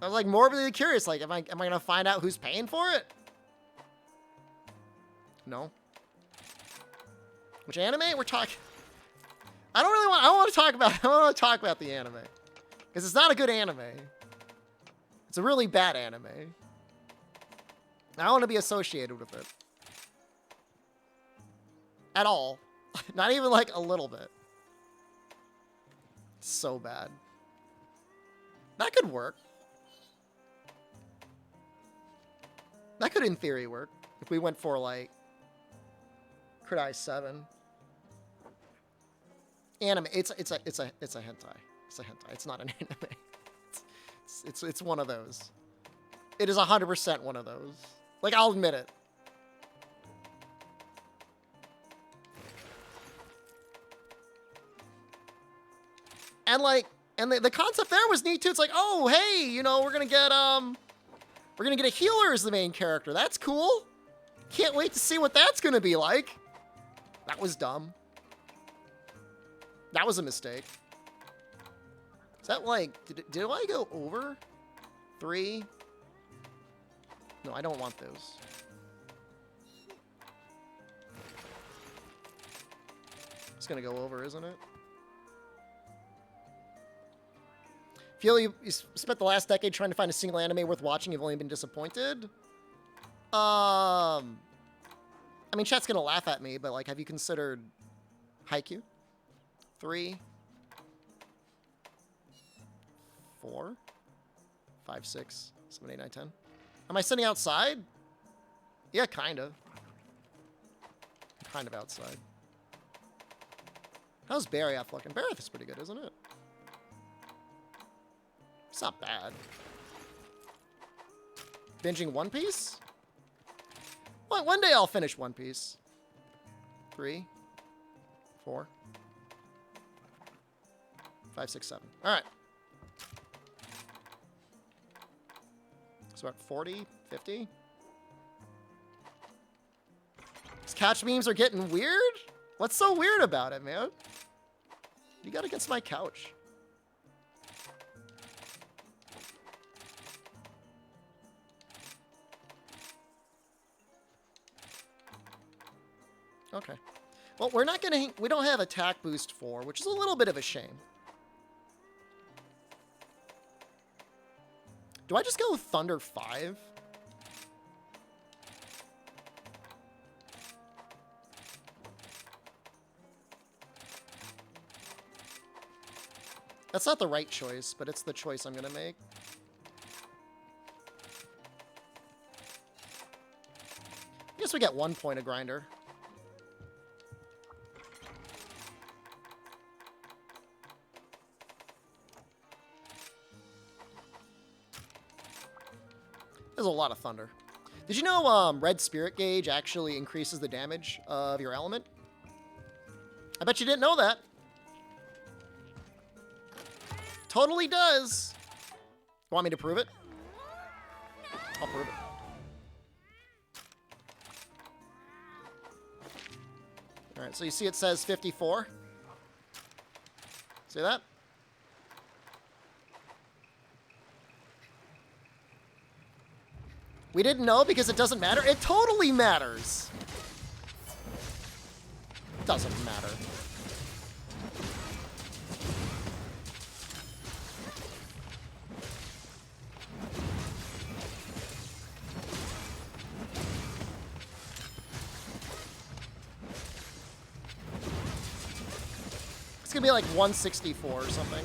I was like morbidly curious. Like, am I gonna find out who's paying for it? No. Which anime we're talking? I don't want to talk about. I don't want to talk about the anime because it's not a good anime. It's a really bad anime. I don't want to be associated with it. At all. Not even like a little bit. It's so bad. That could work. That could, in theory, work. If we went for, like, Crit Eye 7. Anime. It's a hentai. It's a hentai. It's not an anime. It's one of those. It is 100% one of those. Like, I'll admit it. And like, and the concept there was neat too. It's like, oh, hey, you know, we're gonna get a healer as the main character. That's cool. Can't wait to see what that's gonna be like. That was dumb. That was a mistake. Is that like, did I go over 3? No, I don't want those. It's gonna go over, isn't it? Feel you spent the last decade trying to find a single anime worth watching. You've only been disappointed. I mean, chat's gonna laugh at me, but like, have you considered Haikyuu? 3, 4, 5, 6, 7, 8, 9, 10. Am I sitting outside? Yeah, kind of. Kind of outside. How's Barioth looking? Barioth is pretty good, isn't it? It's not bad. Binging One Piece? Well, one day I'll finish One Piece. 3, 4, 5, 6, 7. All right. So about 40, 50. These couch memes are getting weird? What's so weird about it, man? You got against my couch. Okay. Well, we're not gonna... We don't have attack boost 4, which is a little bit of a shame. Do I just go Thunder 5? That's not the right choice, but it's the choice I'm gonna make. I guess we get 1 point of grinder. There's a lot of thunder. Did you know red spirit gauge actually increases the damage of your element? I bet you didn't know that. Totally does. Want me to prove it? I'll prove it. All right, so you see it says 54. See that? We didn't know because it doesn't matter. It totally matters. Doesn't matter. It's gonna be like 164 or something.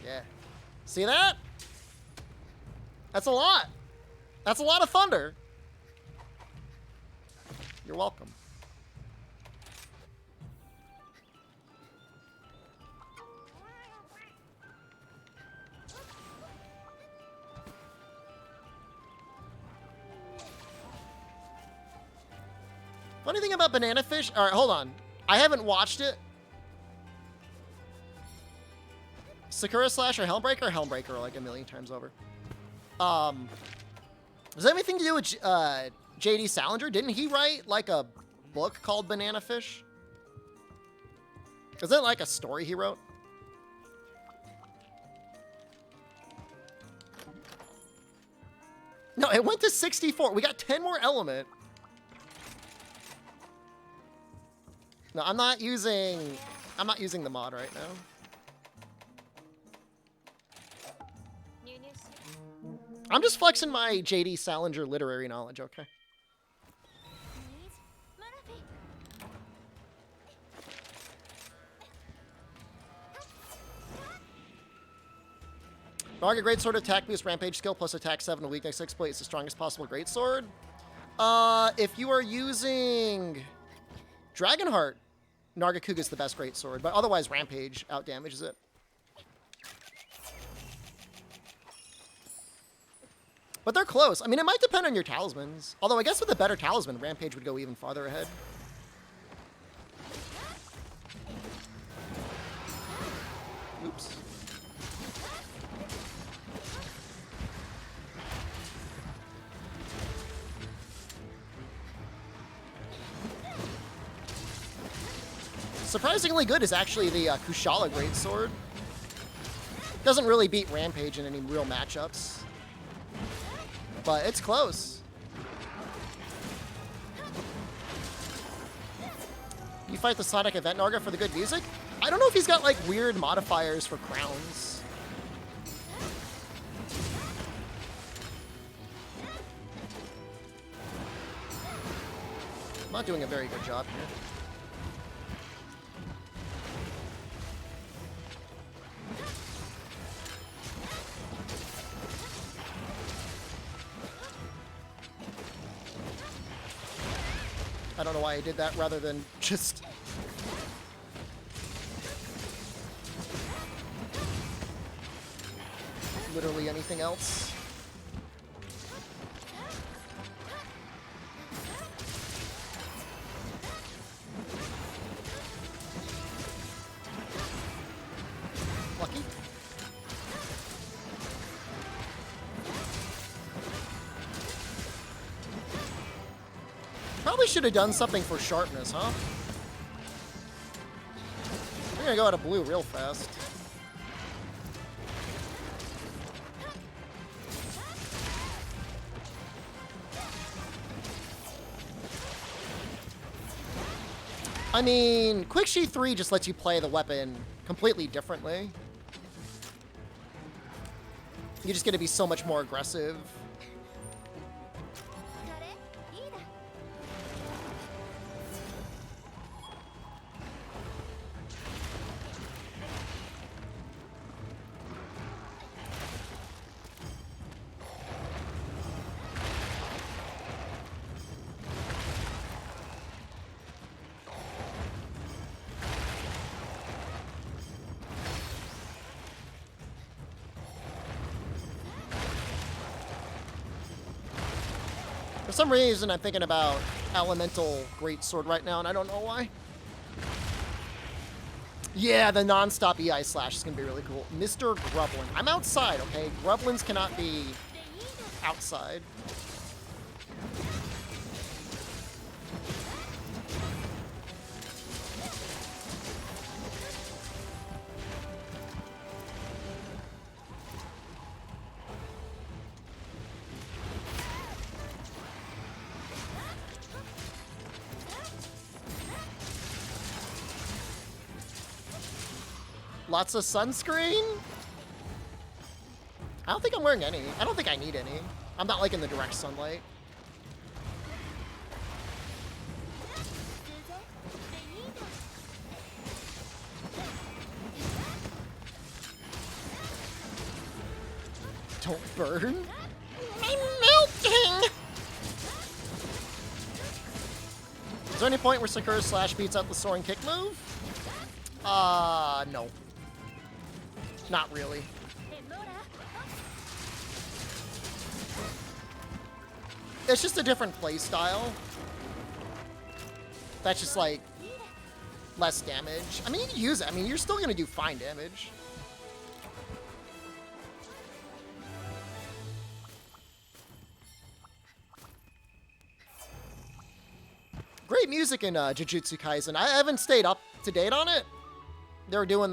Yeah. See that? That's a lot. That's a lot of thunder. You're welcome. Funny thing about Banana Fish... All right, hold on. I haven't watched it. Sakura Slash or Helmbreaker? Helmbreaker like a million times over. Does that have anything to do with J.D. Salinger? Didn't he write like a book called Banana Fish? Is that like a story he wrote? No, it went to 64. We got 10 more element. No, I'm not using the mod right now. I'm just flexing my J.D. Salinger literary knowledge, okay? Target Greatsword attack boost, rampage skill plus attack 7 and weakness 6 plate is the strongest possible Greatsword. If you are using Dragonheart, Nargacuga is the best Greatsword, but otherwise rampage outdamages it. But they're close. I mean, it might depend on your talismans. Although I guess with a better talisman, rampage would go even farther ahead. Oops. Surprisingly good is actually the Kushala Greatsword. Doesn't really beat Rampage in any real matchups. But it's close. You fight the Sonic Event Narga for the good music? I don't know if he's got like weird modifiers for crowns. I'm not doing a very good job here. I don't know why I did that rather than just... literally anything else. Probably should have done something for sharpness, huh? We're gonna go out of blue real fast. I mean, Quick Sheet 3 just lets you play the weapon completely differently. You just get to be so much more aggressive. For some reason, I'm thinking about Elemental Greatsword right now, and I don't know why. Yeah, the non-stop EI slash is going to be really cool. Mr. Grublin. I'm outside, okay? Grublins cannot be outside. Lots of sunscreen? I don't think I'm wearing any. I don't think I need any. I'm not like in the direct sunlight. Don't burn. I'm melting! Is there any point where Sakura Slash beats out the soaring kick move? No. Not really. It's just a different play style. That's just like less damage. I mean, you can use it. I mean, you're still gonna do fine damage. Great music in Jujutsu Kaisen. I haven't stayed up to date on it. They were doing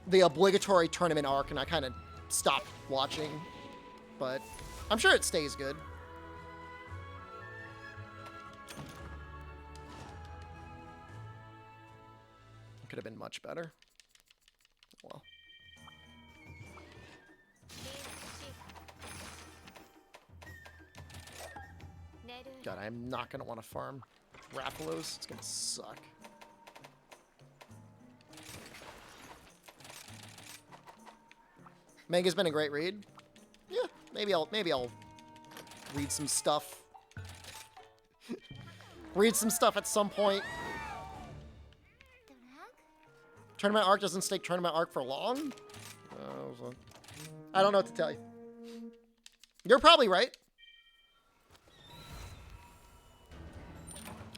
the obligatory tournament arc, and I kind of stopped watching. But I'm sure it stays good. It could have been much better. Well. God, I'm not going to want to farm Rathalos. It's going to suck. Manga's been a great read. Yeah, maybe I'll read some stuff. Read some stuff at some point. Tournament arc doesn't stay tournament arc for long? I don't know what to tell you. You're probably right.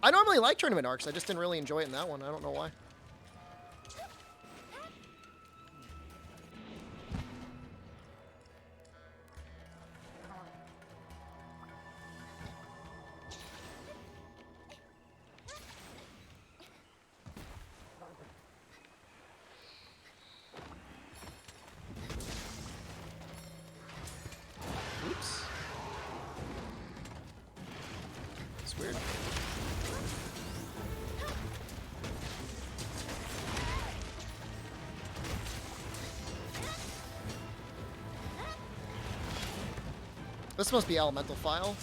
I normally like tournament arcs. I just didn't really enjoy it in that one. I don't know why. Oops. It's weird. This must be Elemental File.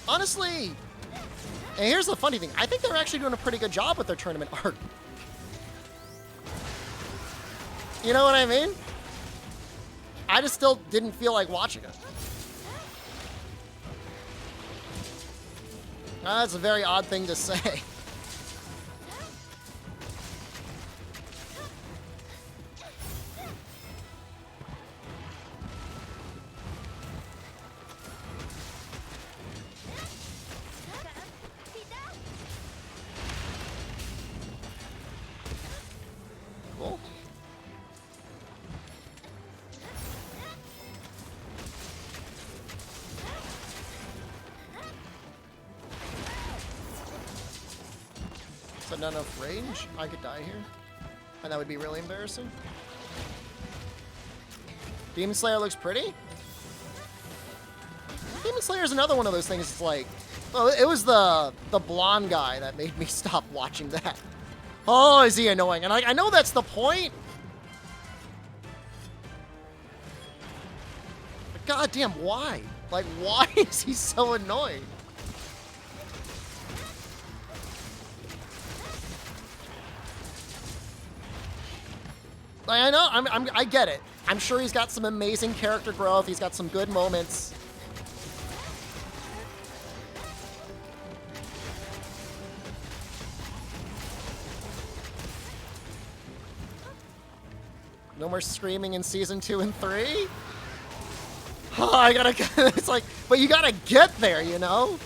Honestly, and here's the funny thing. I think they're actually doing a pretty good job with their tournament arc. You know what I mean? I just still didn't feel like watching it. That's a very odd thing to say. not enough range, I could die here. And that would be really embarrassing. Demon Slayer looks pretty. Demon Slayer is another one of those things. It's like, well, it was the blonde guy that made me stop watching that. Oh, is he annoying? And I know that's the point. But goddamn, why? Like, why is he so annoying? Like, I know, I get it. I'm sure he's got some amazing character growth. He's got some good moments. No more screaming in season 2 and 3. Oh, I gotta. It's like, but you gotta get there, you know.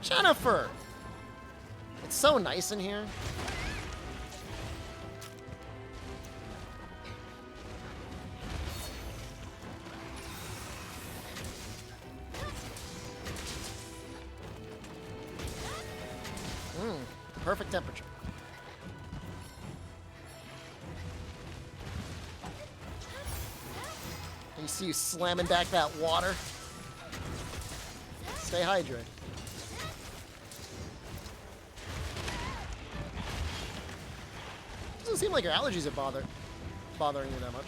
Jennifer, it's so nice in here. Perfect temperature. You see you slamming back that water. Stay hydrated. Doesn't seem like your allergies are bothering you that much.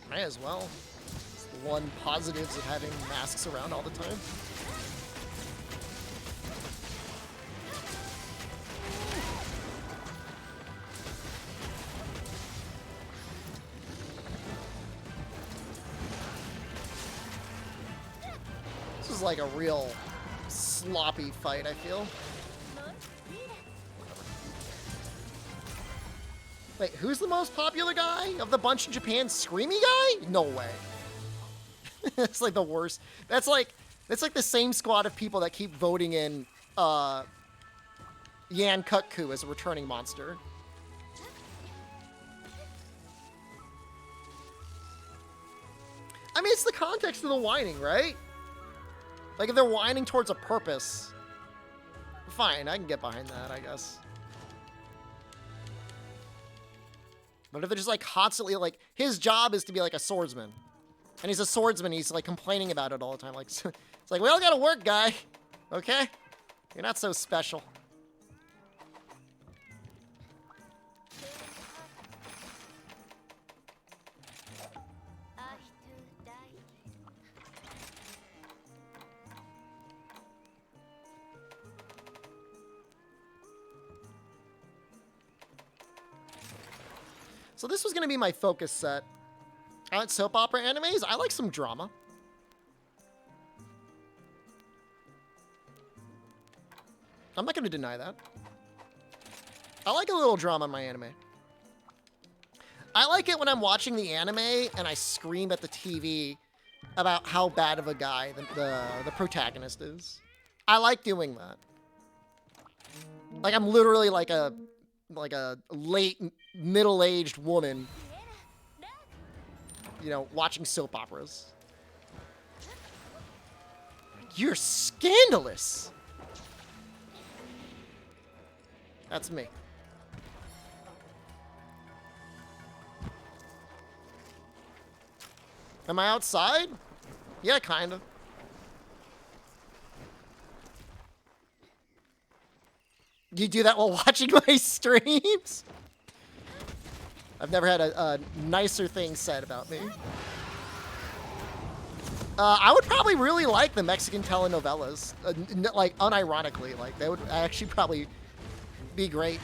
Might as well. It's the one positives of having masks around all the time. This is like a real sloppy fight, I feel. Wait, who's the most popular guy of the bunch in Japan? Screamy guy? No way. It's like the worst. That's like the same squad of people that keep voting in Yan Kutku as a returning monster. I mean, it's the context of the whining, right? Like, if they're whining towards a purpose, fine, I can get behind that, I guess. But if they're just, like, constantly, like, his job is to be, like, a swordsman. And he's a swordsman, he's, like, complaining about it all the time. Like, it's like, we all gotta work, guy. Okay? You're not so special. So this was going to be my focus set. I like soap opera animes. I like some drama. I'm not going to deny that. I like a little drama in my anime. I like it when I'm watching the anime and I scream at the TV about how bad of a guy the protagonist is. I like doing that. Like, I'm literally like a late middle-aged woman, you know, watching soap operas. You're scandalous. That's me. Am I outside? Yeah, kind of. You do that while watching my streams? I've never had a nicer thing said about me. I would probably really like the Mexican telenovelas. Like, unironically. Like, they would actually probably be great.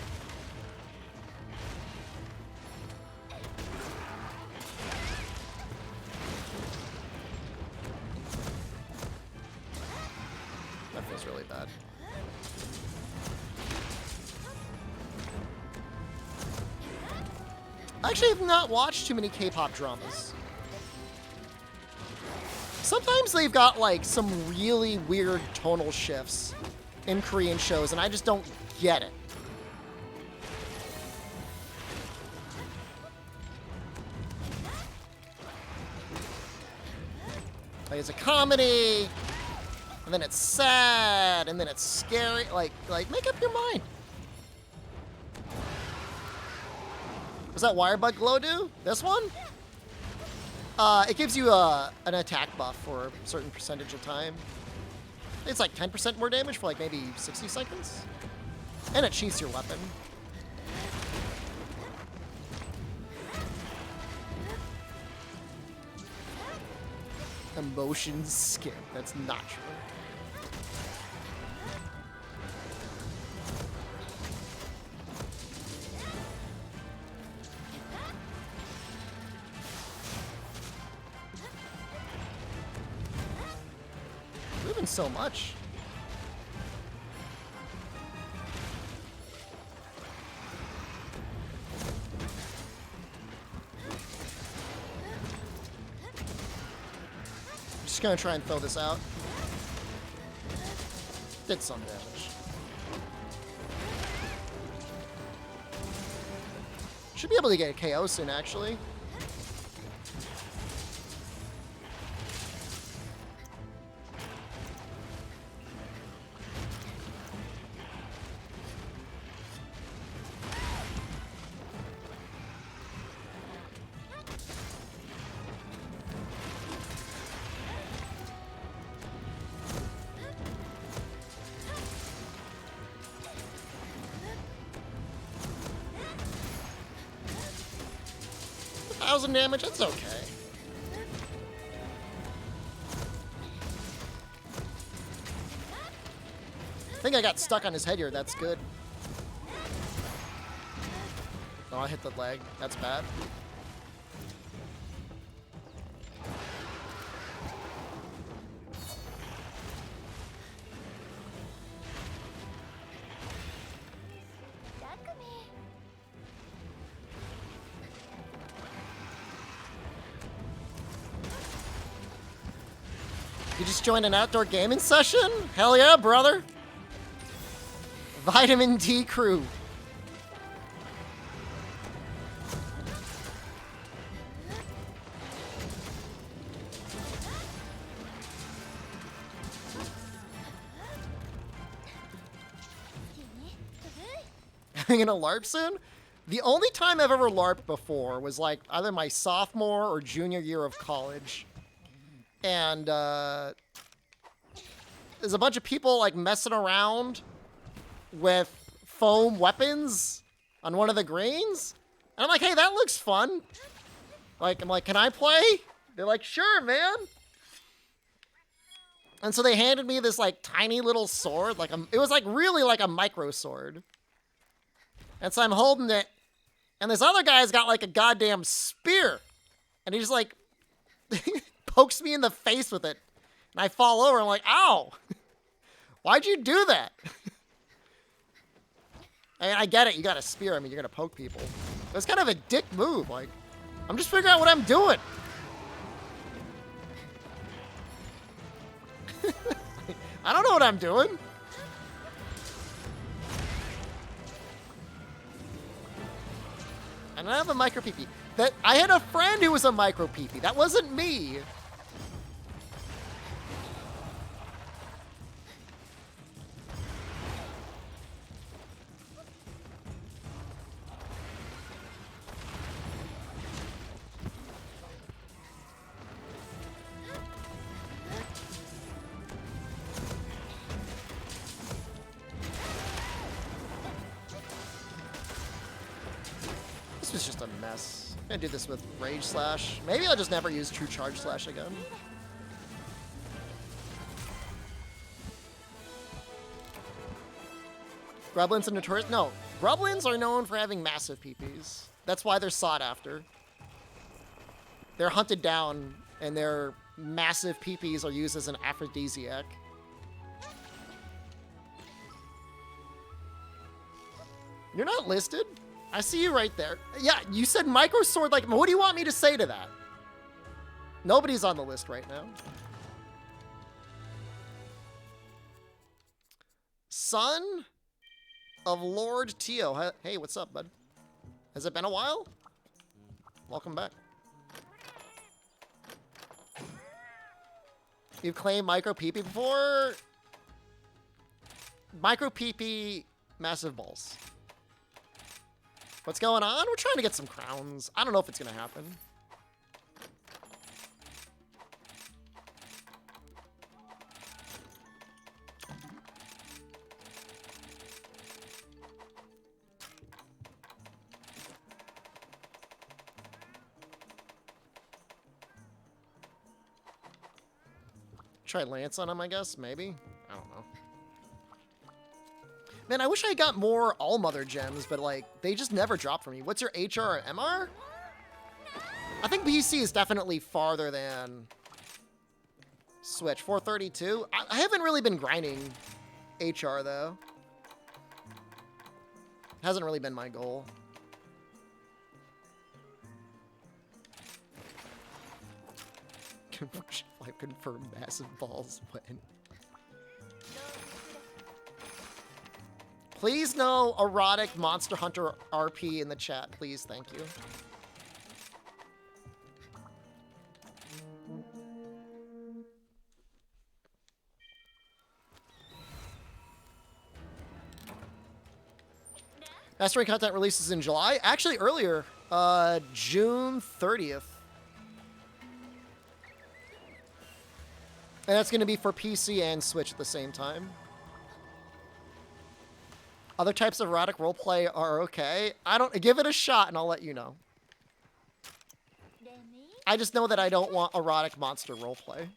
That feels really bad. I actually have not watched too many K-pop dramas. Sometimes they've got, like, some really weird tonal shifts in Korean shows, and I just don't get it. Like, it's a comedy, and then it's sad, and then it's scary. Like make up your mind. What's that wire bug glow do? This one? It gives you an attack buff for a certain percentage of time. It's like 10% more damage for like maybe 60 seconds. And it sheaths your weapon. Emotion skip. That's not true. Moving so much. Just gonna try and throw this out. Did some damage. Should be able to get a KO soon, actually. Damage, it's okay. I think I got stuck on his head here, that's good. Oh, I hit the leg, that's bad. You just joined an outdoor gaming session? Hell yeah, brother. Vitamin D crew. I'm gonna LARP soon? The only time I've ever LARPed before was like either my sophomore or junior year of college. And there's a bunch of people like messing around with foam weapons on one of the greens. And I'm like, hey, that looks fun. Like, I'm like, can I play? They're like, sure, man. And so they handed me this like tiny little sword. Like, it was like really like a micro sword. And so I'm holding it. And this other guy's got like a goddamn spear. And he's like pokes me in the face with it. And I fall over. I'm like, ow. Why'd you do that? I get it. You got a spear. I mean, you're going to poke people. But it's kind of a dick move. Like, I'm just figuring out what I'm doing. I don't know what I'm doing. And I have a micro PP. That I had a friend who was a micro PP. That wasn't me. This was just a mess. I'm gonna do this with Rage Slash. Maybe I'll just never use True Charge Slash again. Grublins are notorious? No. Grublins are known for having massive PPs. That's why they're sought after. They're hunted down, and their massive PPs are used as an aphrodisiac. You're not listed? I see you right there. Yeah, you said micro sword. Like, what do you want me to say to that? Nobody's on the list right now. Son of Lord Tio. Hey, what's up, bud? Has it been a while? Welcome back. You've claimed micro PP before? Micro PP, massive balls. What's going on? We're trying to get some crowns. I don't know if it's gonna happen. Try Lance on him, I guess, maybe? I don't know. Man, I wish I got more All-Mother gems, but, like, they just never drop for me. What's your HR or MR? I think BC is definitely farther than Switch. 432? I haven't really been grinding HR, though. Hasn't really been my goal. I confirm massive balls when. Please no erotic Monster Hunter RP in the chat, please. Thank you. Mastering content releases in July. Actually, earlier, June 30th. And that's going to be for PC and Switch at the same time. Other types of erotic roleplay are okay. I don't give it a shot and I'll let you know. I just know that I don't want erotic monster roleplay.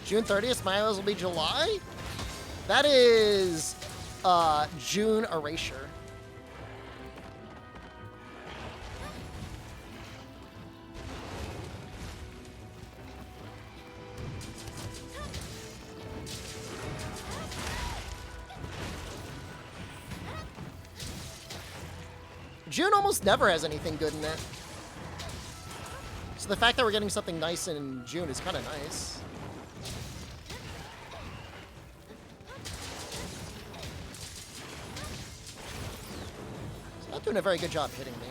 June 30th, Milo's will be July? That is June Erasure. June almost never has anything good in it. So the fact that we're getting something nice in June is kind of nice. Not doing a very good job hitting me.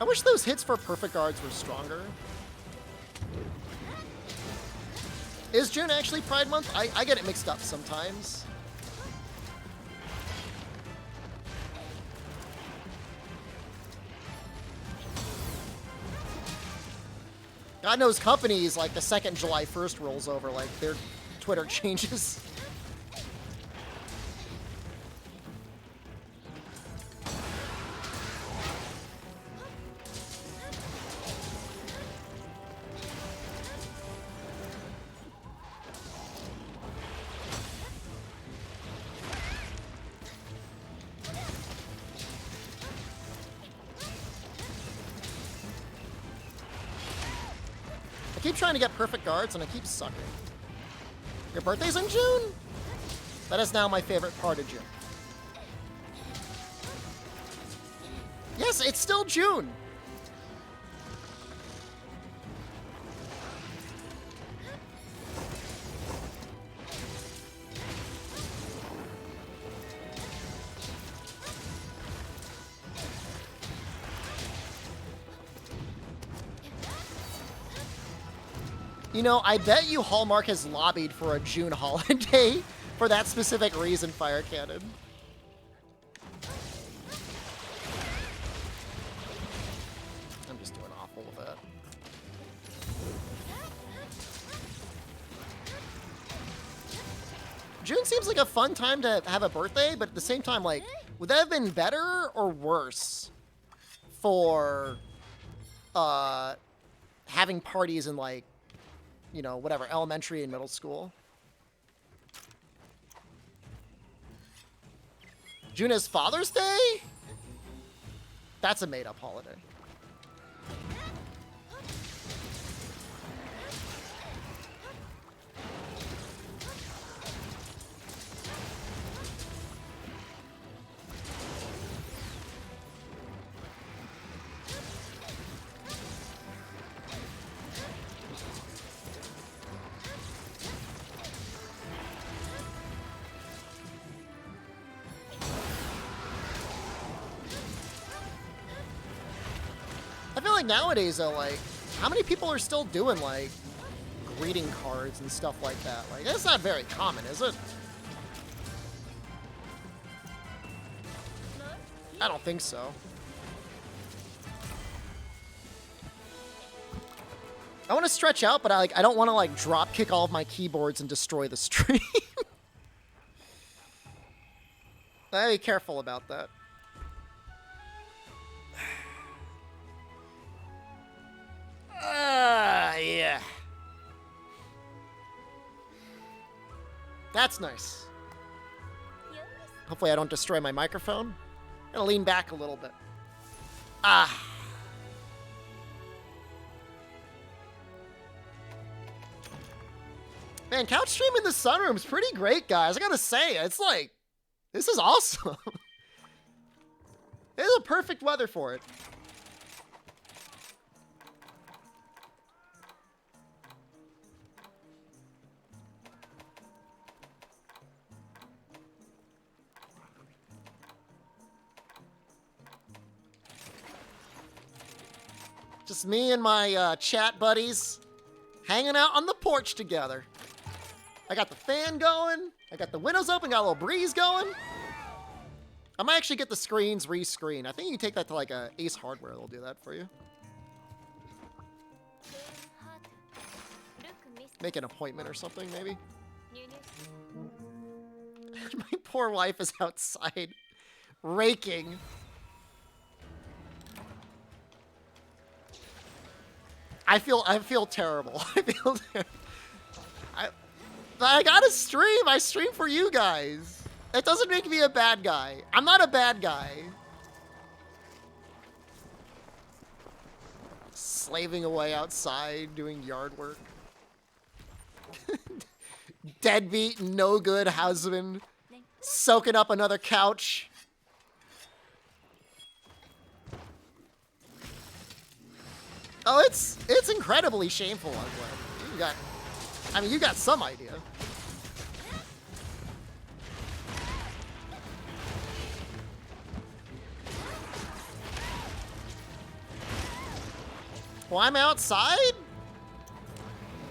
I wish those hits for perfect guards were stronger. Is June actually Pride Month? I get it mixed up sometimes. God knows companies, like, the second July 1st rolls over, like, their Twitter changes. I keep trying to get perfect guards and I keep sucking. Your birthday's in June? That is now my favorite part of June. Yes, it's still June. You know, I bet you Hallmark has lobbied for a June holiday for that specific reason, Fire Cannon. I'm just doing awful with it. June seems like a fun time to have a birthday, but at the same time, like, would that have been better or worse for having parties in, like, you know, whatever, elementary and middle school. June is Father's Day? That's a made-up holiday. I feel like nowadays, though, like, how many people are still doing, like, greeting cards and stuff like that? Like, that's not very common, is it? I don't think so. I want to stretch out, but I don't want to, like, drop kick all of my keyboards and destroy the stream. I gotta be careful about that. Yeah. That's nice. Hopefully I don't destroy my microphone. I'm gonna lean back a little bit. Ah. Man, couch stream in the sunroom is pretty great, guys. I gotta say, it's like, this is awesome. This is a perfect weather for it. Just me and my chat buddies hanging out on the porch together. I got the fan going. I got the windows open, got a little breeze going. I might actually get the screens rescreen. I think you can take that to like a Ace Hardware. They'll do that for you. Make an appointment or something, maybe. My poor wife is outside raking. I feel terrible. I gotta stream. I stream for you guys. That doesn't make me a bad guy. I'm not a bad guy. Slaving away outside, doing yard work. Deadbeat, no good husband. Soaking up another couch. Oh, it's incredibly shameful, Ugly. You got some idea. Well, I'm outside?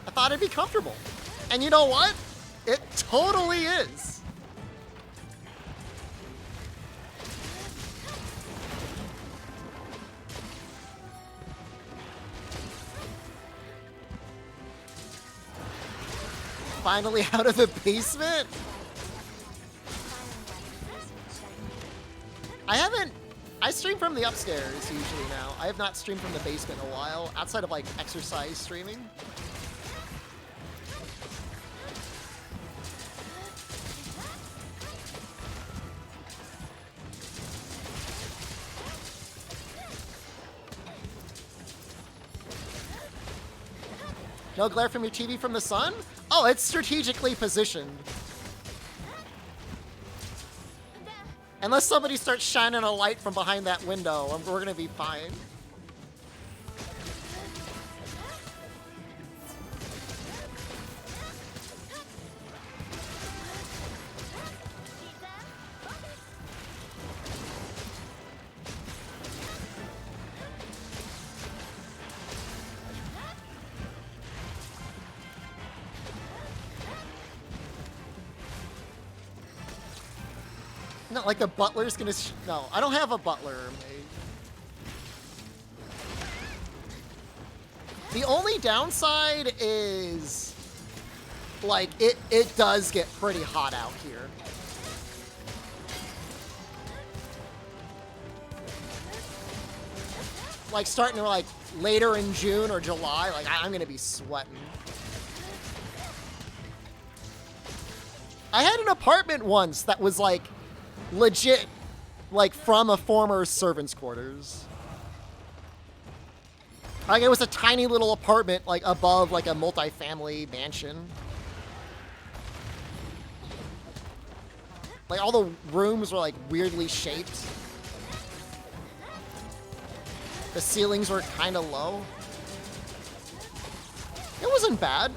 I thought it'd be comfortable. And you know what? It totally is. Finally out of the basement? I stream from the upstairs usually now. I have not streamed from the basement in a while, outside of like exercise streaming. No glare from your TV from the sun? Oh, it's strategically positioned. Unless somebody starts shining a light from behind that window, we're gonna be fine. Not like the butler's gonna no, I don't have a butler made. The only downside is, like, it does get pretty hot out here. like starting like later in June or July, like I'm gonna be sweating. I had an apartment once that was like legit, like from a former servant's quarters. Like it was a tiny little apartment like above like a multi-family mansion. Like all the rooms were like weirdly shaped. The ceilings were kind of low. It wasn't bad.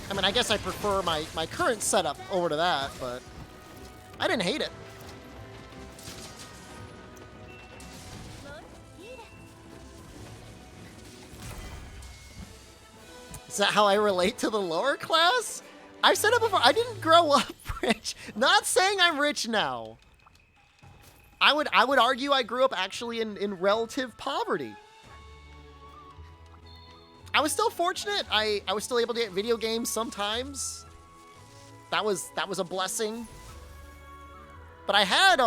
I mean, I guess I prefer my current setup over to that, but I didn't hate it. Is that how I relate to the lower class? I've said it before, I didn't grow up rich. Not saying I'm rich now. I would argue I grew up actually in relative poverty. I was still fortunate. I was still able to get video games sometimes. That was a blessing. But I had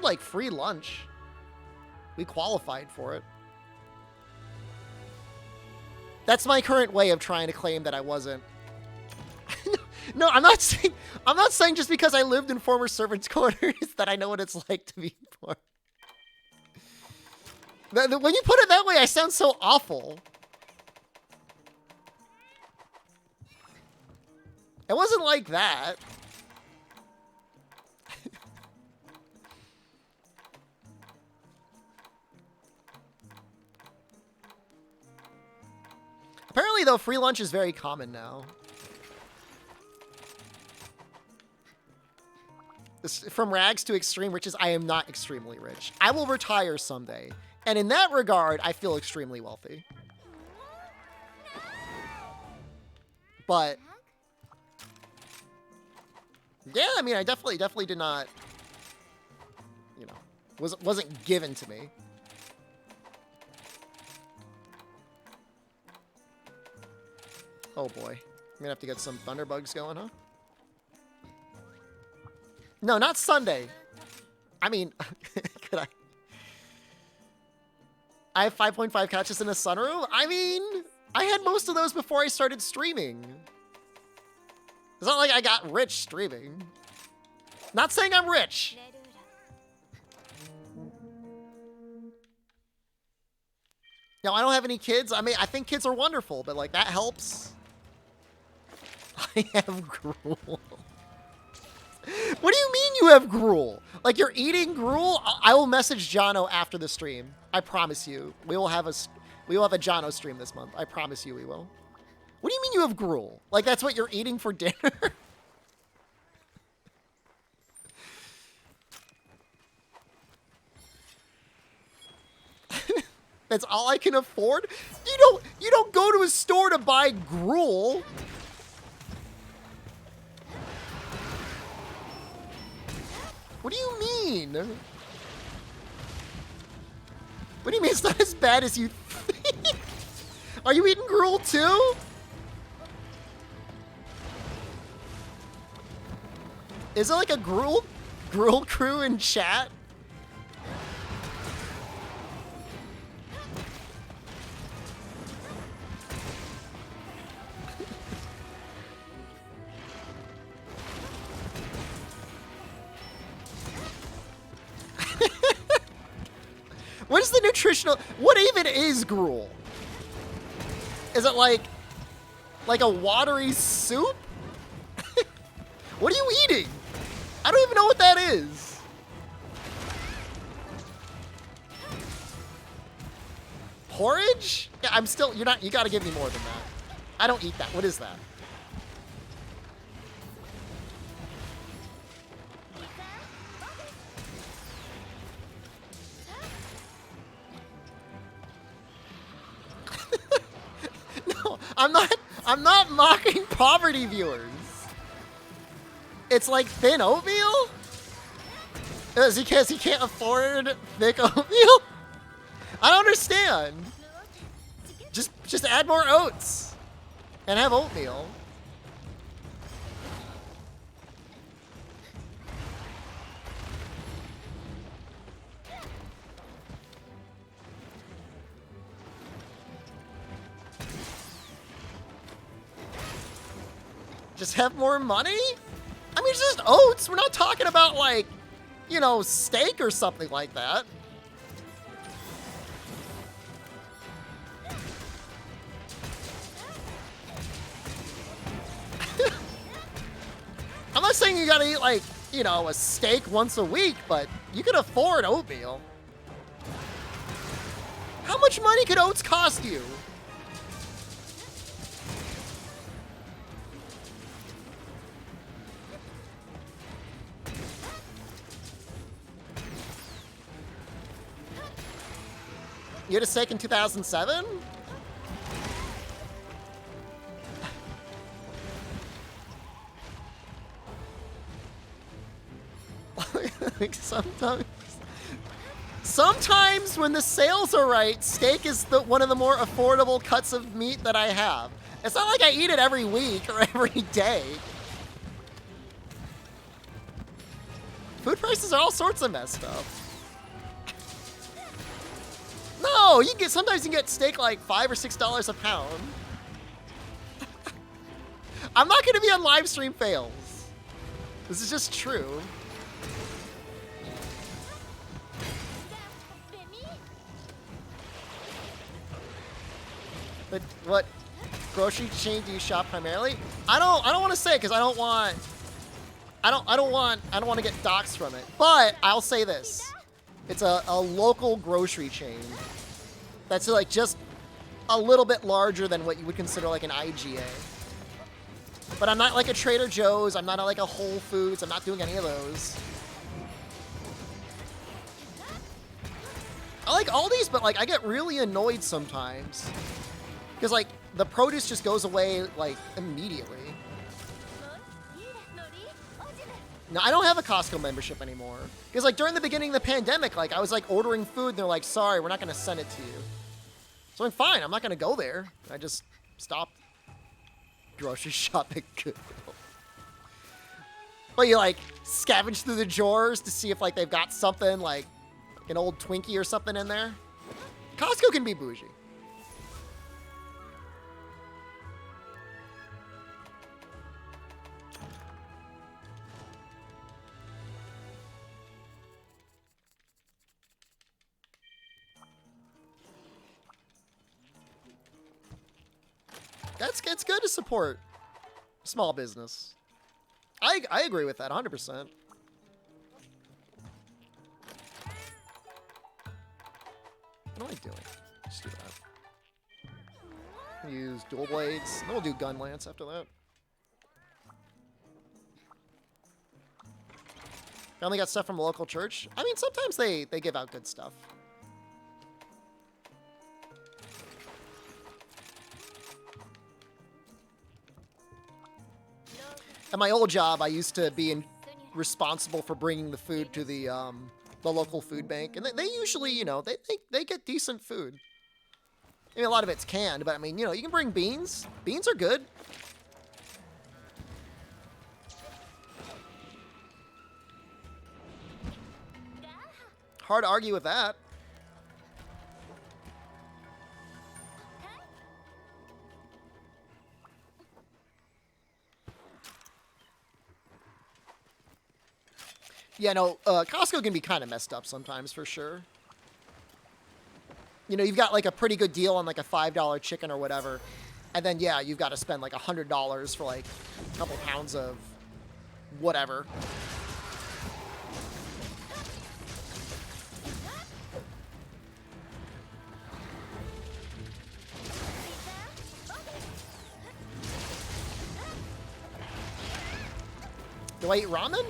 like free lunch. We qualified for it. That's my current way of trying to claim that I wasn't. No, I'm not saying just because I lived in former servants' quarters that I know what it's like to be poor. When you put it that way, I sound so awful. It wasn't like that. Apparently, though, free lunch is very common now. From rags to extreme riches, I am not extremely rich. I will retire someday. And in that regard, I feel extremely wealthy. But yeah, I mean, I definitely did not, you know, wasn't given to me. Oh boy, I'm gonna have to get some thunderbugs going, huh? No, not Sunday. I mean, could I? I have 5.5 couches in a sunroom? I mean, I had most of those before I started streaming. It's not like I got rich streaming. Not saying I'm rich. No, I don't have any kids. I mean, I think kids are wonderful, but like that helps. I have gruel. What do you mean you have gruel? Like you're eating gruel? I will message Jono after the stream. I promise you. We will have a Jono stream this month. I promise you we will. What do you mean you have gruel? Like that's what you're eating for dinner? That's all I can afford? You don't go to a store to buy gruel. What do you mean? What do you mean it's not as bad as you think? Are you eating gruel too? Is it like a gruel crew in chat? What is the nutritional... What even is gruel? Is it like a watery soup? What are you eating? I don't even know what that is. Porridge? Yeah, I'm still... You gotta give me more than that. I don't eat that. What is that? I'm not mocking poverty viewers. It's like thin oatmeal? Is it because he can't afford thick oatmeal? I don't understand. Just add more oats and have oatmeal. Just have more money? I mean, it's just oats. We're not talking about, like, you know, steak or something like that. I'm not saying you gotta eat, like, you know, a steak once a week, but you can afford oatmeal. How much money could oats cost you? You had a steak in 2007? Like sometimes when the sales are right, steak is one of the more affordable cuts of meat that I have. It's not like I eat it every week or every day. Food prices are all sorts of messed up. No, you can get, sometimes you can get steak like $5 or $6 a pound. I'm not gonna be on live stream fails. This is just true. But what grocery chain do you shop primarily? I don't want to say because I don't want to get doxxed from it. But I'll say this. It's a local grocery chain that's like just a little bit larger than what you would consider like an IGA. But I'm not like a Trader Joe's. I'm not like a Whole Foods. I'm not doing any of those. I like Aldi's, but like I get really annoyed sometimes because like the produce just goes away like immediately. No, I don't have a Costco membership anymore. Because, like, during the beginning of the pandemic, like, I was, like, ordering food, and they're like, sorry, we're not going to send it to you. So I'm fine. I'm not going to go there. I just stopped grocery shopping. But you, like, scavenge through the drawers to see if, like, they've got something, like an old Twinkie or something in there. Costco can be bougie. It's good to support small business. I agree with that 100%. What am I doing? Just do that. Use dual blades. Then we'll do gun lance after that. I only got stuff from a local church. I mean, sometimes they give out good stuff. At my old job, I used to be responsible for bringing the food to the local food bank, and they usually, you know, they get decent food. I mean, a lot of it's canned, but I mean, you know, you can bring beans. Beans are good. Hard to argue with that. Yeah, no, Costco can be kind of messed up sometimes, for sure. You know, you've got, like, a pretty good deal on, like, a $5 chicken or whatever. And then, yeah, you've got to spend, like, $100 for, like, a couple pounds of whatever. Do I eat ramen?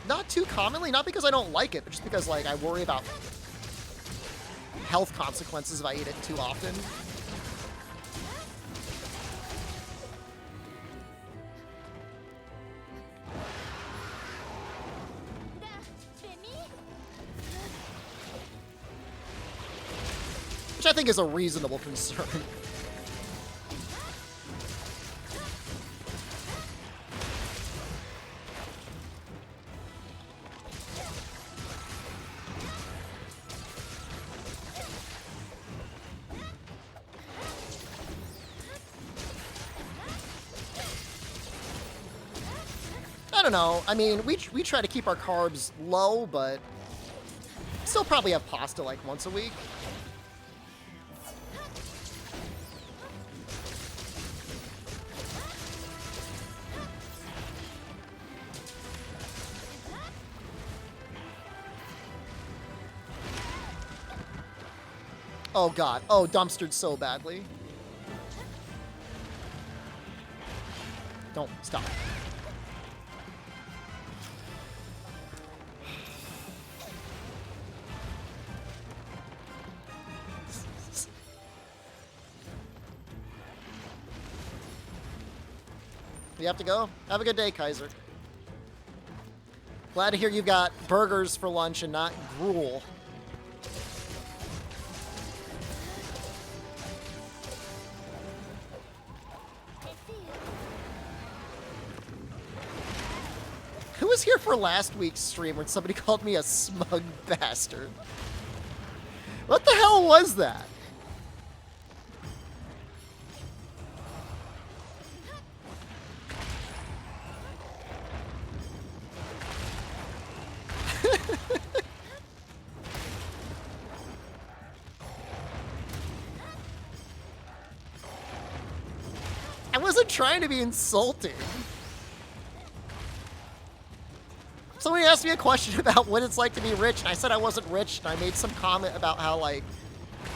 Not too commonly, not because I don't like it, but just because, like, I worry about health consequences if I eat it too often. Which I think is a reasonable concern. I don't know. I mean, we try to keep our carbs low, but still probably have pasta like once a week. Oh god. Oh, dumpstered so badly. Don't stop. You have to go? Have a good day, Kaiser. Glad to hear you've got burgers for lunch and not gruel. Who was here for last week's stream when somebody called me a smug bastard? What the hell was that? I wasn't trying to be insulting. Somebody asked me a question about what it's like to be rich, and I said I wasn't rich, and I made some comment about how, like,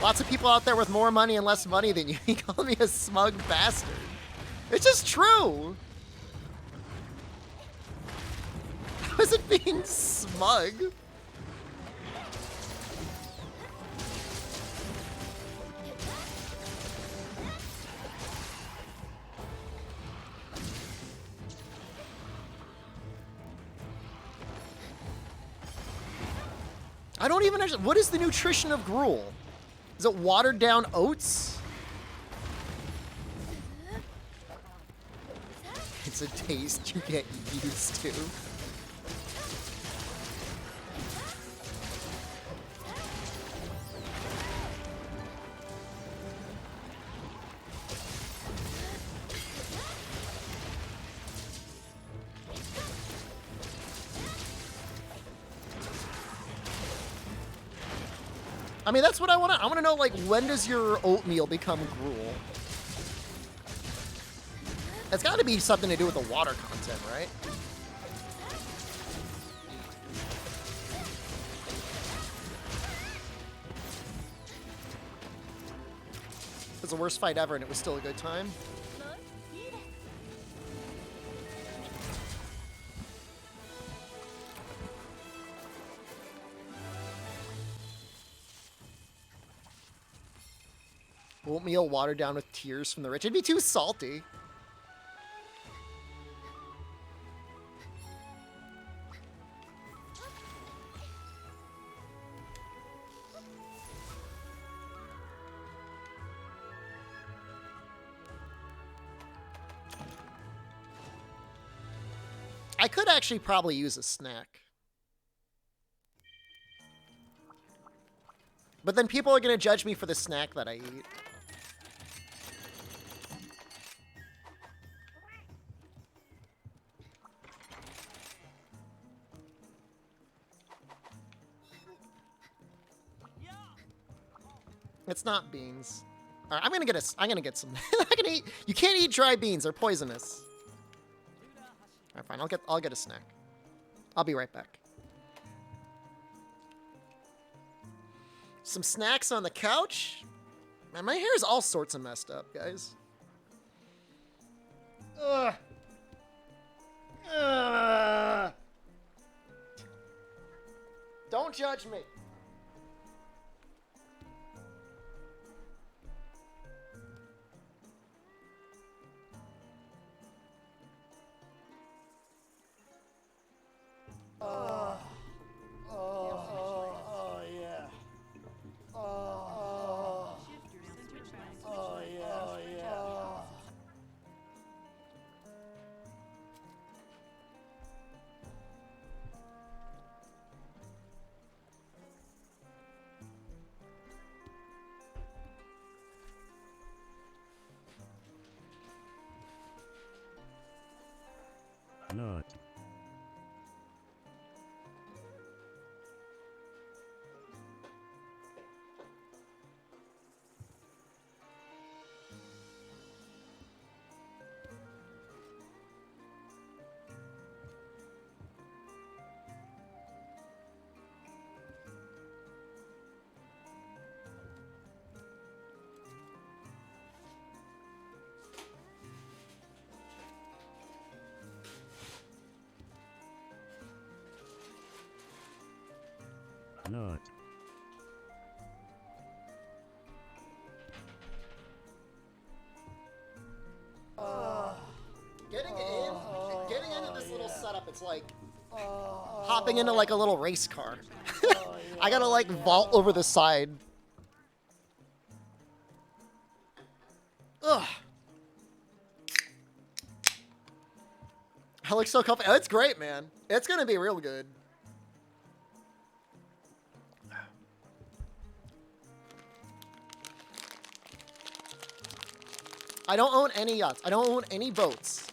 lots of people out there with more money and less money than you. He called me a smug bastard. It's just true. I wasn't being smug. I don't even understand. What is the nutrition of gruel? Is it watered down oats? It's a taste you get used to. I mean, that's what I want to... I want to know, like, when does your oatmeal become gruel? It's got to be something to do with the water content, right? It was the worst fight ever, and it was still a good time. Oatmeal watered down with tears from the rich. It'd be too salty. I could actually probably use a snack. But then people are going to judge me for the snack that I eat. It's not beans. All right, I'm gonna get some. I'm gonna eat. You can't eat dry beans; they're poisonous. All right, fine. I'll get a snack. I'll be right back. Some snacks on the couch. Man, my hair is all sorts of messed up, guys. Ugh. Ugh. Don't judge me. Oh, yeah. Oh.
Not. Not.
Getting into this little setup, it's like hopping into like a little race car. I gotta like vault over the side. Ugh. I look so comfy. It's great, man. It's gonna be real good. I don't own any yachts. I don't own any boats.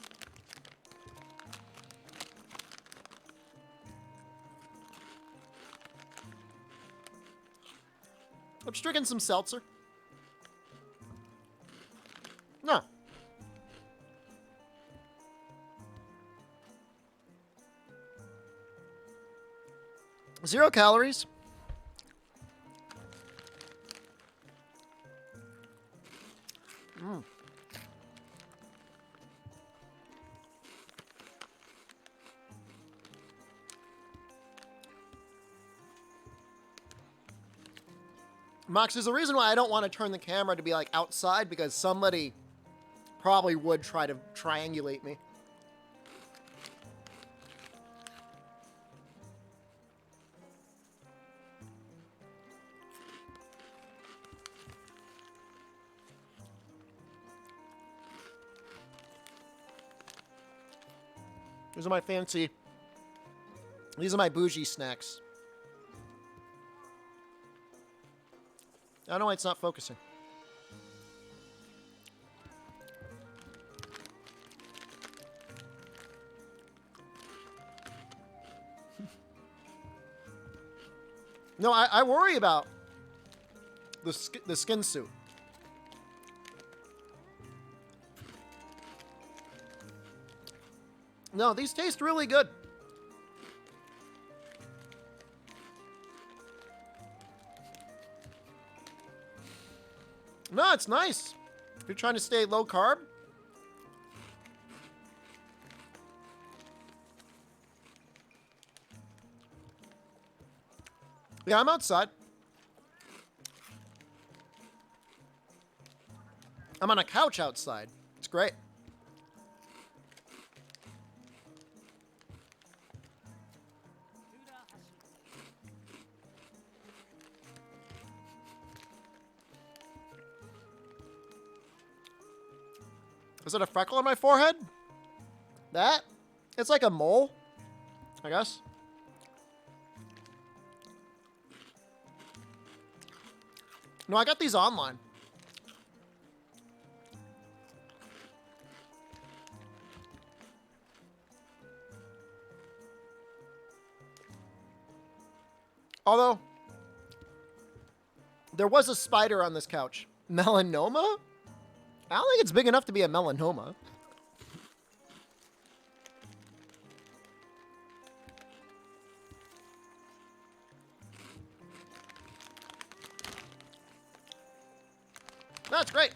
I'm just drinking some seltzer. No. Zero calories. Max, there's a reason why I don't want to turn the camera to be like outside, because somebody probably would try to triangulate me. These are my fancy, these are my bougie snacks. I don't know why it's not focusing. No, I worry about the skin suit. No, these taste really good. No, it's nice. If you're trying to stay low carb. Yeah, I'm outside. I'm on a couch outside. It's great. Is it a freckle on my forehead? That? It's like a mole, I guess. No, I got these online. Although, there was a spider on this couch. Melanoma? I don't think it's big enough to be a melanoma. That's great.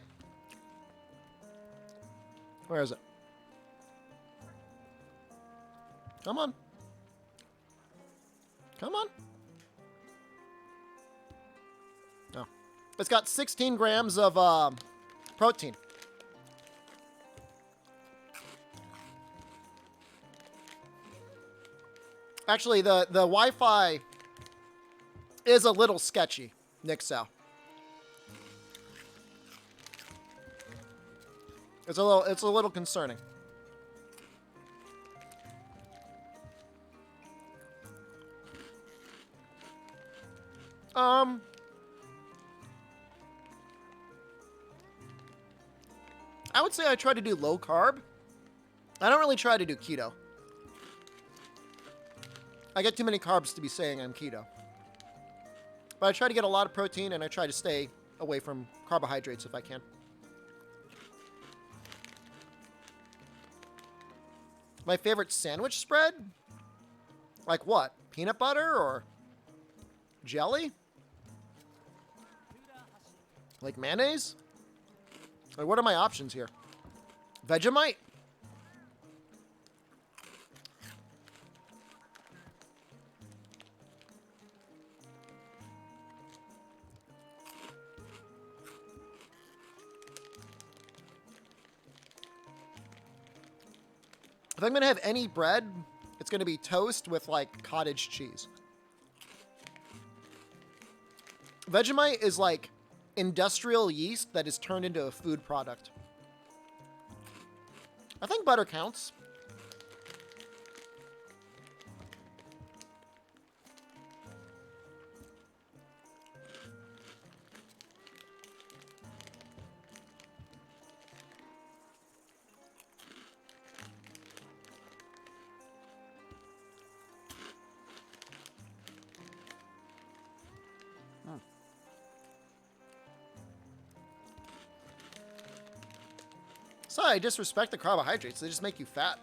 Where is it? Come on. Come on. No. It's got 16 grams of protein. Actually, the Wi-Fi is a little sketchy, Nixel. It's a little concerning. I would say I try to do low carb. I don't really try to do keto. I get too many carbs to be saying I'm keto. But I try to get a lot of protein, and I try to stay away from carbohydrates if I can. My favorite sandwich spread? Like what? Peanut butter or jelly? Like mayonnaise? Like what are my options here? Vegemite? If I'm gonna have any bread, it's gonna be toast with like cottage cheese. Vegemite is like industrial yeast that is turned into a food product. I think butter counts. Sorry, I disrespect the carbohydrates. They just make you fat.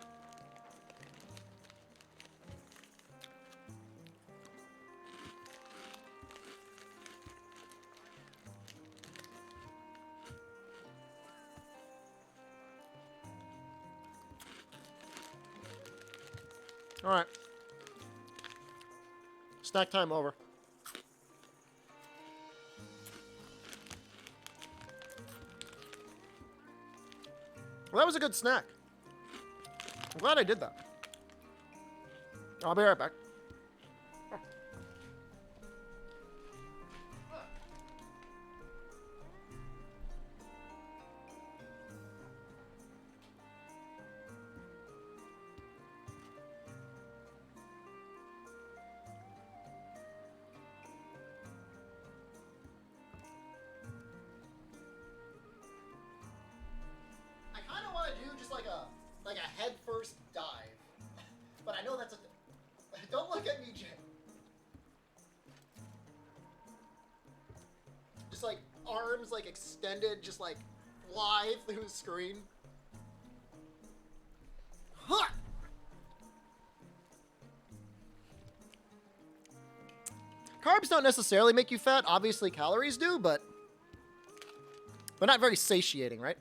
All right. Snack time over. Well, that was a good snack. I'm glad I did that. I'll be right back. Like a head first dive. But I know that's a... Don't look at me, Jay. Just like arms like extended, just like fly through the screen. Huh! Carbs don't necessarily make you fat. Obviously calories do, but not very satiating, right?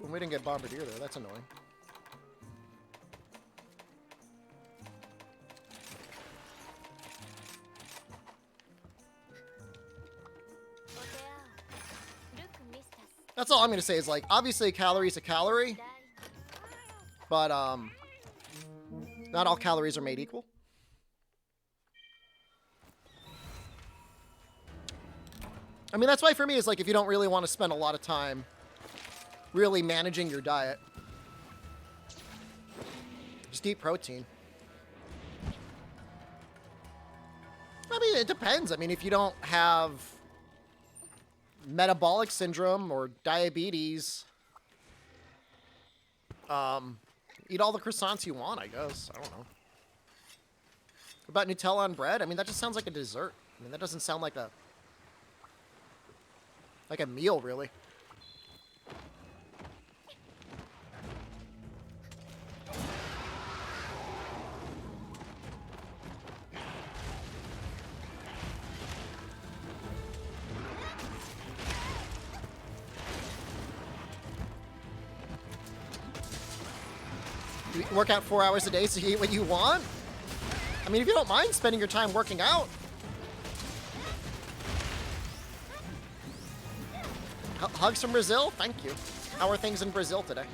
We didn't get Bombardier there. That's annoying. That's all I'm going to say is, like, obviously a calorie is a calorie. But, not all calories are made equal. I mean, that's why for me is, like, if you don't really want to spend a lot of time really managing your diet, just eat protein. I mean, it depends. I mean, if you don't have metabolic syndrome or diabetes, eat all the croissants you want, I guess. I don't know. What about Nutella on bread? I mean, that just sounds like a dessert. I mean, that doesn't sound like a meal, really. You work out 4 hours a day so you eat what you want? I mean, if you don't mind spending your time working out. Hugs from Brazil? Thank you. How are things in Brazil today?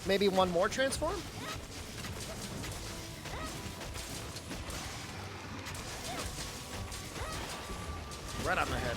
Maybe one more transform? Right on my head.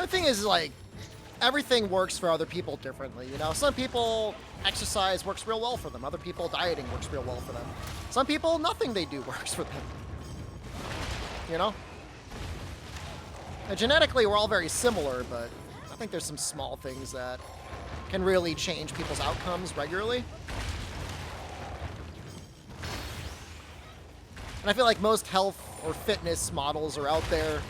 The thing is, like, everything works for other people differently, you know? Some people, exercise works real well for them. Other people, dieting works real well for them. Some people, nothing they do works for them. You know? And genetically, we're all very similar, but I think there's some small things that can really change people's outcomes regularly. And I feel like most health or fitness models are out there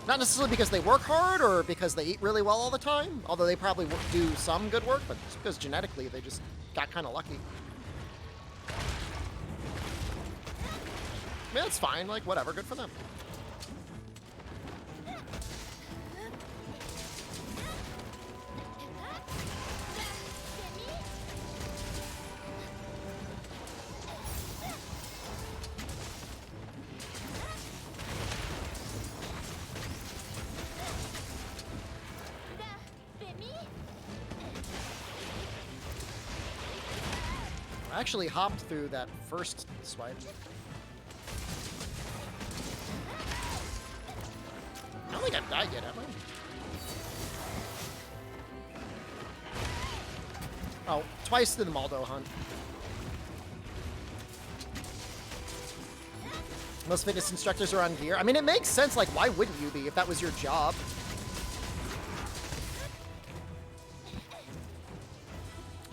not necessarily because they work hard or because they eat really well all the time, although they probably do some good work, but just because genetically they just got kind of lucky. I mean, that's fine. Like, whatever. Good for them. I actually hopped through that first swipe. I don't think I've died yet, have I? Oh, twice through the Maldo hunt. Most fitness instructors are on gear. I mean, it makes sense. Like, why wouldn't you be if that was your job?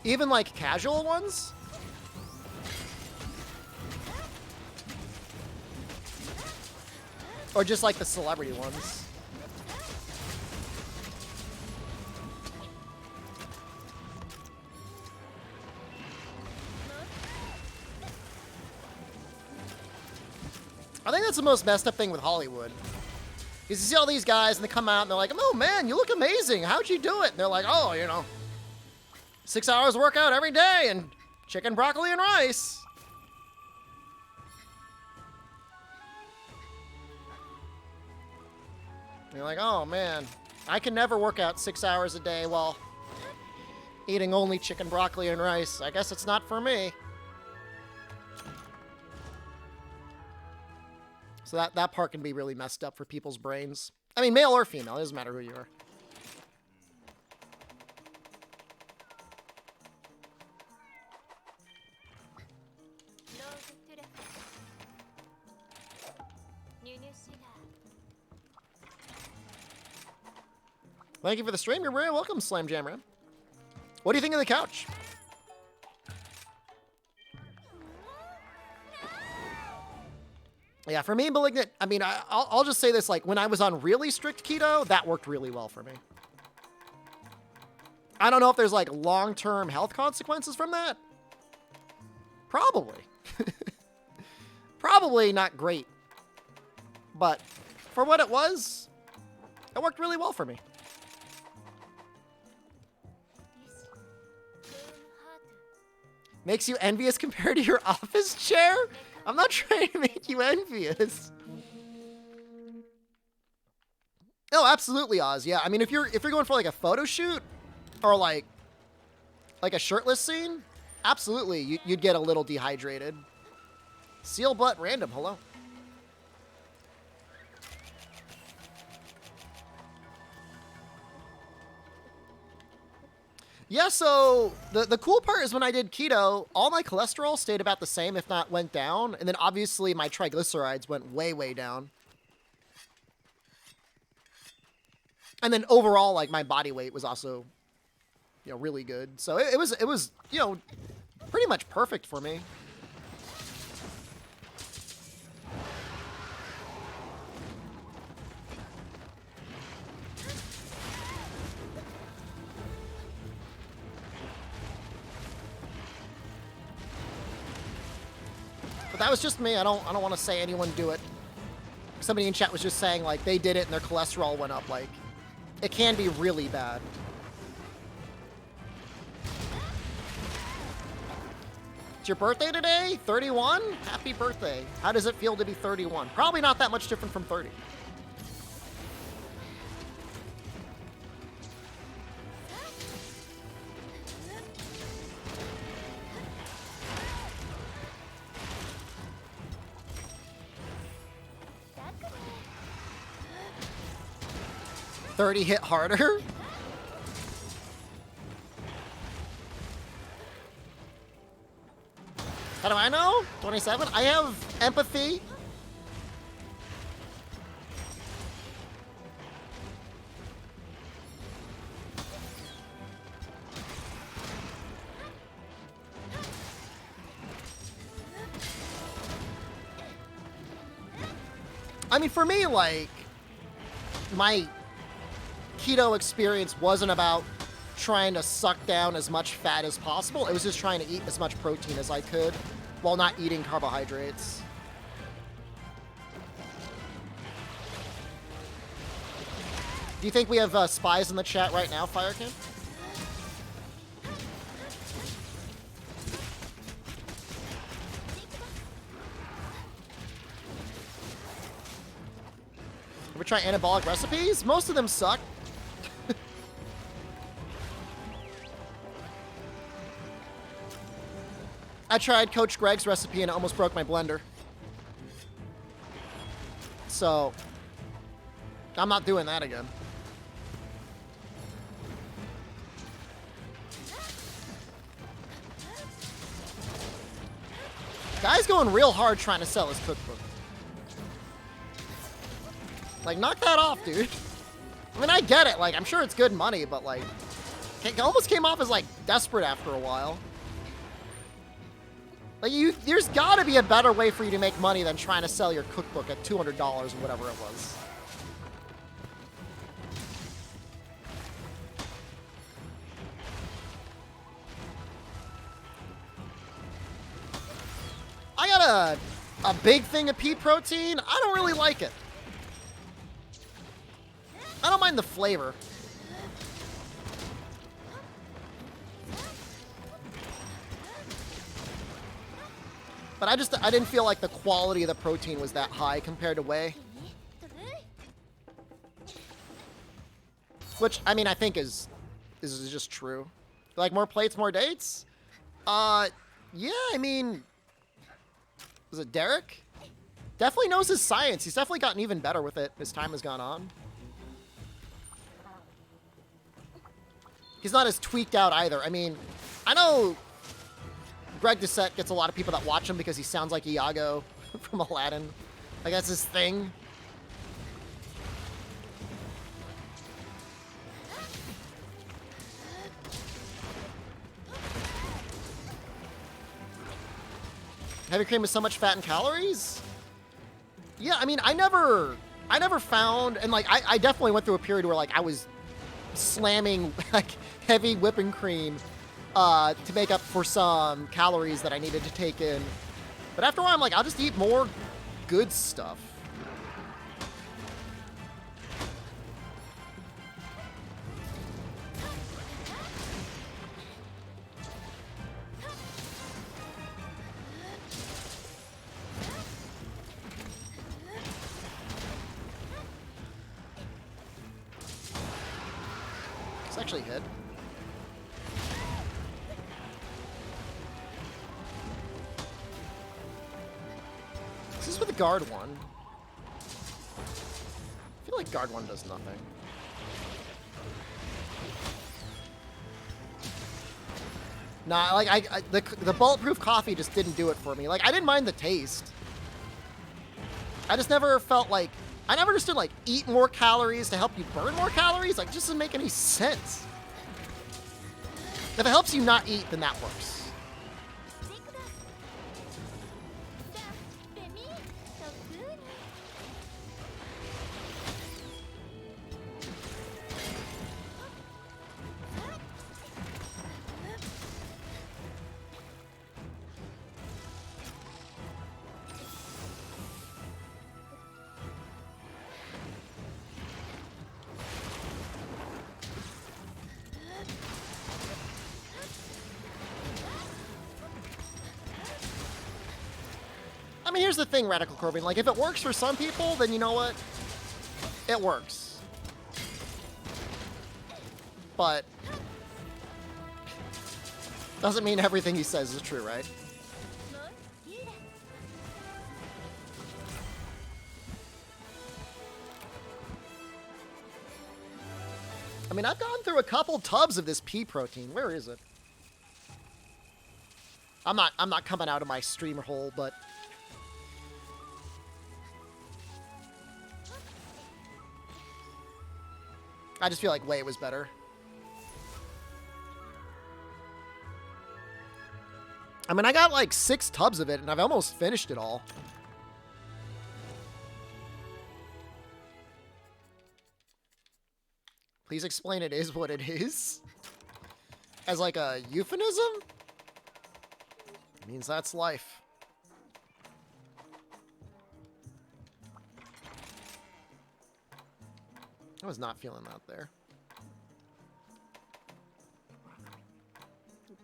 Even, like, casual ones? Or just, like, the celebrity ones? I think that's the most messed up thing with Hollywood. Is you see all these guys and they come out and they're like, oh man, you look amazing. How'd you do it? And they're like, oh, you know, 6 hours workout every day and chicken, broccoli, and rice. And you're like, oh man, I can never work out 6 hours a day while eating only chicken, broccoli, and rice. I guess it's not for me. So that part can be really messed up for people's brains. I mean, male or female, it doesn't matter who you are. Thank you for the stream. You're very welcome, Slam Jammer. What do you think of the couch? Yeah, for me, Malignant, I mean, I'll just say this, like, when I was on really strict keto, that worked really well for me. I don't know if there's, like, long-term health consequences from that. Probably. Probably not great. But for what it was, it worked really well for me. Makes you envious compared to your office chair? I'm not trying to make you envious. Oh, absolutely, Oz. Yeah, I mean, if you're going for like a photo shoot or like a shirtless scene, absolutely, you'd get a little dehydrated. Seal butt random. Hello. Yeah, so the cool part is when I did keto, all my cholesterol stayed about the same, if not went down. And then obviously my triglycerides went way, way down. And then overall, like, my body weight was also, you know, really good. So it was, you know, pretty much perfect for me. But that was just me. I don't want to say anyone do it. Somebody in chat was just saying, like, they did it and their cholesterol went up. Like, it can be really bad. It's your birthday today? 31? Happy birthday. How does it feel to be 31? Probably not that much different from 30. $30 hit harder? How do I know? 27? I have empathy. I mean, for me, like, my keto experience wasn't about trying to suck down as much fat as possible. It was just trying to eat as much protein as I could while not eating carbohydrates. Do you think we have spies in the chat right now, Firekin? Ever try anabolic recipes? Most of them suck. I tried Coach Greg's recipe and it almost broke my blender. So, I'm not doing that again. Guy's going real hard trying to sell his cookbook. Like, knock that off, dude. I mean, I get it. Like, I'm sure it's good money, but, like, it almost came off as, like, desperate after a while. Like, there's got to be a better way for you to make money than trying to sell your cookbook at $200 or whatever it was. I got a big thing of pea protein. I don't really like it. I don't mind the flavor. But I didn't feel like the quality of the protein was that high compared to whey. Which, I mean, I think is just true. Like, more plates, more dates? Yeah, I mean, was it Derek? Definitely knows his science. He's definitely gotten even better with it as time has gone on. He's not as tweaked out either. I mean, I know Greg Doucette gets a lot of people that watch him because he sounds like Iago from Aladdin. Like, that's his thing. Heavy cream with so much fat and calories? Yeah, I mean, I never found, and like, I definitely went through a period where like I was slamming like heavy whipping cream to make up for some calories that I needed to take in. But after a while, I'm like, I'll just eat more good stuff. It's actually hit. This is with the guard one. I feel like guard one does nothing. Nah, like the bulletproof coffee just didn't do it for me. Like, I didn't mind the taste. I just never felt like I never understood, like, eat more calories to help you burn more calories. Like, just doesn't make any sense. If it helps you not eat, then that works. I mean, here's the thing, Radical Corbin. Like, if it works for some people, then you know what? It works. But doesn't mean everything he says is true, right? I mean, I've gone through a couple tubs of this pea protein. Where is it? I'm not coming out of my streamer hole, but I just feel like whey was better. I mean, I got like 6 tubs of it, and I've almost finished it all. Please explain it is what it is. As like a euphemism? It means that's life. I was not feeling that there.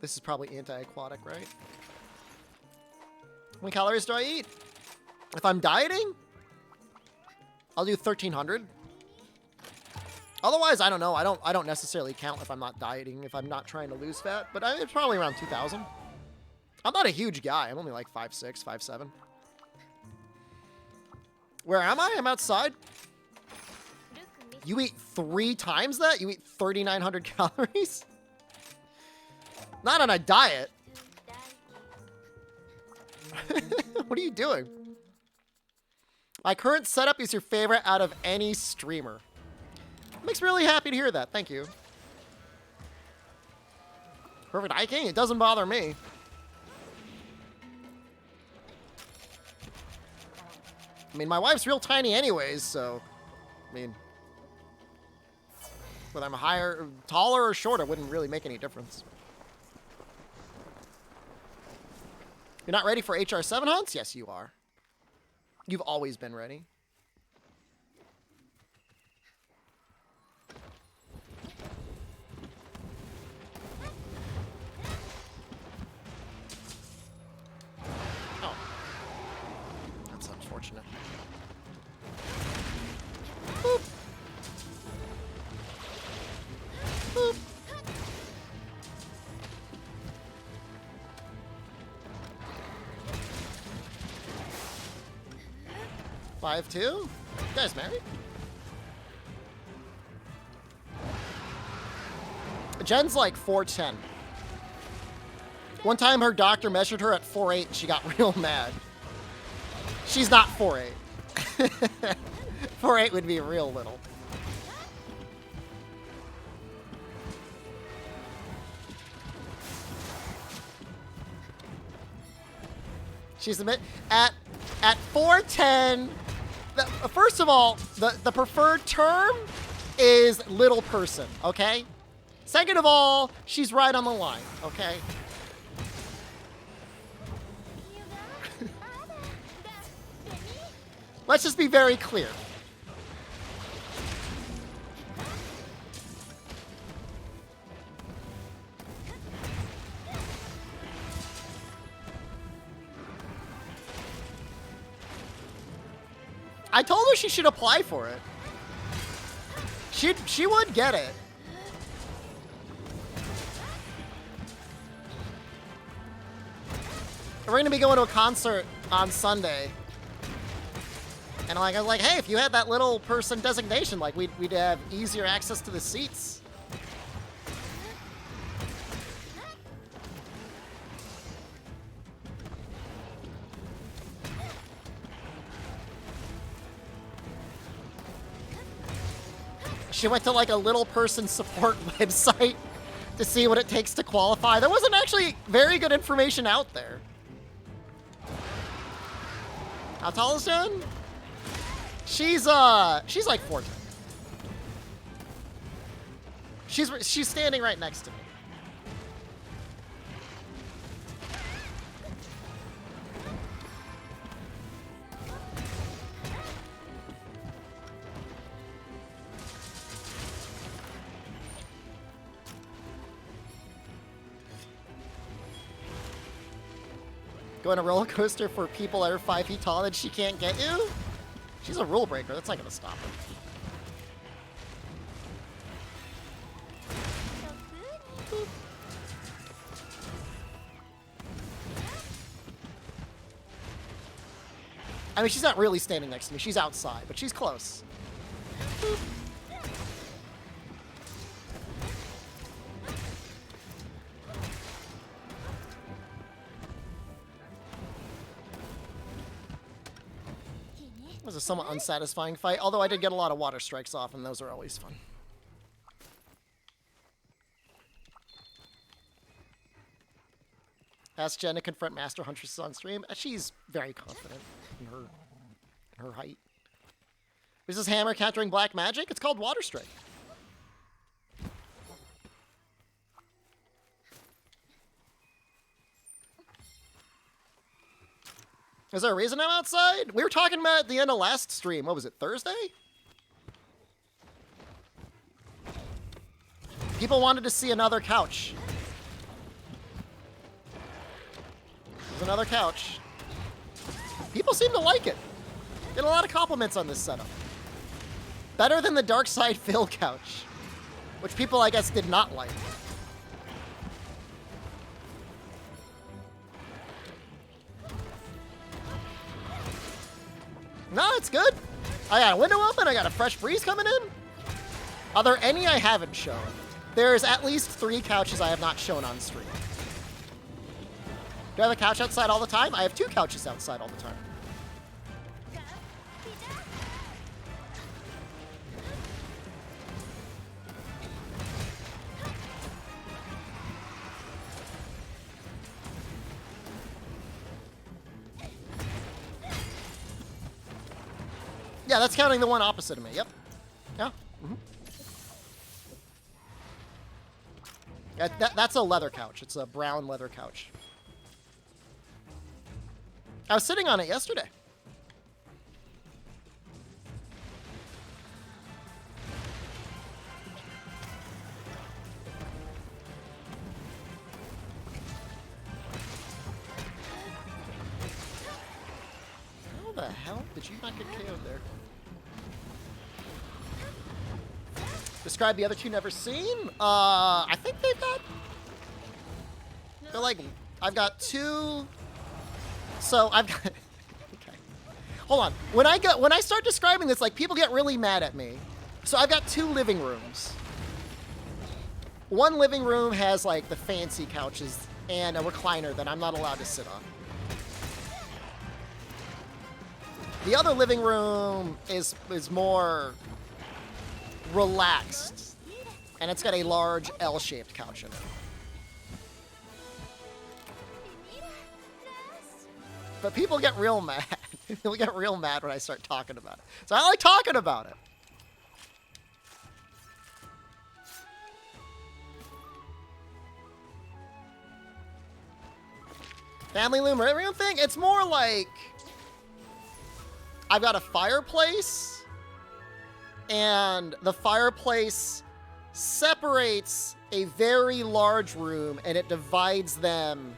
This is probably anti-aquatic, right? How many calories do I eat? If I'm dieting, I'll do 1,300. Otherwise, I don't know. I don't necessarily count if I'm not dieting, if I'm not trying to lose fat, but it's probably around 2,000. I'm not a huge guy. I'm only like 5'6", 5'7". Where am I? I'm outside. You eat 3 times that? You eat 3,900 calories? Not on a diet. What are you doing? My current setup is your favorite out of any streamer. Makes me really happy to hear that. Thank you. Perfect hiking? It doesn't bother me. I mean, my wife's real tiny anyways, so... I mean... whether I'm higher, taller, or shorter wouldn't really make any difference. You're not ready for HR7 hunts? Yes, you are. You've always been ready. Oh. That's unfortunate. Boop. Boop. Five two? You guys married? Jen's like 4'10". One time her doctor measured her at 4'8" and she got real mad. She's not 4'8". 4'8" would be real little. She's at 4'10". First of all, the preferred term is little person, okay? Second of all, she's right on the line, okay? Let's just be very clear. I told her she should apply for it. She would get it. We're gonna be going to a concert on Sunday. And I was like, hey, if you had that little person designation, like we'd have easier access to the seats. She went to like a little person support website to see what it takes to qualify. There wasn't actually very good information out there. How tall is Jen? She's like 4'10". She's standing right next to me. Go on a roller coaster for people that are 5 feet tall and she can't get you? She's a rule breaker. That's not gonna stop her. I mean, she's not really standing next to me. She's outside, but she's close. It was a somewhat unsatisfying fight, although I did get a lot of water strikes off, and those are always fun. Ask Jen to confront Master Huntress on stream. She's very confident in her height. Is this hammer countering black magic? It's called Water Strike. Is there a reason I'm outside? We were talking about at the end of last stream. What was it, Thursday? People wanted to see another couch. There's another couch. People seem to like it. Get a lot of compliments on this setup. Better than the Dark Side Phil couch, which people, I guess, did not like. No, it's good. I got a window open. I got a fresh breeze coming in. Are there any I haven't shown? There's at least 3 couches I have not shown on stream. Do I have a couch outside all the time? I have 2 couches outside all the time. Yeah, that's counting the one opposite of me. Yep. Yeah. Mm-hmm. Yeah, that's a leather couch. It's a brown leather couch. I was sitting on it yesterday. How the hell did you not get KO'd there? Describe the other 2 never seen. I think they've got. They're like, I've got 2. So I've got. Okay, hold on. When I start describing this, like people get really mad at me. So I've got 2 living rooms. One living room has like the fancy couches and a recliner that I'm not allowed to sit on. The other living room is more relaxed, and it's got a large L-shaped couch in it. But people get real mad. People get real mad when I start talking about it. So I like talking about it. Family loom room thing? It's more like I've got a fireplace, and the fireplace separates a very large room, and it divides them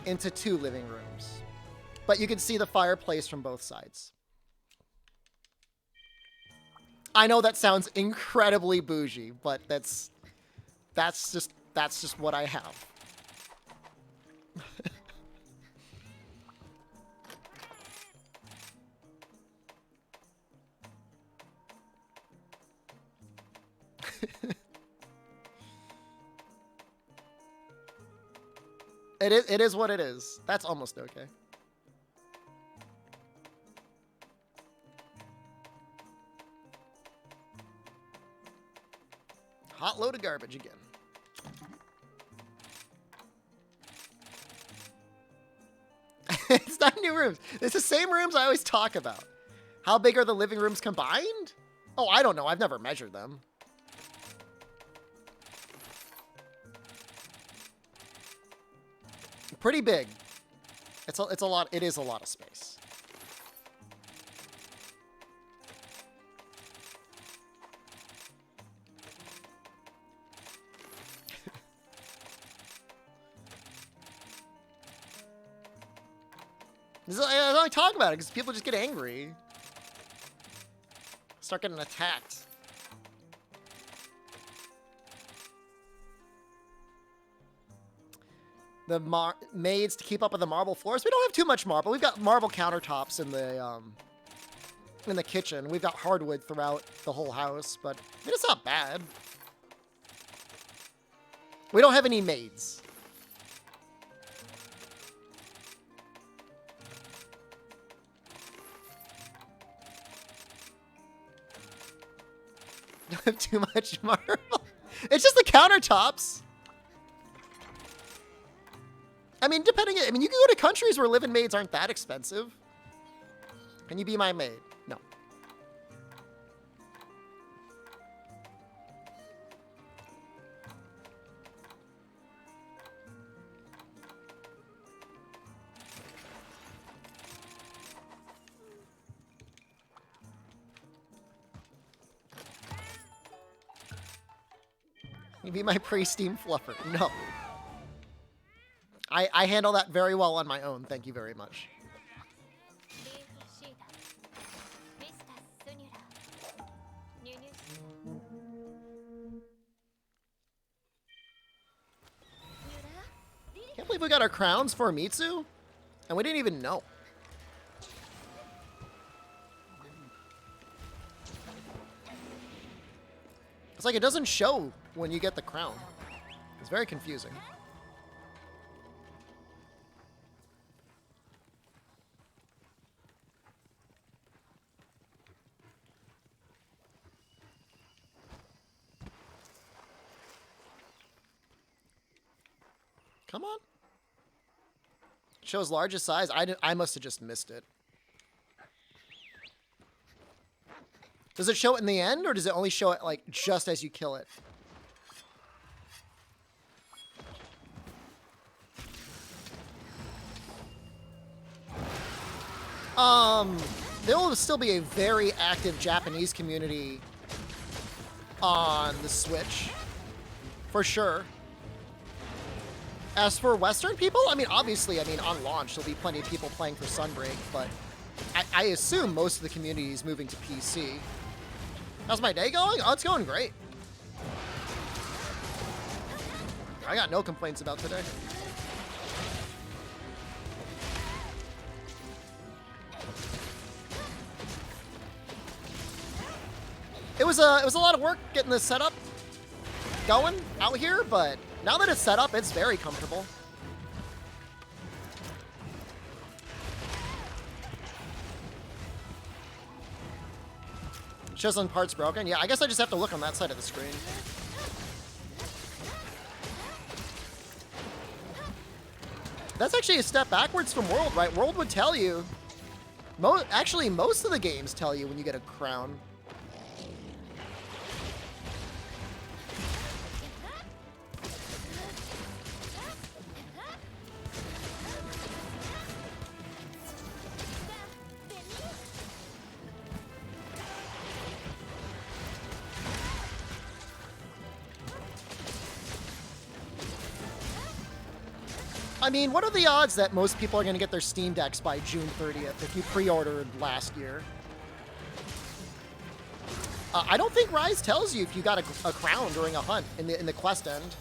into 2 living rooms. But you can see the fireplace from both sides. I know that sounds incredibly bougie, but that's just what I have. It is what it is. That's almost okay. Hot load of garbage again. It's not new rooms. It's the same rooms I always talk about. How big are the living rooms combined? Oh, I don't know. I've never measured them. Pretty big. It's a lot. It is a lot of space. I don't talk about it because people just get angry. Start getting attacked. The maids to keep up with the marble floors. We don't have too much marble. We've got marble countertops in the kitchen. We've got hardwood throughout the whole house, but I mean, it's not bad. We don't have any maids. Don't have too much marble. It's just the countertops. I mean, you can go to countries where live-in maids aren't that expensive. Can you be my maid? No. You be my pre-steam fluffer. No. I handle that very well on my own. Thank you very much. Can't believe we got our crowns for Mitsu, and we didn't even know. It's like it doesn't show when you get the crown. It's very confusing. Come on. Shows largest size. I must have just missed it. Does it show it in the end, or does it only show it like just as you kill it? There will still be a very active Japanese community on the Switch, for sure. As for Western people, I mean, obviously, on launch, there'll be plenty of people playing for Sunbreak, but I assume most of the community is moving to PC. How's my day going? Oh, it's going great. I got no complaints about today. It was a lot of work getting this setup going out here, but now that it's set up, it's very comfortable. Shows on parts broken. Yeah, I guess I just have to look on that side of the screen. That's actually a step backwards from World, right? World would tell you. Actually, most of the games tell you when you get a crown. I mean, what are the odds that most people are going to get their Steam Decks by June 30th if you pre-ordered last year? I don't think Rise tells you if you got a crown during a hunt in the quest end.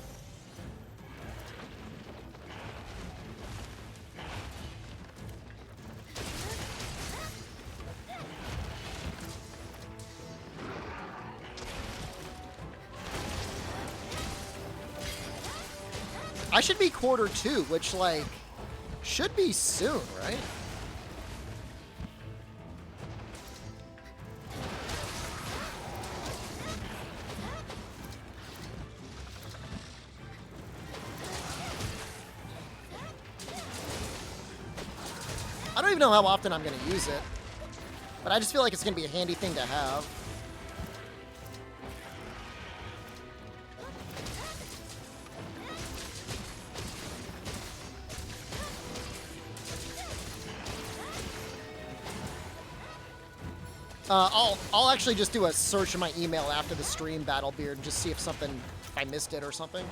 I should be quarter 2, which, like, should be soon, right? even know how often I'm going to use it. But I just feel like it's going to be a handy thing to have. I'll actually just do a search in my email after the stream, Battlebeard, and just see if I missed it or something.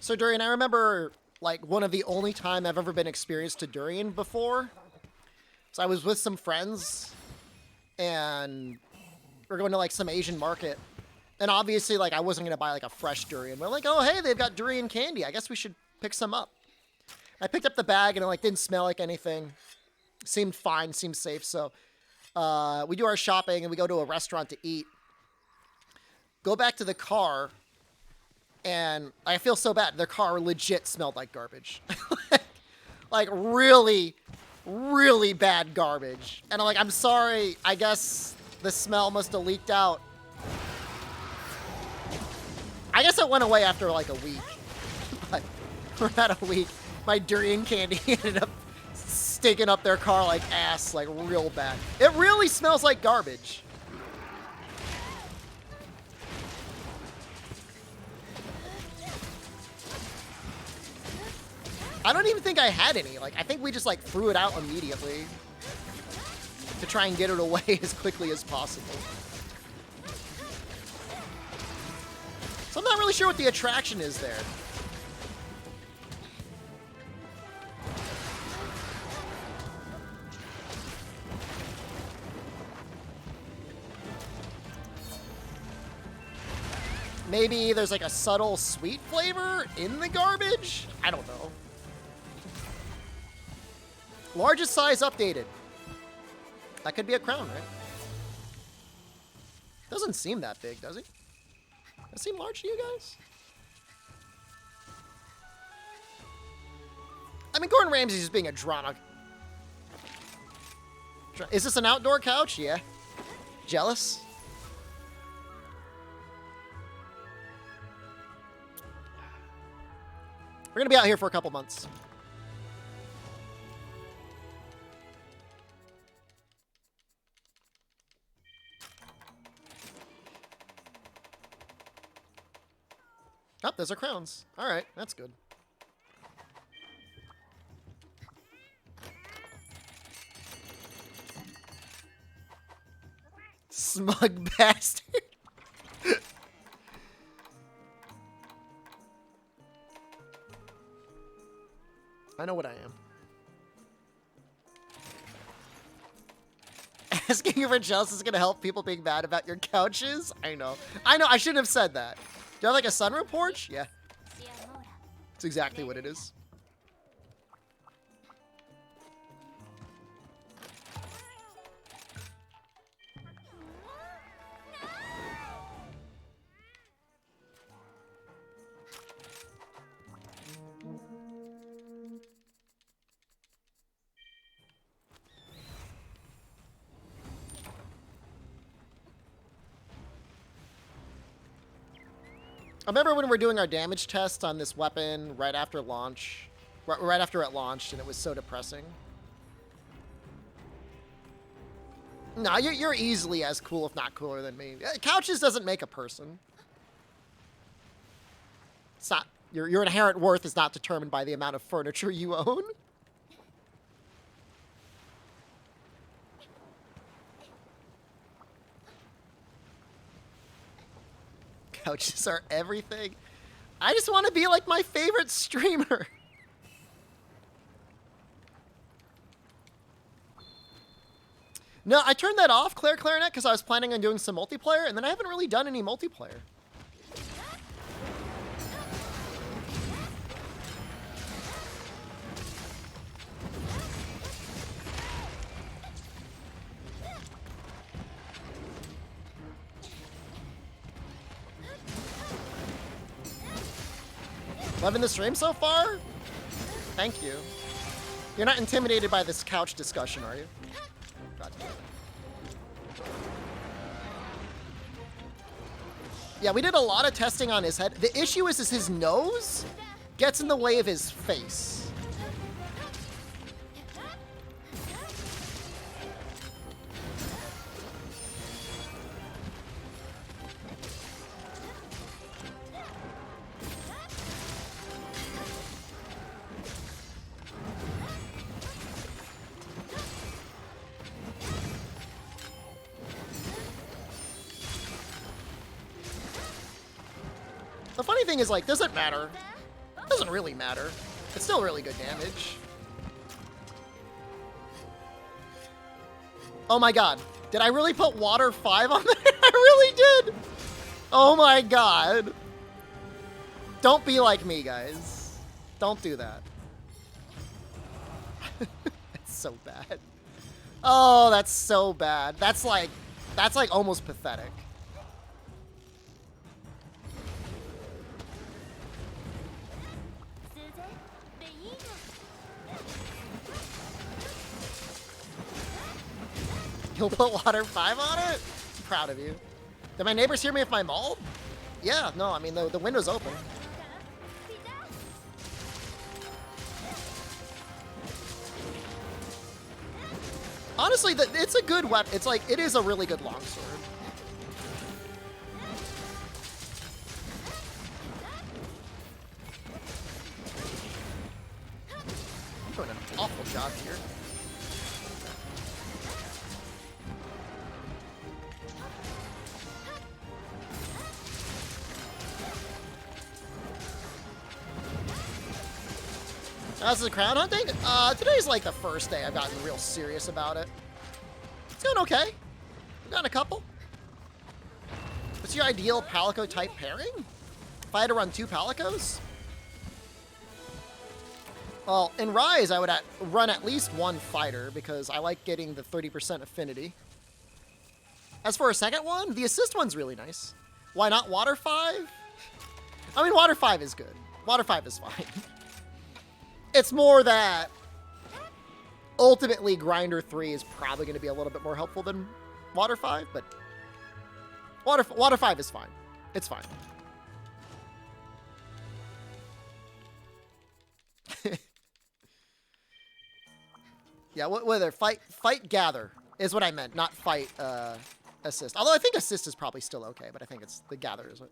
So Durian, I remember like one of the only time I've ever been experienced to durian before. So I was with some friends and we're going to like some Asian market. And obviously like I wasn't going to buy like a fresh durian. We're like, oh, hey, they've got durian candy. I guess we should pick some up. I picked up the bag and it like didn't smell like anything. Seemed fine, seemed safe. So we do our shopping and we go to a restaurant to eat. Go back to the car. And I feel so bad. Their car legit smelled like garbage. Like really, really bad garbage. And I'm like, I'm sorry. I guess the smell must have leaked out. I guess it went away after like a week. But for about a week, my durian candy ended up stinking up their car like ass, like real bad. It really smells like garbage. I don't even think I had any. Like, I think we just, like, threw it out immediately to try and get it away as quickly as possible. So I'm not really sure what the attraction is there. Maybe there's, like, a subtle sweet flavor in the garbage? I don't know. Largest size updated. That could be a crown, right? Doesn't seem that big, does it? Does it seem large to you guys? I mean, Gordon Ramsay's just being a drama. Is this an outdoor couch? Yeah. Jealous? We're gonna be out here for a couple months. Oh, those are crowns. All right, that's good. Smug bastard. I know what I am. Asking you for jealous is going to help people being mad about your couches? I know. I know, I shouldn't have said that. Do you have like a sunroof porch? Yeah. That's exactly what it is. I remember when we were doing our damage test on this weapon right after launch, right after it launched, and it was so depressing. No, you're easily as cool, if not cooler than me. Couches doesn't make a person. It's not, your inherent worth is not determined by the amount of furniture you own. Couches are everything. I just want to be like my favorite streamer. No, I turned that off, Clarinet, because I was planning on doing some multiplayer, and then I haven't really done any multiplayer. Loving the stream so far? Thank you. You're not intimidated by this couch discussion, are you? God damn it. Yeah, we did a lot of testing on his head. The issue is his nose gets in the way of his face. The funny thing is, like, doesn't matter. Doesn't really matter. It's still really good damage. Oh my god. Did I really put water 5 on there? I really did! Oh my god. Don't be like me, guys. Don't do that. That's so bad. Oh, that's so bad. That's like almost pathetic. You'll put water 5 on it? I'm proud of you. Did my neighbors hear me if I mauled? Yeah, no, I mean, the window's open. Honestly, it's a good weapon. It's like, it is a really good longsword. I'm doing an awful job here. How's the crown hunting? Today's like the first day I've gotten real serious about it. It's going okay. I've gotten a couple. What's your ideal Palico type pairing? If I had to run 2 Palicos? Well, in Rise, I would run at least 1 fighter because I like getting the 30% affinity. As for a second one, the assist one's really nice. Why not Water 5? I mean, Water 5 is good. Water 5 is fine. It's more that ultimately Grinder 3 is probably going to be a little bit more helpful than Water 5, but Water 5 is fine. It's fine. Yeah, whether fight gather is what I meant, not fight assist. Although I think assist is probably still okay, but I think it's the gather is what.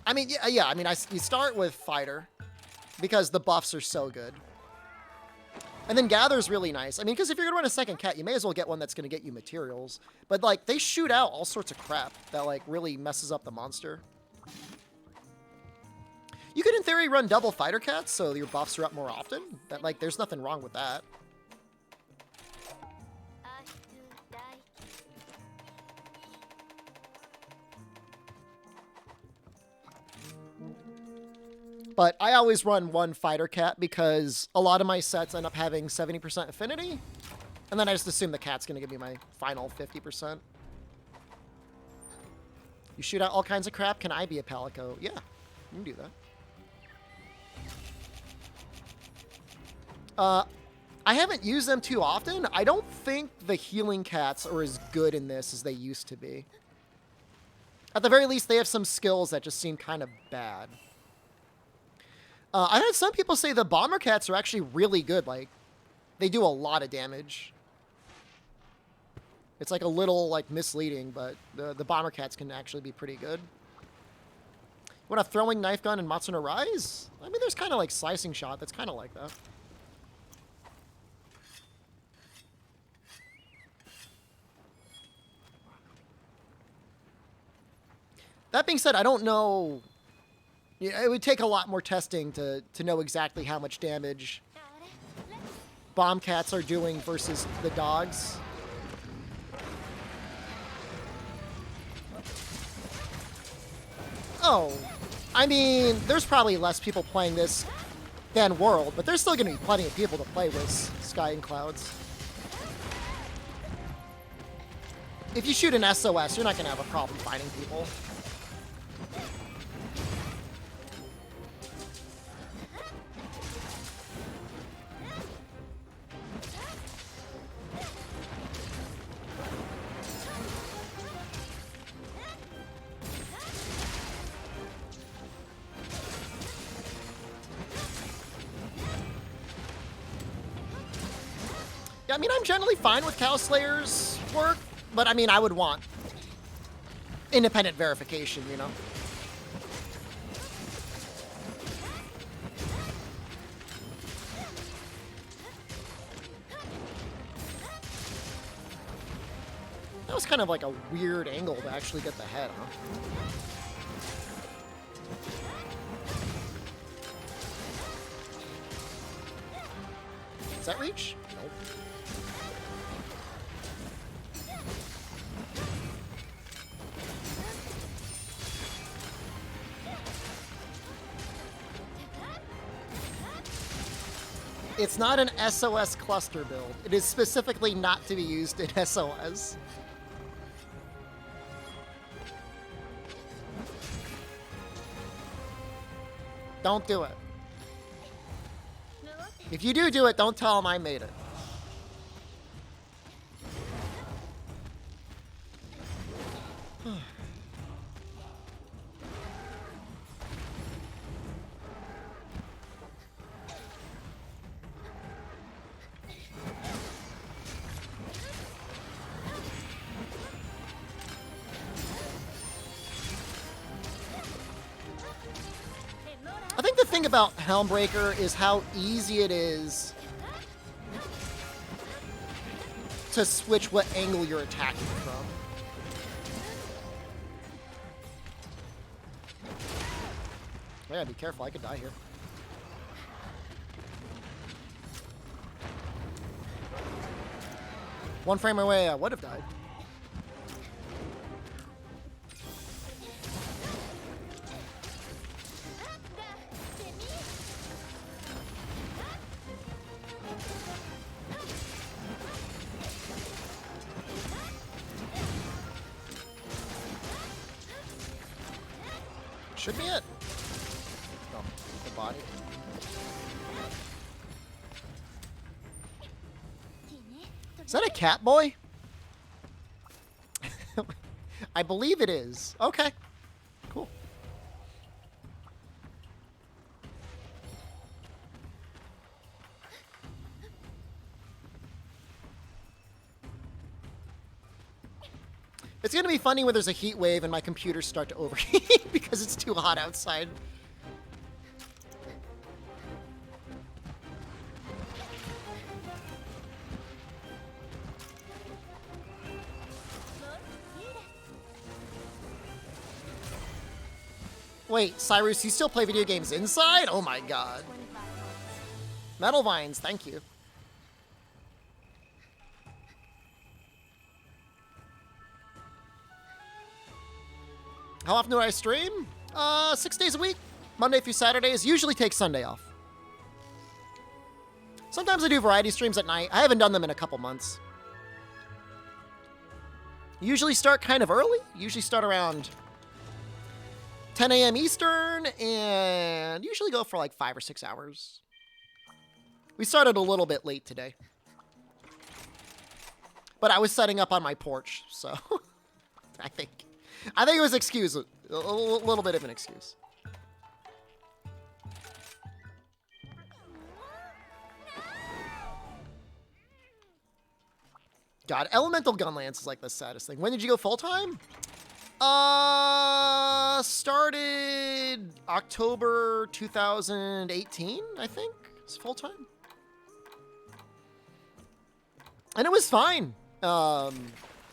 I mean, yeah. I mean, you start with fighter because the buffs are so good, and then gather's really nice. I mean, because if you're gonna run a second cat, you may as well get one that's gonna get you materials. But like, they shoot out all sorts of crap that like really messes up the monster. You could, in theory, run double fighter cats, so your buffs are up more often. That like, there's nothing wrong with that. But I always run 1 fighter cat because a lot of my sets end up having 70% affinity. And then I just assume the cat's going to give me my final 50%. You shoot out all kinds of crap. Can I be a Palico? Yeah, you can do that. I haven't used them too often. I don't think the healing cats are as good in this as they used to be. At the very least, they have some skills that just seem kind of bad. I had some people say the bomber cats are actually really good. Like, they do a lot of damage. It's like a little like misleading, but the bomber cats can actually be pretty good. Want a throwing knife gun in MHRise? I mean, there's kind of like slicing shot. That's kind of like that. That being said, I don't know. Yeah, it would take a lot more testing to know exactly how much damage bomb cats are doing versus the dogs. Oh, I mean, there's probably less people playing this than World, but there's still going to be plenty of people to play with Sky and Clouds. If you shoot an SOS, you're not going to have a problem finding people. Yeah, I mean, I'm generally fine with Cow Slayer's work, but I mean, I would want independent verification, you know? That was kind of like a weird angle to actually get the head, huh? Does that reach? Nope. It's not an SOS cluster build. It is specifically not to be used in SOS. Don't do it. If you do it, don't tell them I made it. I think the thing about Helmbreaker is how easy it is to switch what angle you're attacking from. I gotta be careful, I could die here. One frame away, I would have died. Should be it. Oh, the body. Is that a cat boy? I believe it is. Okay. Cool. It's gonna be funny when there's a heat wave and my computers start to overheat because it's too hot outside. Wait, Cyrus, you still play video games inside? Oh my god. Metal Vines, thank you. How often do I stream? 6 days a week. Monday through Saturdays. Usually take Sunday off. Sometimes I do variety streams at night. I haven't done them in a couple months. Usually start kind of early. Usually start around 10 a.m. Eastern and usually go for like 5 or 6 hours. We started a little bit late today. But I was setting up on my porch, so I think it was a little bit of an excuse. God, Elemental Gunlance is like the saddest thing. When did you go full-time? Started October 2018, I think. It's full-time. And it was fine.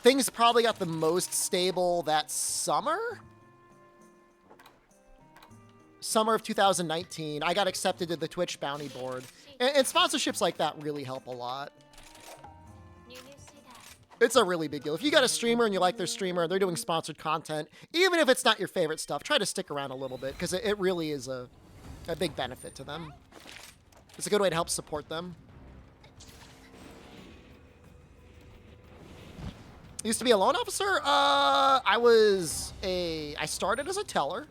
Things probably got the most stable that summer. Summer of 2019, I got accepted to the Twitch bounty board. And sponsorships like that really help a lot. It's a really big deal. If you got a streamer and you like their streamer and they're doing sponsored content, even if it's not your favorite stuff, try to stick around a little bit because it really is a big benefit to them. It's a good way to help support them. Used to be a loan officer. I started as a teller,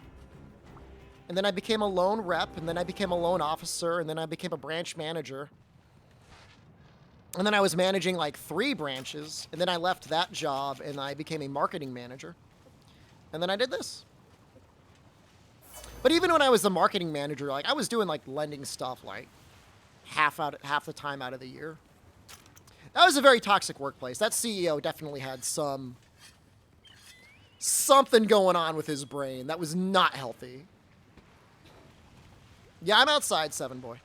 and then I became a loan rep, and then I became a loan officer, and then I became a branch manager. And then I was managing like 3 branches, and then I left that job, and I became a marketing manager. And then I did this. But even when I was the marketing manager, like I was doing like lending stuff like half the time out of the year. That was a very toxic workplace. That CEO definitely had something going on with his brain that was not healthy. Yeah, I'm outside, 7 boy.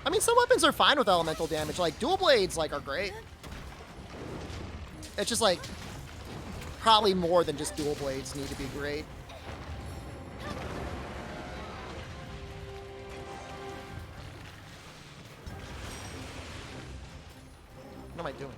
I mean, some weapons are fine with elemental damage. Like, dual blades, like, are great. It's just, like, probably more than just dual blades need to be great. What am I doing?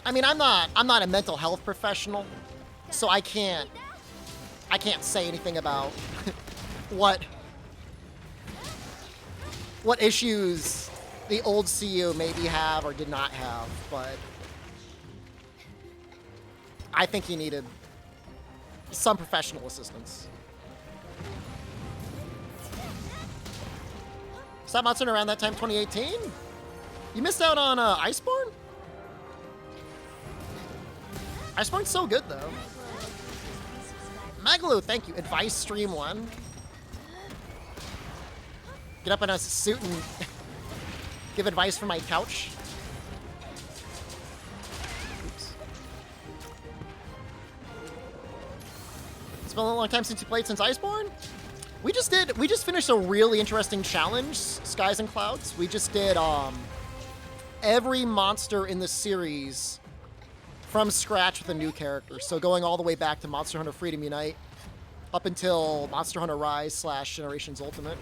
I mean, I'm not a mental health professional, so I can't say anything about what issues the old CEO maybe have or did not have, but I think he needed some professional assistance. Stop Monster around that time, 2018? You missed out on Iceborne? Iceborne's so good, though. Maglu, thank you. Advice Stream 1. Get up in a suit and give advice from my couch. Oops. It's been a long time since you played since Iceborne? We just finished a really interesting challenge, Skies and Clouds. We just did every monster in the series from scratch with a new character. So going all the way back to Monster Hunter Freedom Unite up until Monster Hunter Rise / Generations Ultimate.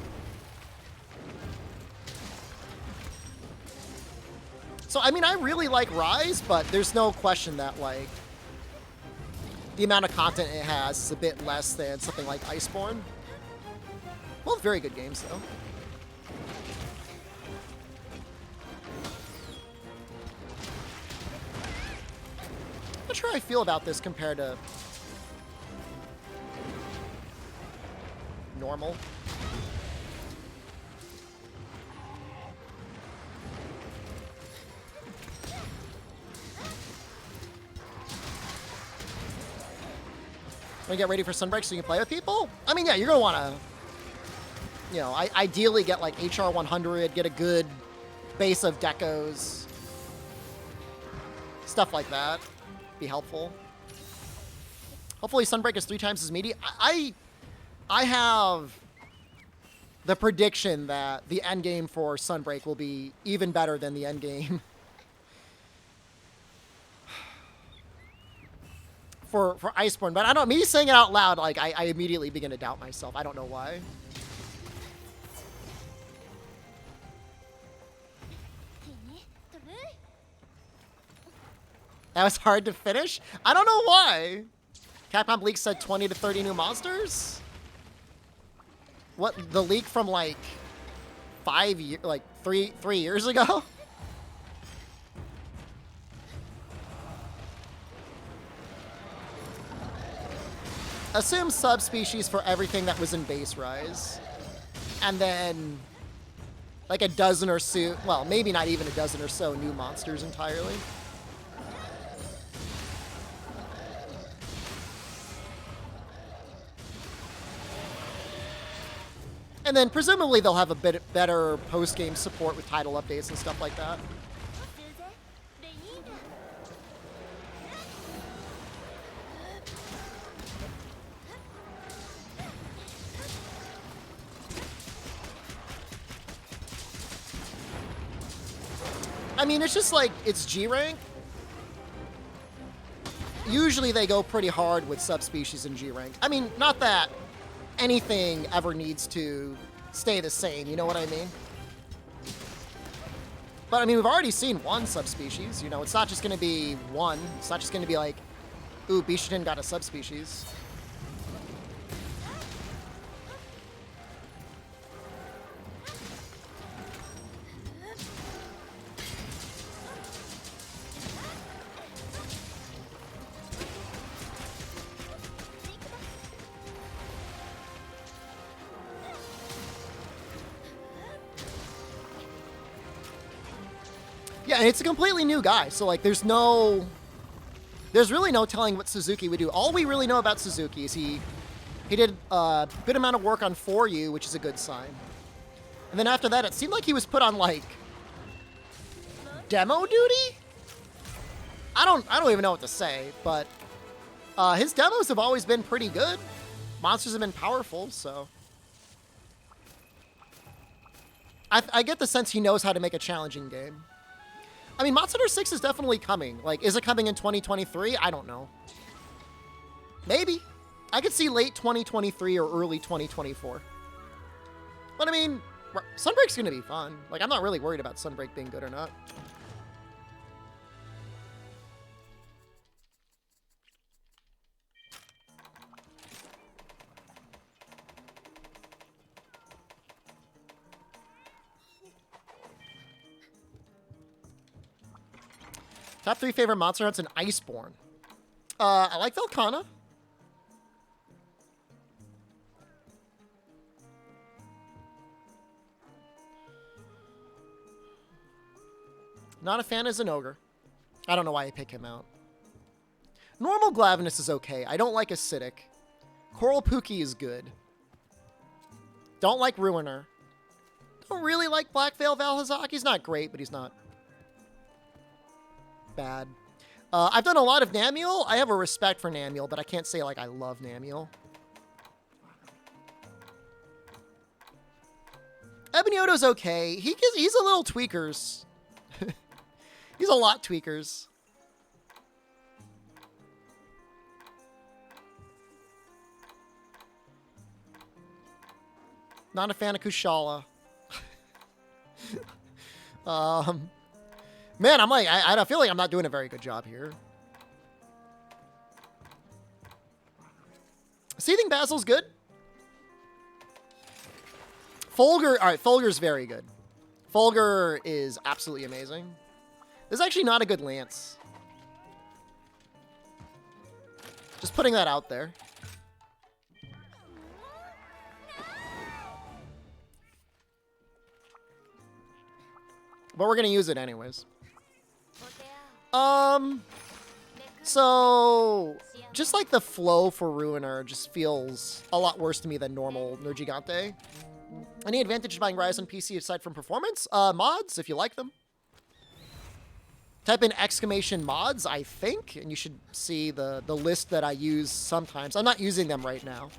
So, I mean, I really like Rise, but there's no question that, like, the amount of content it has is a bit less than something like Iceborne. Both very good games, though. I'm not sure how I feel about this compared to normal. Want to get ready for Sunbreak so you can play with people? I mean, yeah, you're going to want to, you know, ideally get like HR 100, get a good base of decos. Stuff like that. Be helpful. Hopefully Sunbreak is 3 times as meaty. I have the prediction that the end game for Sunbreak will be even better than the end game for Iceborne. But I don't know, me saying it out loud, like I immediately begin to doubt myself. I don't know why. That was hard to finish? I don't know why. Capcom leak said 20 to 30 new monsters? What, the leak from like 5 years, like 3 years ago? Assume subspecies for everything that was in base Rise. And then like a dozen or so, well, maybe not even a dozen or so new monsters entirely. And then presumably they'll have a bit better post-game support with title updates and stuff like that. I mean, it's just like, it's G rank. Usually they go pretty hard with subspecies in G rank. I mean, not that anything ever needs to stay the same, you know what I mean? But I mean, we've already seen one subspecies, you know, it's not just gonna be one. It's not just gonna be like, ooh, Bishitin got a subspecies. Yeah, and it's a completely new guy, so like there's really no telling what Suzuki would do. All we really know about Suzuki is he did a good amount of work on For You, which is a good sign. And then after that, it seemed like he was put on like demo duty. I don't even know what to say, but his demos have always been pretty good. Monsters have been powerful, so I get the sense he knows how to make a challenging game. I mean, Monster Hunter 6 is definitely coming. Like, is it coming in 2023? I don't know. Maybe. I could see late 2023 or early 2024. But I mean, Sunbreak's going to be fun. Like, I'm not really worried about Sunbreak being good or not. Top 3 favorite monster hunts in Iceborne. I like Velkhana. Not a fan as an ogre. I don't know why I pick him out. Normal Glavenus is okay. I don't like Acidic. Coral Pookie is good. Don't like Ruiner. Don't really like Black Veil Valhazak. He's not great, but he's not bad. I've done a lot of Namiel. I have a respect for Namiel, but I can't say like I love Namiel. Ebonyoto's okay. He's a little tweakers. He's a lot tweakers. Not a fan of Kushala. Man, I'm like, I feel like I'm not doing a very good job here. Seething Basil's good. Fulgur, all right, Fulgur's very good. Fulgur is absolutely amazing. This is actually not a good lance. Just putting that out there. But we're going to use it anyways. So just like the flow for Ruiner just feels a lot worse to me than normal Nergigante. Any advantage to buying Rise on PC aside from performance? Mods, if you like them. Type in exclamation mods, I think, and you should see the list that I use sometimes. I'm not using them right now.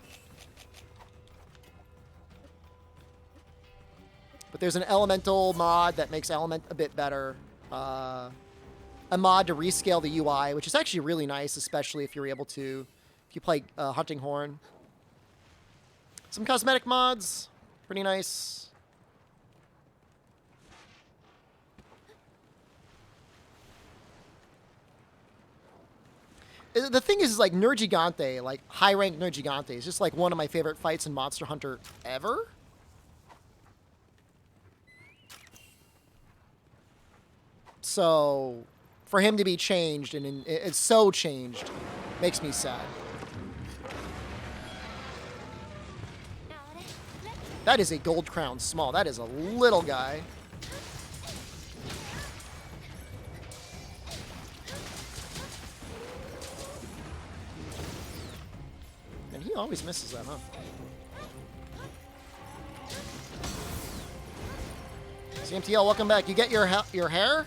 But there's an elemental mod that makes element a bit better. A mod to rescale the UI, which is actually really nice, especially if you're able to, if you play Hunting Horn. Some cosmetic mods, pretty nice. The thing is like Nergigante, like high-ranked Nergigante is just like one of my favorite fights in Monster Hunter ever. So for him to be changed, and it's so changed, makes me sad. That is a Gold Crown Small. That is a little guy. And he always misses that, huh? CMTL, welcome back. You get your hair?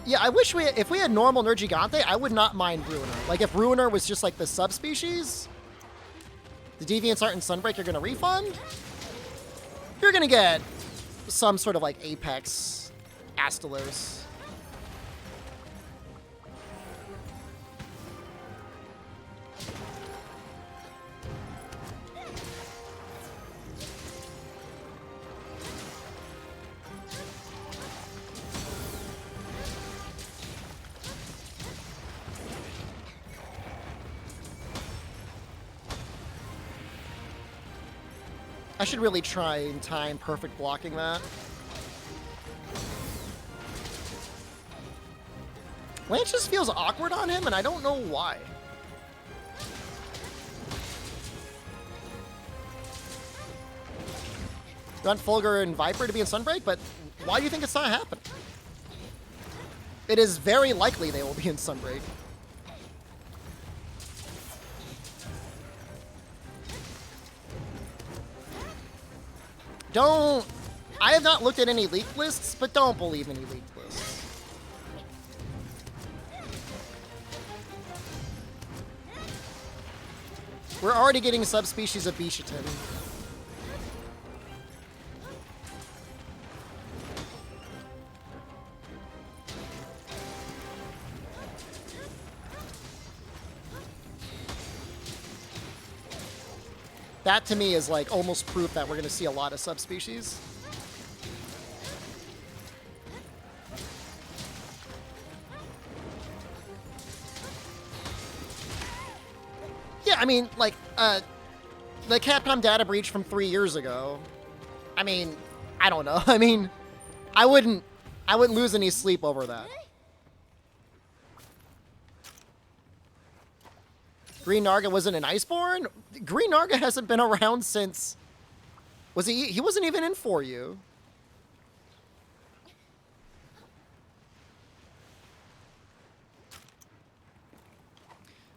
Yeah, I wish if we had normal Nergigante, I would not mind Ruiner. Like, if Ruiner was just, like, the subspecies, the Deviants Art and Sunbreak are going to refund, you're going to get some sort of, like, Apex Astalos. I should really try and time perfect blocking that. Lance just feels awkward on him, and I don't know why. You want Fulgur and Viper to be in Sunbreak, but why do you think it's not happening? It is very likely they will be in Sunbreak. I have not looked at any leaked lists, but don't believe any leaked lists. We're already getting subspecies of Bishatin. That to me is like almost proof that we're going to see a lot of subspecies. Yeah, I mean, like, the Capcom data breach from 3 years ago. I mean, I don't know. I mean, I wouldn't lose any sleep over that. Green Narga wasn't an Iceborne? Green Narga hasn't been around since... Was he? He wasn't even in For You.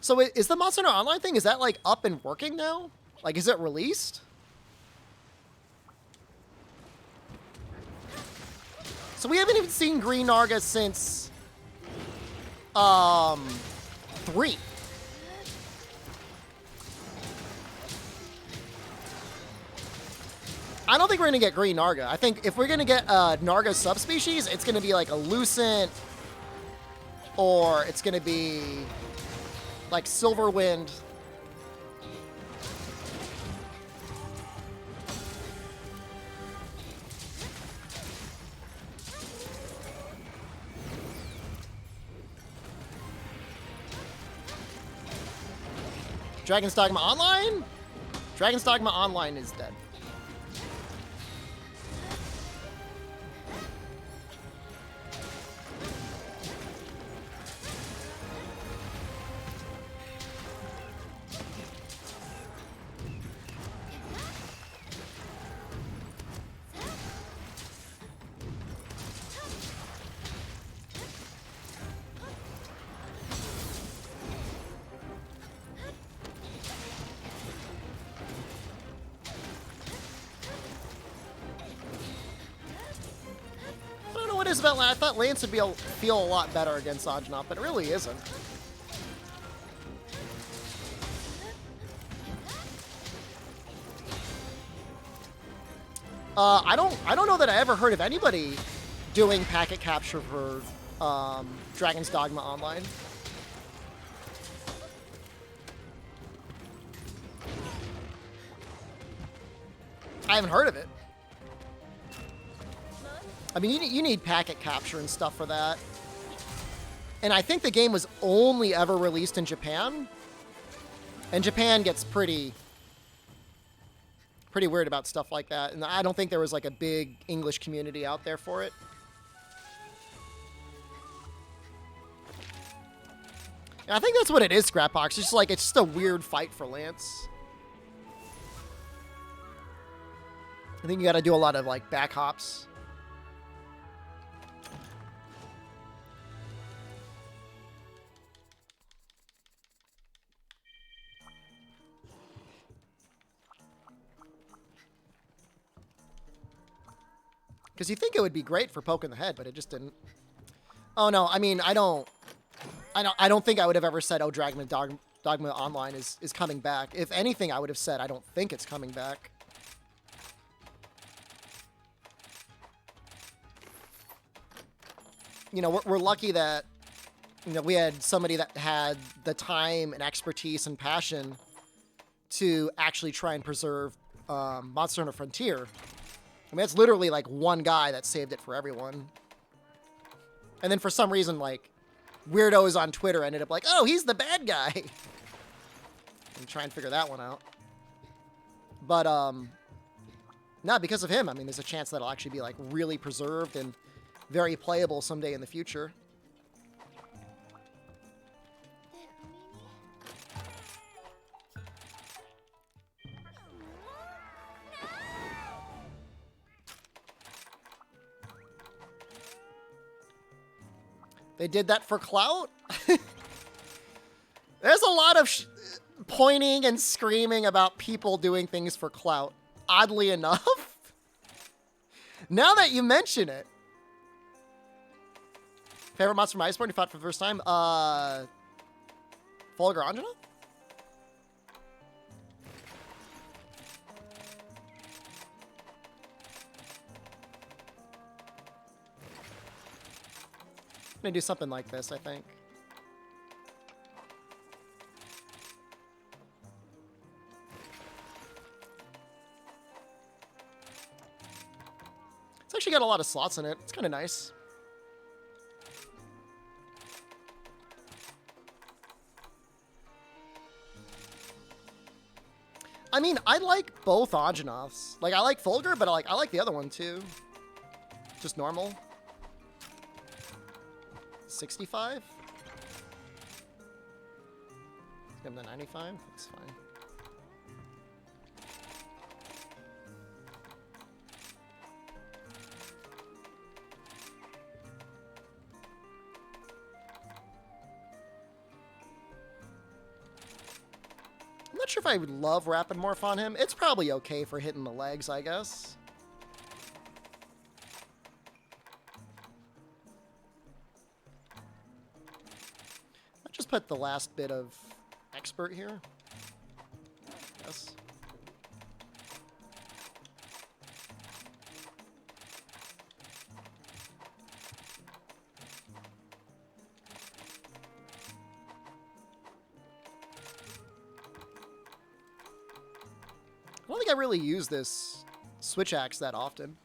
So is the Monster Hunter Online thing, is that like up and working now? Like, is it released? So we haven't even seen Green Narga since 3. I don't think we're going to get Green Narga. I think if we're going to get Narga subspecies, it's going to be like a Lucent, or it's going to be like Silverwind. Dragon's Dogma Online? Dragon's Dogma Online is dead. I thought Lance would feel a lot better against Ajnaf, but it really isn't. I don't know that I ever heard of anybody doing packet capture for Dragon's Dogma Online. I haven't heard of it. I mean, you need packet capture and stuff for that. And I think the game was only ever released in Japan. And Japan gets pretty weird about stuff like that. And I don't think there was like a big English community out there for it. And I think that's what it is, Scrapbox. It's just like, it's just a weird fight for Lance. I think you got to do a lot of like back hops. Because you think it would be great for Poke in the Head, but it just didn't. Oh no, I mean, I don't think I would have ever said, oh, Dogma Online is coming back. If anything, I would have said, I don't think it's coming back. You know, we're lucky that, you know, we had somebody that had the time and expertise and passion to actually try and preserve Monster Hunter Frontier. I mean, it's literally like one guy that saved it for everyone. And then for some reason, like, weirdos on Twitter ended up like, oh, he's the bad guy. And try and figure that one out. But, Not because of him. I mean, there's a chance that it'll actually be like really preserved and very playable someday in the future. They did that for clout? There's a lot of pointing and screaming about people doing things for clout. Oddly enough. Now that you mention it. Favorite monster from Iceborne you fought for the first time? Fulgur Anjana? I'm gonna do something like this, I think. It's actually got a lot of slots in it. It's kind of nice. I mean, I like both Anjanaths. Like, I like Fulgur, but I like the other one too. Just normal. 65? Give him the 95? That's fine. I'm not sure if I would love Rapid Morph on him. It's probably okay for hitting the legs, I guess. I'll just put the last bit of Expert here. Yes. I don't think I really use this switch axe that often.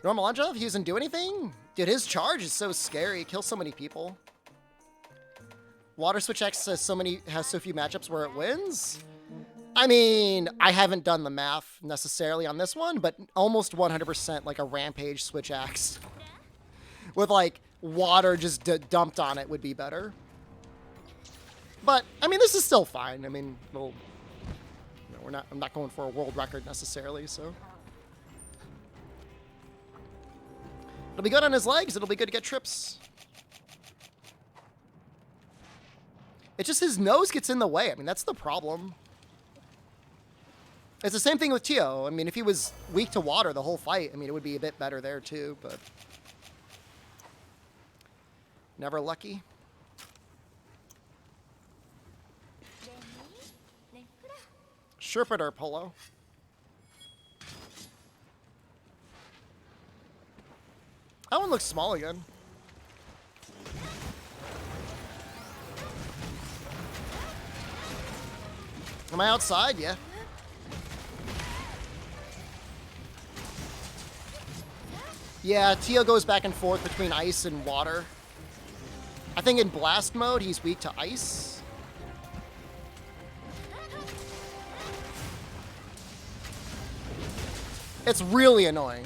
Normal Anjanath, he doesn't do anything? Dude, his charge is so scary. It kills so many people. Water Switch X has so few matchups where it wins. I mean, I haven't done the math necessarily on this one, but almost 100% like a Rampage Switch Axe. With like water just dumped on it would be better. But I mean, this is still fine. I mean, well, you know, I'm not going for a world record necessarily, so. It'll be good on his legs. It'll be good to get trips. It's just his nose gets in the way. I mean, that's the problem. It's the same thing with Tio. I mean, if he was weak to water the whole fight, I mean, it would be a bit better there too, but never lucky. Sherpard Polo. That one looks small again. Am I outside? Yeah. Yeah, Tio goes back and forth between ice and water. I think in blast mode, he's weak to ice. It's really annoying.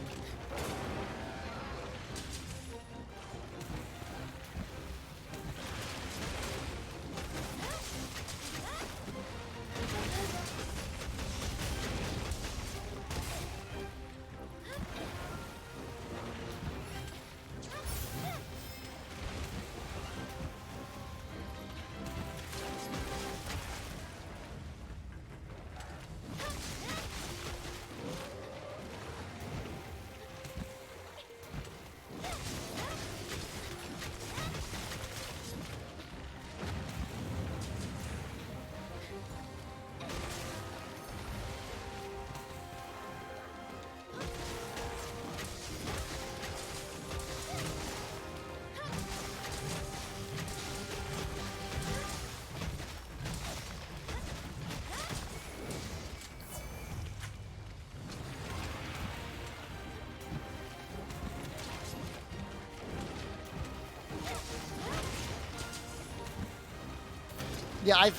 Yeah,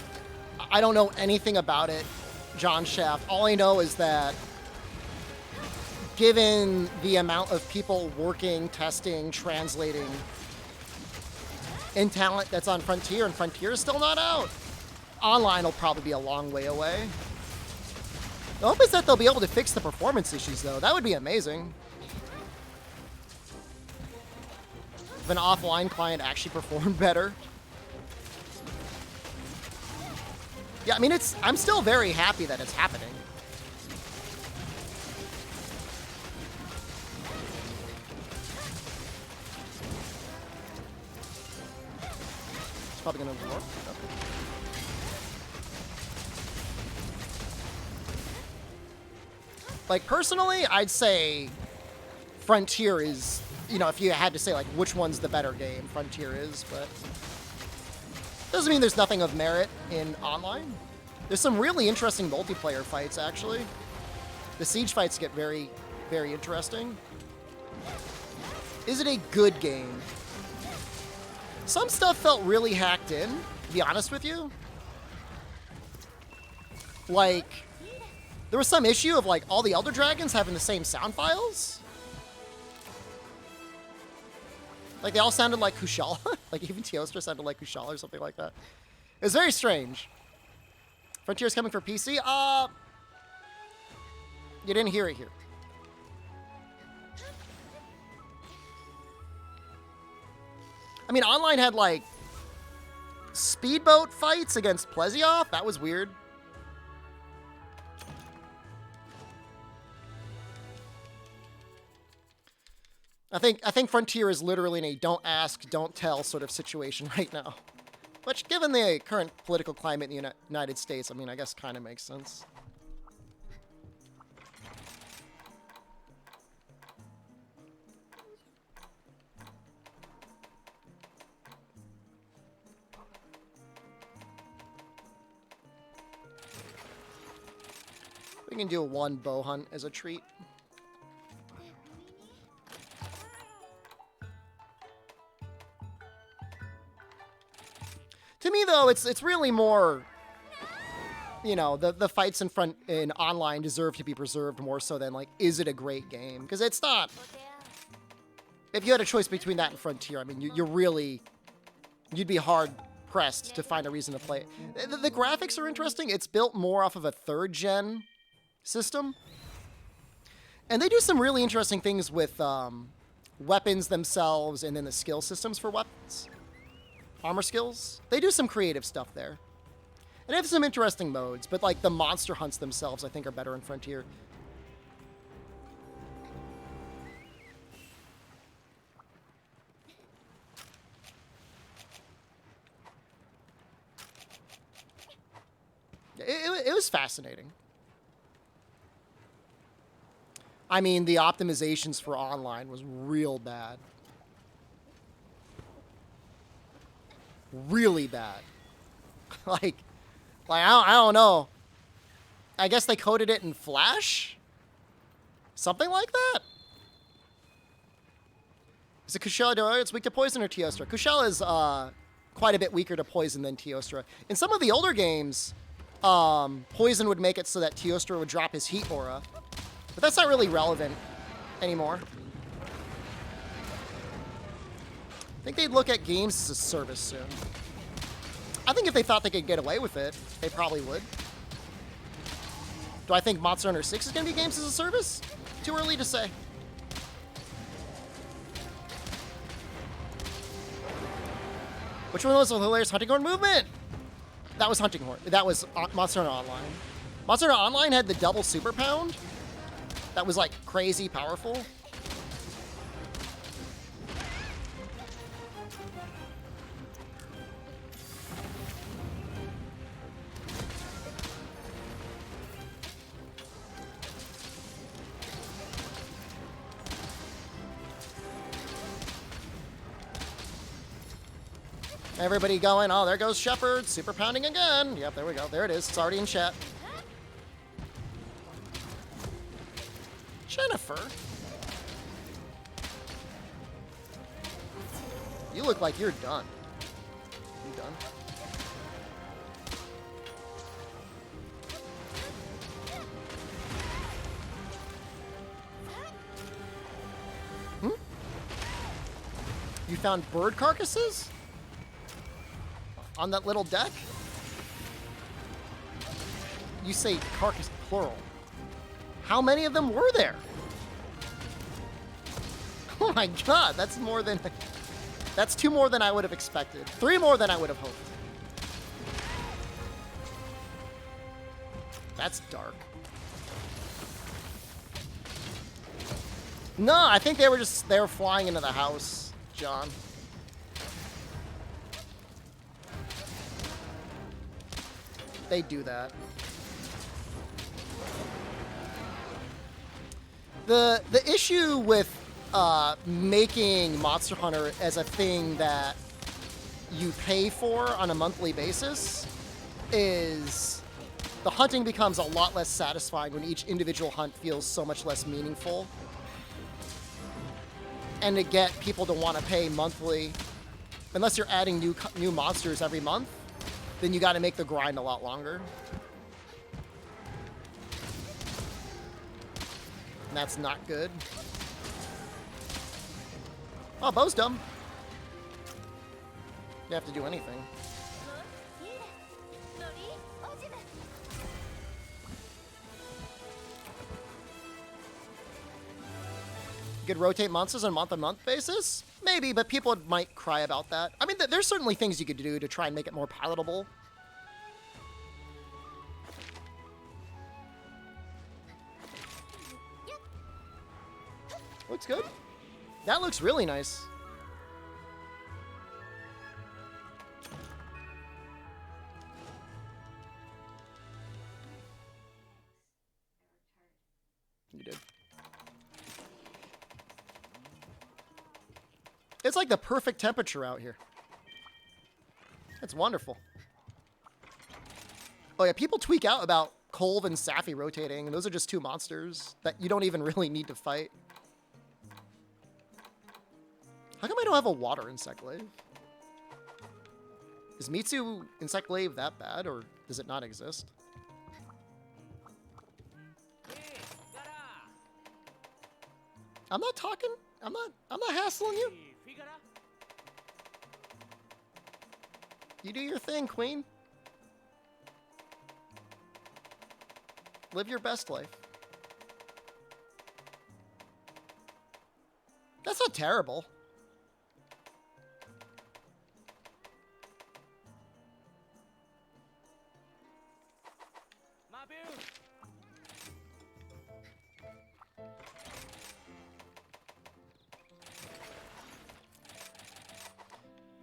I don't know anything about it, John Shaft. All I know is that given the amount of people working, testing, translating in talent that's on Frontier, and Frontier is still not out, online will probably be a long way away. The hope is that they'll be able to fix the performance issues, though. That would be amazing. If an offline client actually performed better. Yeah, I mean, I'm still very happy that it's happening. It's probably gonna work. Okay. Like, personally, I'd say Frontier is, you know, if you had to say, like, which one's the better game, Frontier is, but doesn't mean there's nothing of merit in online. There's some really interesting multiplayer fights, actually. The siege fights get very, very interesting. Is it a good game? Some stuff felt really hacked in, to be honest with you. Like, there was some issue of, like, all the Elder Dragons having the same sound files. Like, they all sounded like Kushala. Like, even Teostra sounded like Kushala or something like that. It was very strange. Frontier's coming for PC? You didn't hear it here. I mean, online had, like, speedboat fights against Plesioth. That was weird. I think Frontier is literally in a don't ask, don't tell sort of situation right now. Which, given the current political climate in the United States, I mean, I guess kind of makes sense. We can do one bow hunt as a treat. To me, though, it's really more, you know, the fights in online deserve to be preserved more so than, like, is it a great game? Because it's not. If you had a choice between that and Frontier, I mean, you'd be hard-pressed to find a reason to play it. The graphics are interesting. It's built more off of a third-gen system. And they do some really interesting things with weapons themselves and then the skill systems for weapons. Armor skills. They do some creative stuff there. And they have some interesting modes, but, like, the monster hunts themselves, I think, are better in Frontier. It was fascinating. I mean, the optimizations for online was real bad. Really bad. like I don't know. I guess they coded it in Flash? Something like that? Is it Kushala? It's weak to poison or Teostra? Kushala is quite a bit weaker to poison than Teostra. In some of the older games, poison would make it so that Teostra would drop his heat aura. But that's not really relevant anymore. I think they'd look at games as a service soon. I think if they thought they could get away with it, they probably would. Do I think Monster Hunter 6 is going to be games as a service? Too early to say. Which one was the hilarious Hunting Horn movement? That was Hunting Horn. That was Monster Hunter Online. Monster Hunter Online had the double super pound. That was, like, crazy powerful. Everybody going, oh, there goes Shepard, super pounding again. Yep, there we go. There it is. It's already in chat. Jennifer? You look like you're done. You done? found bird carcasses? On that little deck? You say carcass plural. How many of them were there? Oh my god, that's more than... That's 2 more than I would have expected. 3 more than I would have hoped. That's dark. No, I think they were flying into the house, John. They do that. The issue with making Monster Hunter as a thing that you pay for on a monthly basis is the hunting becomes a lot less satisfying when each individual hunt feels so much less meaningful. And to get people to want to pay monthly, unless you're adding new monsters every month, then you got to make the grind a lot longer. And that's not good. Oh, Bo's dumb. You have to do anything. You could rotate monsters on a month-to-month basis? Maybe, but people might cry about that. I mean, there's certainly things you could do to try and make it more palatable. Looks good. That looks really nice. You did. It's like the perfect temperature out here. It's wonderful. Oh yeah, people tweak out about Kolv and Safi rotating, and those are just 2 monsters that you don't even really need to fight. How come I don't have a water insect glaive? Is Mitsu insect glaive that bad, or does it not exist? I'm not talking. I'm not hassling you. You do your thing, Queen. Live your best life. That's not terrible.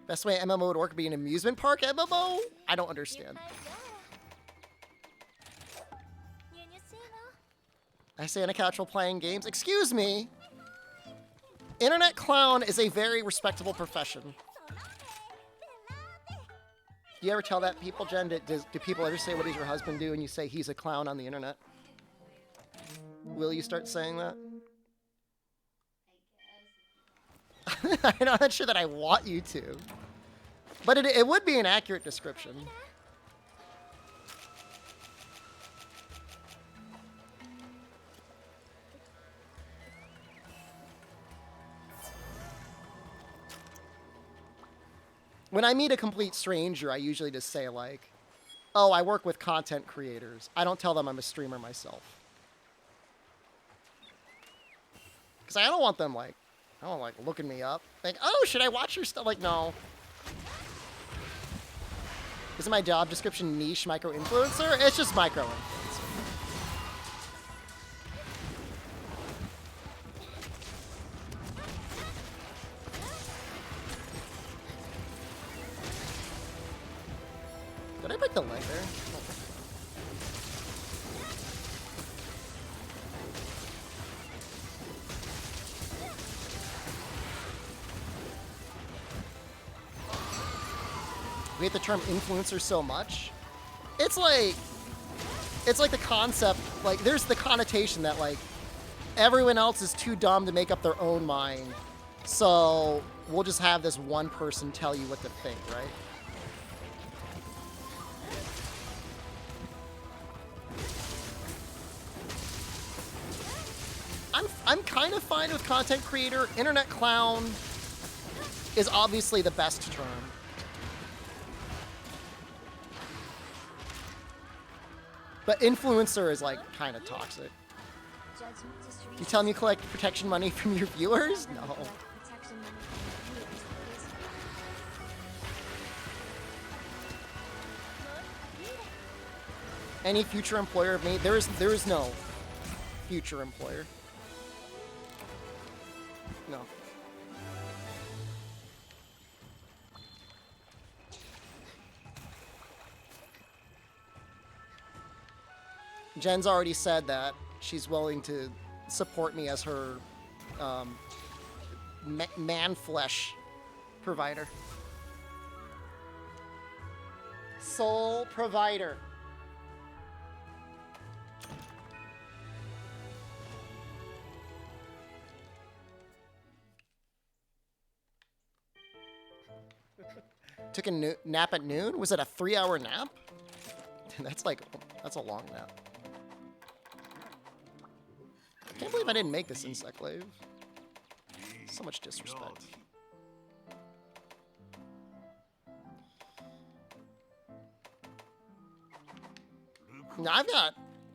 Best way MMO would work would be an amusement park MMO? I don't understand. I say on a couch while playing games. Excuse me. Internet clown is a very respectable profession. Do you ever tell that people, Jen? Do people ever say, what does your husband do? And you say he's a clown on the internet? Will you start saying that? I'm not sure that I want you to. But it would be an accurate description. When I meet a complete stranger, I usually just say like, oh, I work with content creators. I don't tell them I'm a streamer myself. Because I don't want them like, looking me up. Like, oh, should I watch your stuff? Like, no. Isn't my job description niche micro-influencer? It's just micro-influencer. Did I break the leg there? We hate the term influencer so much. It's like the concept, like there's the connotation that like everyone else is too dumb to make up their own mind. So we'll just have this one person tell you what to think, right? I'm kind of fine with content creator. Internet clown is obviously the best term. But influencer is like kind of toxic. You tell me you collect protection money from your viewers? No. Any future employer of me? There is no future employer. No. Jen's already said that she's willing to support me as her man flesh provider. Soul provider. Took a nap at noon? Was it a 3-hour nap? That's a long nap. I can't believe I didn't make this insect lave. So much disrespect. Now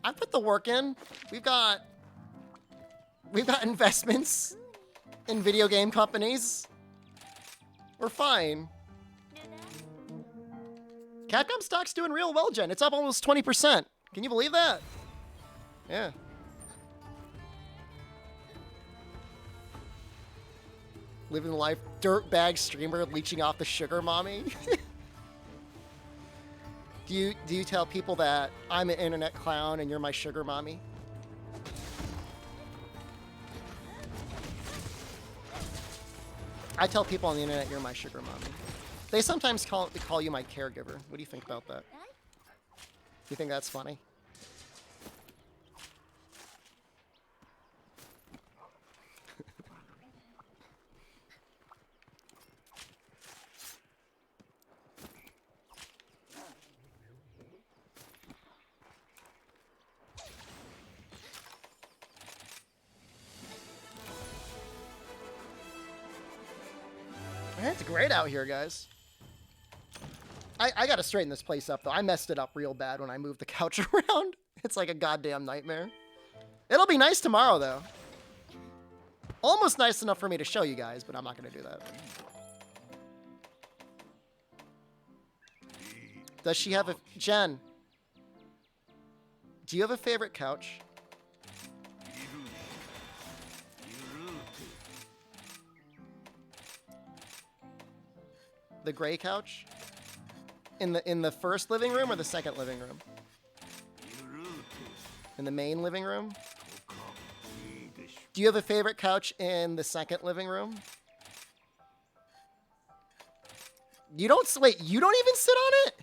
I've put the work in. We've got investments in video game companies. We're fine. Capcom stock's doing real well, Jen. It's up almost 20%. Can you believe that? Yeah. Living the life, dirtbag streamer leeching off the sugar mommy. Do you tell people that I'm an internet clown and you're my sugar mommy? I tell people on the internet you're my sugar mommy. They sometimes call you my caregiver. What do you think about that? You think that's funny? It's great out here, guys. I gotta straighten this place up, though. I messed it up real bad when I moved the couch around. It's like a goddamn nightmare. It'll be nice tomorrow, though. Almost nice enough for me to show you guys, but I'm not gonna do that. Does she have a... Jen, do you have a favorite couch? The gray couch? In the first living room or the second living room? In the main living room? Do you have a favorite couch in the second living room? You don't... Wait, you don't even sit on it?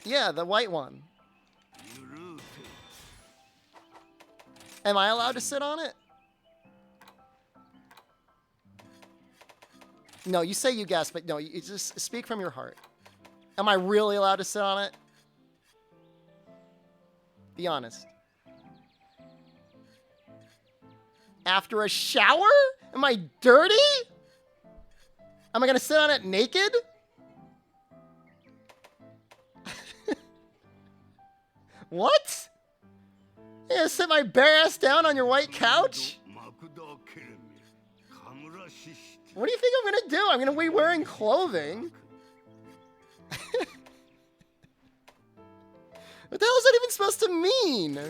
Yeah, the white one. Am I allowed to sit on it? No, you say you guess, but no, you just speak from your heart. Am I really allowed to sit on it? Be honest. After a shower? Am I dirty? Am I gonna sit on it naked? What? You gonna sit my bare ass down on your white couch? What do you think I'm gonna do? I'm gonna be wearing clothing. What the hell is that even supposed to mean?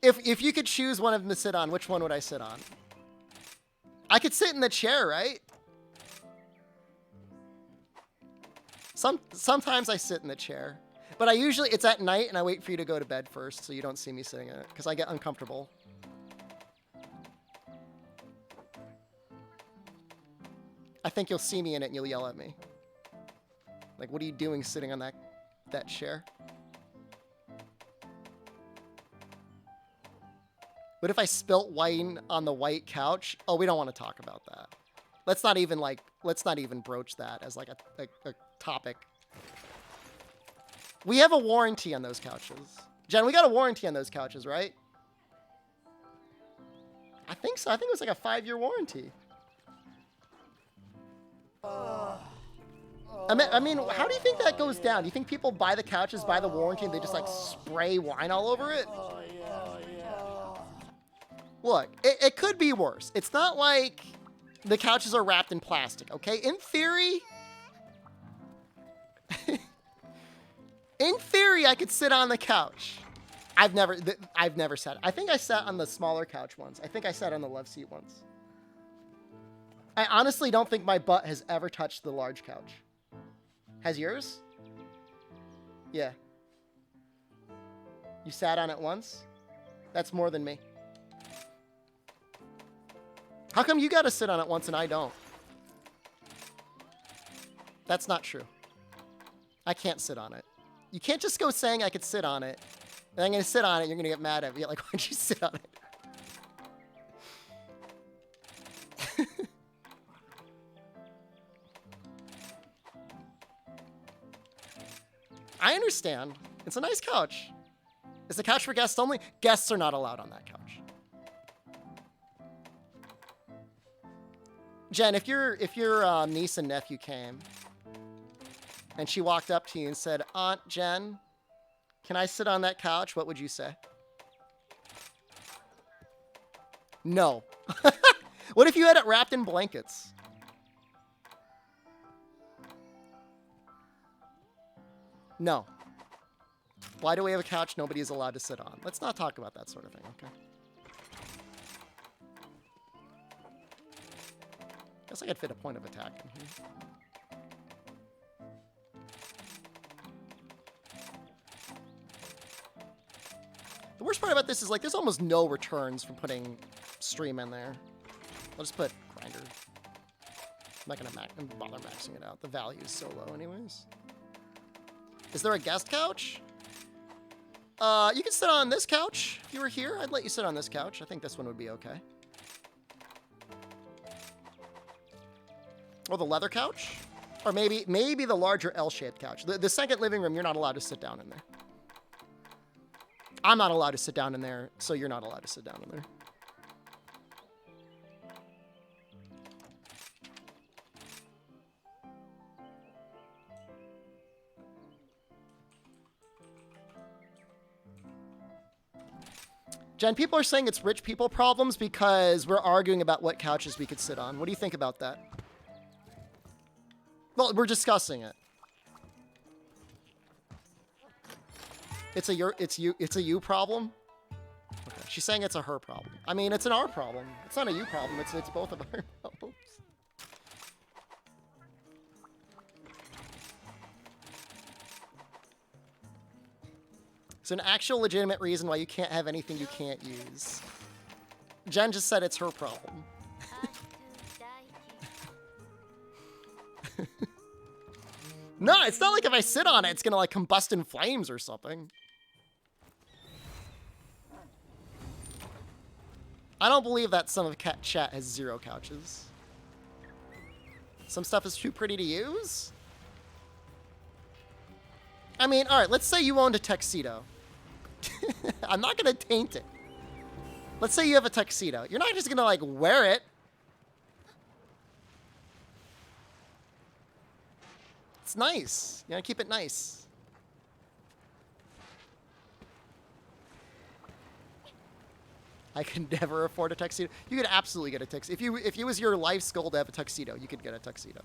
If you could choose one of them to sit on, which one would I sit on? I could sit in the chair, right? Sometimes I sit in the chair. But it's at night and I wait for you to go to bed first so you don't see me sitting in it because I get uncomfortable. I think you'll see me in it and you'll yell at me. Like, what are you doing sitting on that chair? What if I spilt wine on the white couch? Oh, we don't want to talk about that. Let's not even broach that as like a topic. We have a warranty on those couches. Jen, we got a warranty on those couches, right? I think so. I think it was like a 5-year warranty. I mean, how do you think that goes down? Do you think people buy the couches, buy the warranty, and they just like spray wine all over it? Look, it could be worse. It's not like the couches are wrapped in plastic, okay? In theory, I could sit on the couch. I've never sat. I think I sat on the smaller couch once. I think I sat on the love seat once. I honestly don't think my butt has ever touched the large couch. Has yours? Yeah. You sat on it once? That's more than me. How come you gotta sit on it once and I don't? That's not true. I can't sit on it. You can't just go saying I could sit on it, and I'm gonna sit on it, and you're gonna get mad at me. Like, why'd you sit on it? I understand. It's a nice couch. Is the couch for guests only? Guests are not allowed on that couch. Jen, if your niece and nephew came and she walked up to you and said, Aunt Jen, can I sit on that couch? What would you say? No. What if you had it wrapped in blankets? No. Why do we have a couch nobody is allowed to sit on? Let's not talk about that sort of thing, okay? Guess I could fit a point of attack in here. The worst part about this is, like, there's almost no returns from putting stream in there. I'll just put grinder. I'm not gonna bother maxing it out. The value is so low anyways. Is there a guest couch? You can sit on this couch. If you were here, I'd let you sit on this couch. I think this one would be okay. Or the leather couch? Or maybe the larger L-shaped couch. The second living room, you're not allowed to sit down in there. I'm not allowed to sit down in there, so you're not allowed to sit down in there. Jen, people are saying it's rich people problems because we're arguing about what couches we could sit on. What do you think about that? Well, we're discussing it. It's a you problem? Okay. She's saying it's a her problem. I mean, it's an our problem. It's not a you problem. It's both of our problems. It's an actual legitimate reason why you can't have anything you can't use. Jen just said it's her problem. No, it's not like if I sit on it, it's gonna like combust in flames or something. I don't believe that some of chat has 0 couches. Some stuff is too pretty to use? I mean, all right, let's say you owned a tuxedo. I'm not gonna taint it. Let's say you have a tuxedo. You're not just gonna like wear it. It's nice. You gotta keep it nice. I could never afford a tuxedo. You could absolutely get a tuxedo. If it was your life's goal to have a tuxedo, you could get a tuxedo.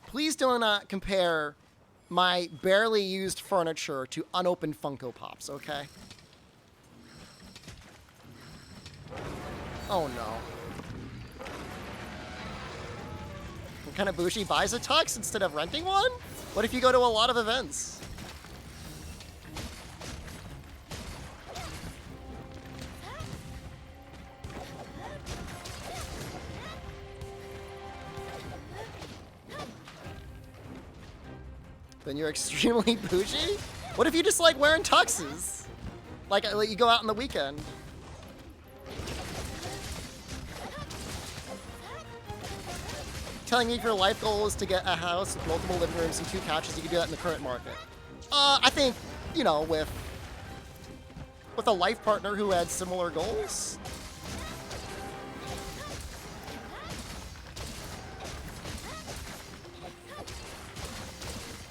Please do not compare my barely used furniture to unopened Funko Pops, okay? Oh no. What kind of bougie buys a tux instead of renting one? What if you go to a lot of events? Then you're extremely bougie? What if you just like wearing tuxes? Like you go out on the weekend. Telling me if your life goal is to get a house with multiple living rooms and 2 couches, you can do that in the current market. I think, you know, with a life partner who had similar goals.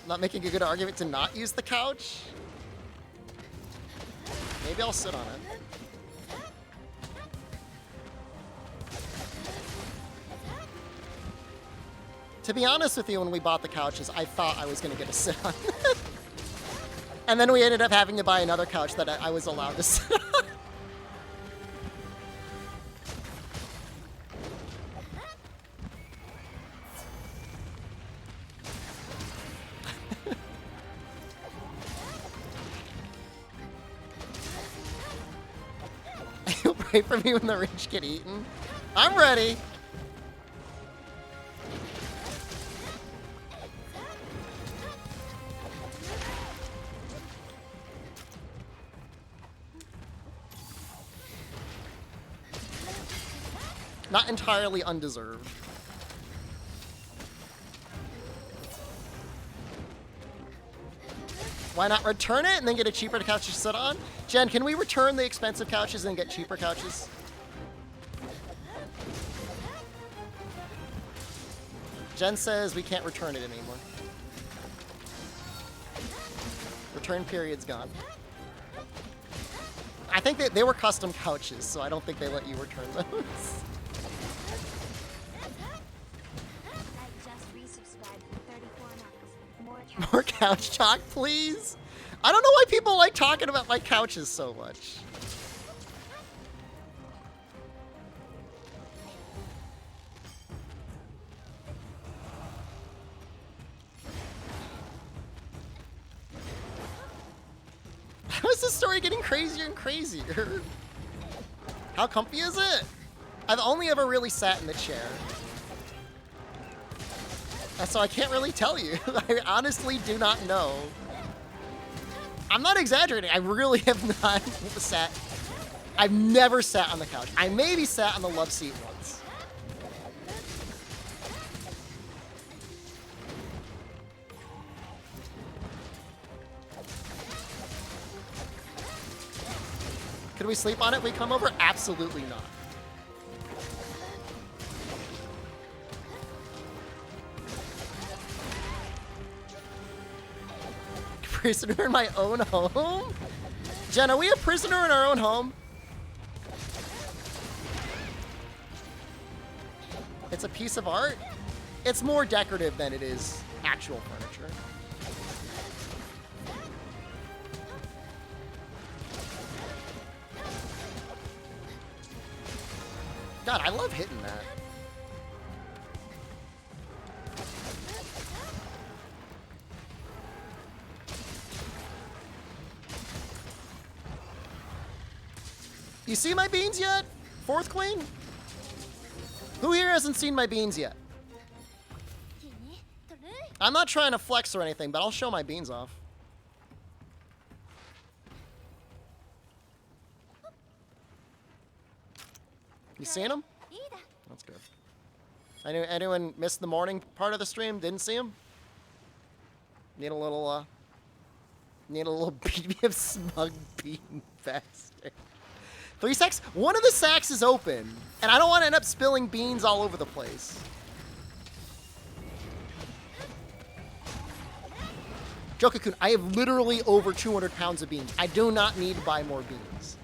Not making a good argument to not use the couch. Maybe I'll sit on it. To be honest with you, when we bought the couches, I thought I was going to get to sit on it. And then we ended up having to buy another couch that I was allowed to sit on. You'll pray for me when the rich get eaten. I'm ready. Not entirely undeserved. Why not return it and then get a cheaper couch to sit on? Jen, can we return the expensive couches and get cheaper couches? Jen says we can't return it anymore. Return period's gone. I think they were custom couches, so I don't think they let you return those. More couch talk, please. I don't know why people like talking about my couches so much. How is this story getting crazier and crazier? How comfy is it? I've only ever really sat in the chair. So I can't really tell you. I honestly do not know. I'm not exaggerating. I really have not sat. I've never sat on the couch. I maybe sat on the love seat once. Could we sleep on it when we come over? Absolutely not. Prisoner in my own home? Jen, are we a prisoner in our own home? It's a piece of art? It's more decorative than it is actual furniture. God, I love hitting that. You see my beans yet? Fourth queen? Who here hasn't seen my beans yet? I'm not trying to flex or anything, but I'll show my beans off. You seen them? That's good. Anyone missed the morning part of the stream? Didn't see them? Need a little BB of smug bean bastard. 3 sacks? One of the sacks is open, and I don't want to end up spilling beans all over the place. Jokakun, I have literally over 200 pounds of beans. I do not need to buy more beans.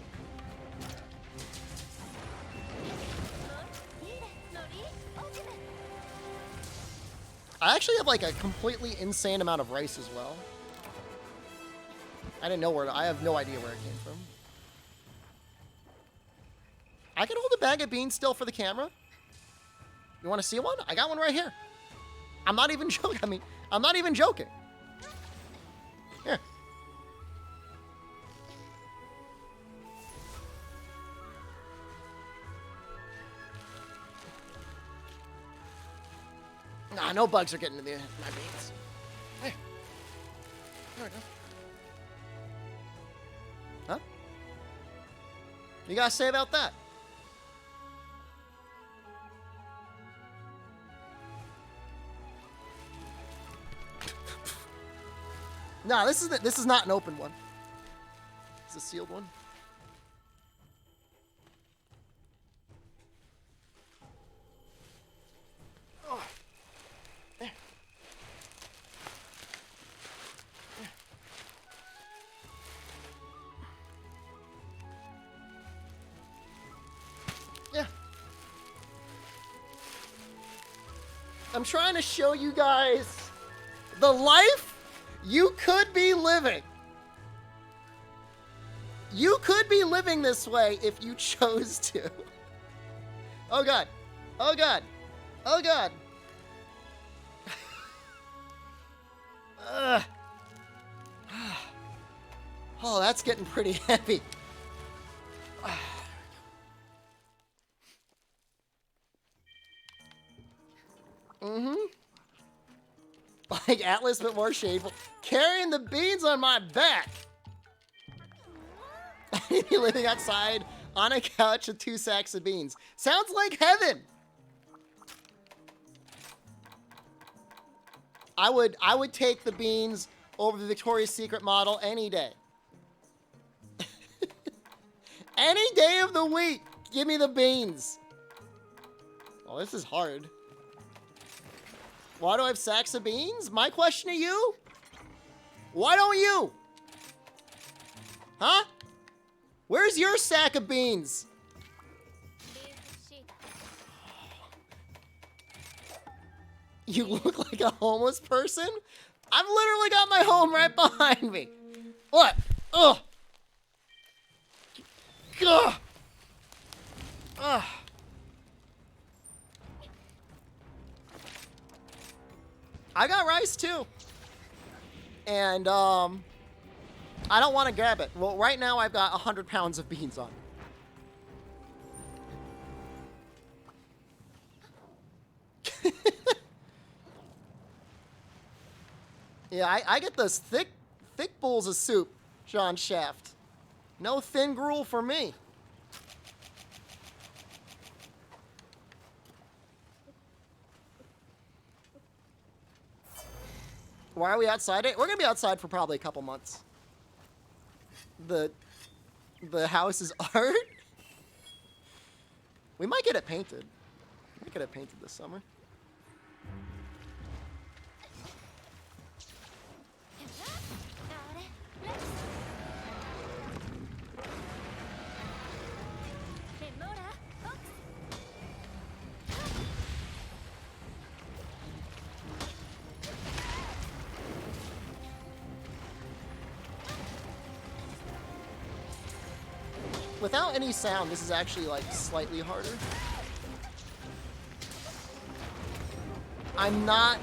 I actually have like a completely insane amount of rice as well. I didn't know where, I have no idea where it came from. I can hold a bag of beans still for the camera. You want to see one? I got one right here. I'm not even joking. I mean, I'm not even joking. Here. Nah, no bugs are getting into my beans. Hey. There we go. Huh? You gotta say about that? No, this is not an open one. It's a sealed one. Oh. There. Yeah. I'm trying to show you guys the life you could be living. You could be living this way if you chose to. Oh god. Oh god. Oh god. Oh, that's getting pretty heavy. Mm-hmm. Like Atlas, but more shameful. Carrying the beans on my back. Living outside on a couch with 2 sacks of beans. Sounds like heaven. I would take the beans over the Victoria's Secret model any day. Any day of the week, give me the beans. Oh, this is hard. Why do I have sacks of beans? My question to you? Why don't you? Huh? Where's your sack of beans? You look like a homeless person? I've literally got my home right behind me. What? Ugh. Ugh. Ugh. I got rice too. And I don't want to grab it. Well, right now I've got 100 pounds of beans on. Yeah, I get those thick bowls of soup, John Shaft. No thin gruel for me. Why are we outside it? We're gonna be outside for probably a couple months. The house is art. We might get it painted. We might get it painted this summer. Without any sound, this is actually like slightly harder. I'm not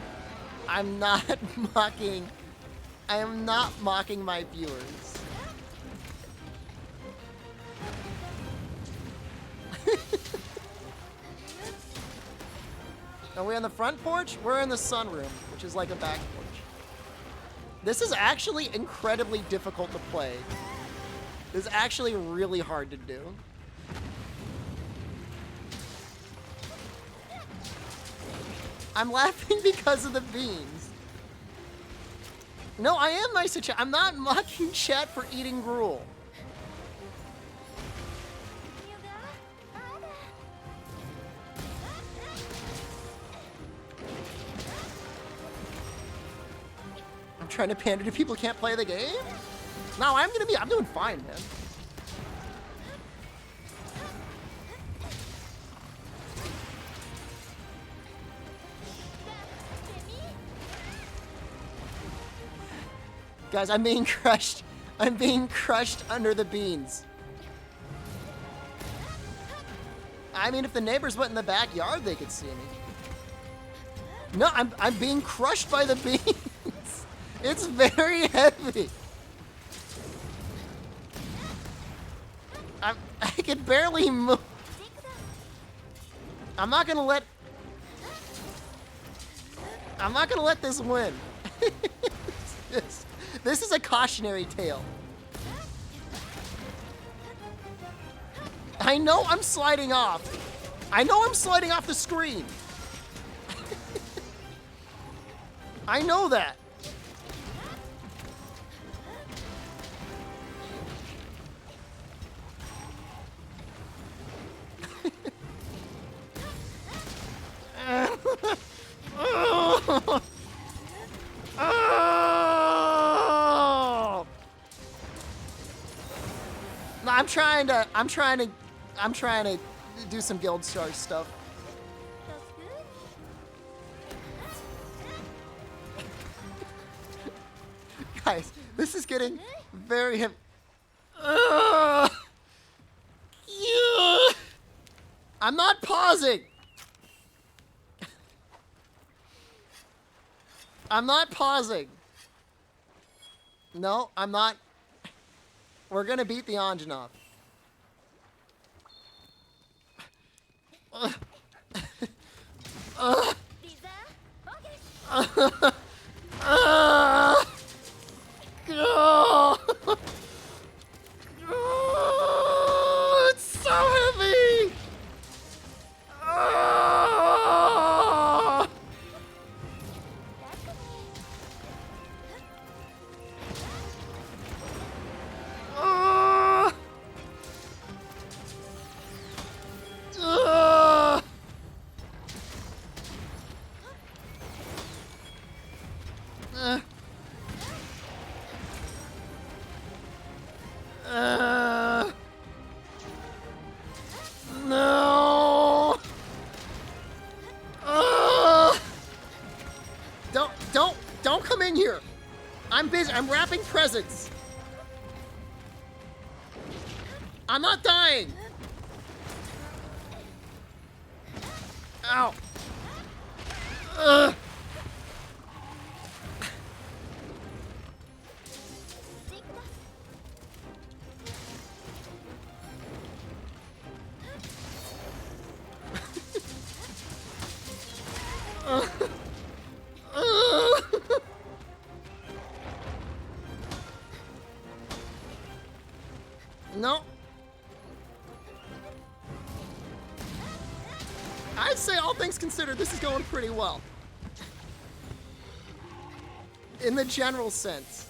mocking. I am not mocking my viewers. Are we on the front porch? We're in the sunroom, which is like a back porch. This is actually incredibly difficult to play. This is actually really hard to do. I'm laughing because of the beans. No, I am nice to chat. I'm not mocking chat for eating gruel. I'm trying to pander to people who can't play the game? No, I'm doing fine, man. Guys, I'm being crushed. I'm being crushed under the beans. I mean, if the neighbors went in the backyard, they could see me. No, I'm being crushed by the beans. It's very heavy. I can barely move. I'm not gonna let this win. This is a cautionary tale. I know I'm sliding off. I know I'm sliding off the screen. I know that. I'm trying to do some Guild Stars stuff. Guys, this is getting very heavy. Yeah. I'm not pausing. I'm not pausing. No, I'm not. We're gonna beat the Anjanov. It's so heavy. No. Don't come in here. I'm busy. I'm wrapping presents. I'm not dying. Ow. No. I'd say all things considered, this is going pretty well. In the general sense.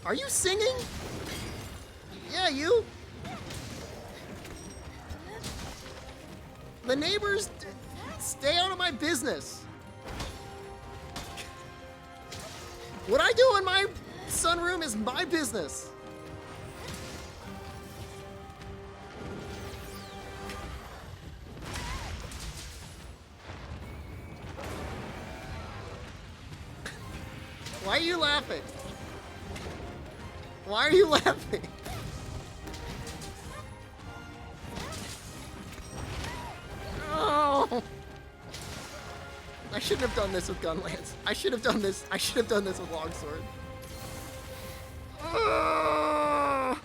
Are you singing? Yeah, you. The neighbors, stay out of my business. What I do in my sunroom is my business. Why are you laughing? Why are you laughing? Oh! I shouldn't have done this with Gunlance. I should have done this with Longsword. Oh!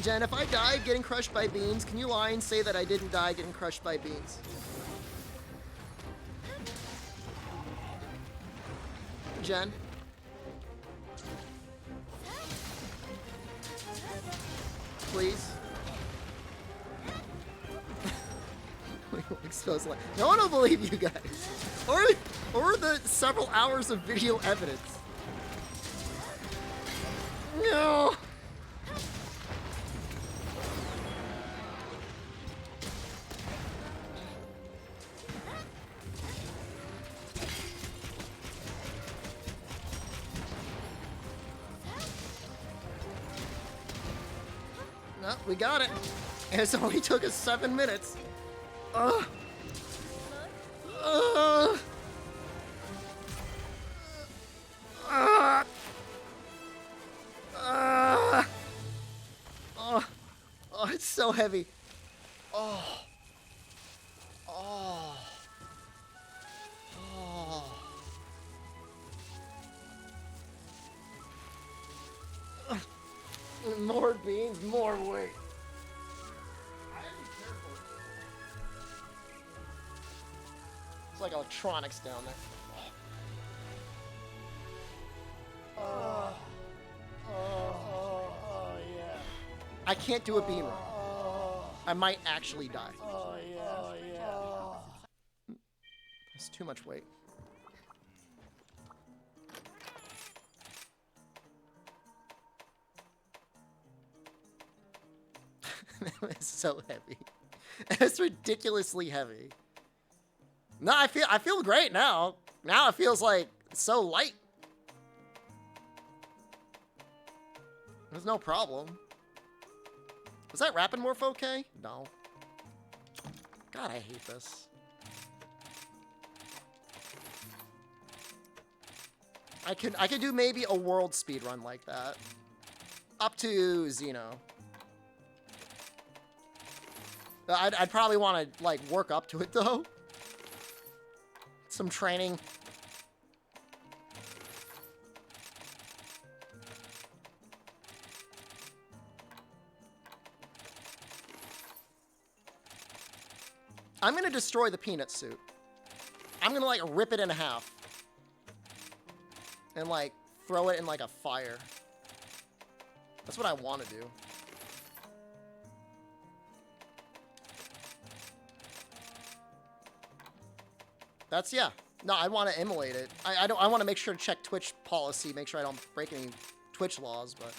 Jen, if I died getting crushed by beans, can you lie and say that I didn't die getting crushed by beans? Jen? Please? Exposed light. No one will believe you guys. Or the several hours of video evidence. No! No, we got it. And it's only took us 7 minutes. Oh, it's so heavy. Oh. More beans, more weight. It's like electronics down there. Yeah. I can't do a beam run. I might actually die. That's too much weight. It's so heavy. It's ridiculously heavy. No, I feel great now. Now it feels like it's so light. There's no problem. Was that Rapid Morph okay? No. God, I hate this. I could do maybe a world speed run like that. Up to Xeno. I'd probably want to, like, work up to it, though. Some training. I'm going to destroy the peanut suit. I'm going to, like, rip it in half. And, like, throw it in, like, a fire. That's what I want to do. That's, yeah. No, I want to immolate it. I want to make sure to check Twitch policy, make sure I don't break any Twitch laws, but...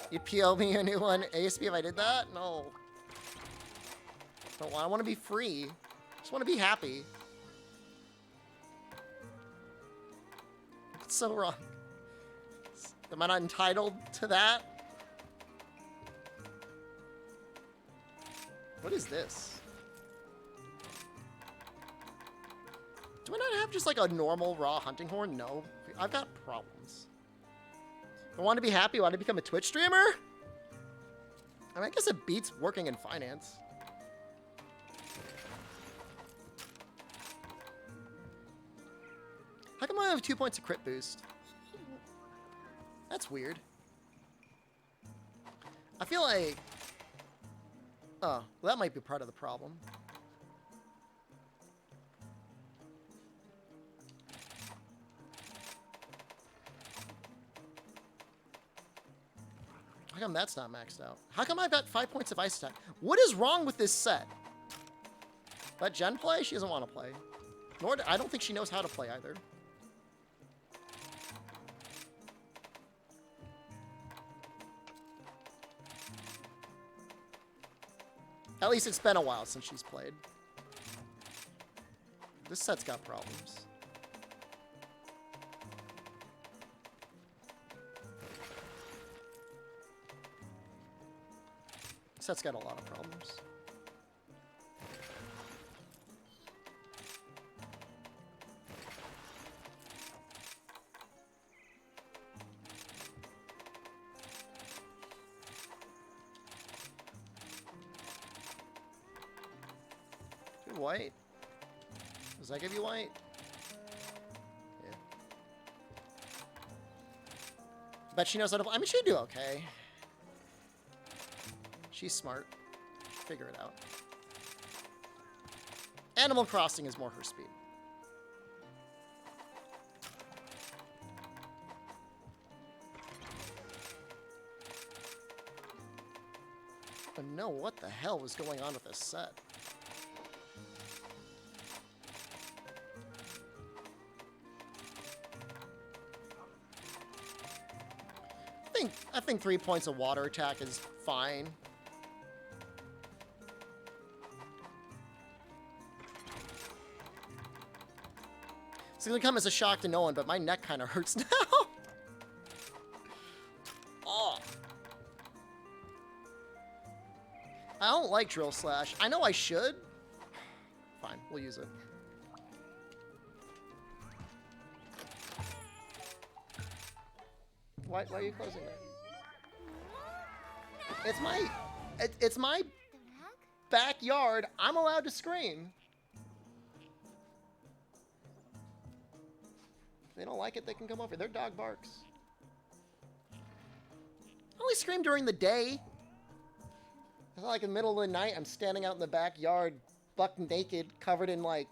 You'd PO me a new one ASP if I did that? No. No, I want to be free. I just want to be happy. What's so wrong? Am I not entitled to that? What is this? Do I not have just like a normal raw hunting horn? No. I've got problems. I want to be happy. I want to become a Twitch streamer? I mean, I guess it beats working in finance. How come I have 2 points of crit boost? That's weird. I feel like... Oh, well, that might be part of the problem. How come that's not maxed out? How come I've got 5 points of ice attack? What is wrong with this set? Let Jen play? She doesn't want to play. Nor I don't think she knows how to play either. At least it's been a while since she's played. This set's got problems. This set's got a lot of problems. White? Does that give you white? Yeah. Bet she knows how to play. I mean, she'd do okay. She's smart. She'll figure it out. Animal Crossing is more her speed. I don't know what the hell was going on with this set. I think 3 points of water attack is fine. It's gonna come as a shock to no one, but my neck kind of hurts now. Oh. I don't like Drill Slash. I know I should. Fine, we'll use it. Why are you closing that? It's my backyard. I'm allowed to scream. If they don't like it, they can come over. Their dog barks. I only scream during the day. It's not like in the middle of the night, I'm standing out in the backyard, buck naked, covered in like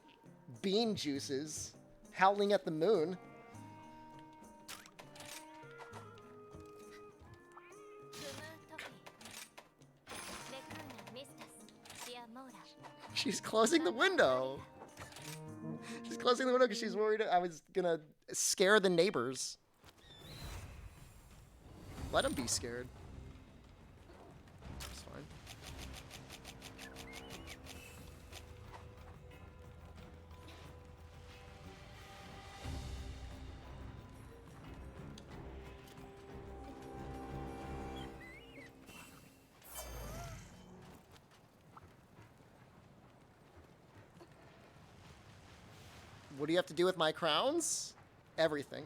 bean juices, howling at the moon. She's closing the window. She's closing the window because she's worried I was gonna scare the neighbors. Let them be scared. It's fine. What do you have to do with my crowns? Everything.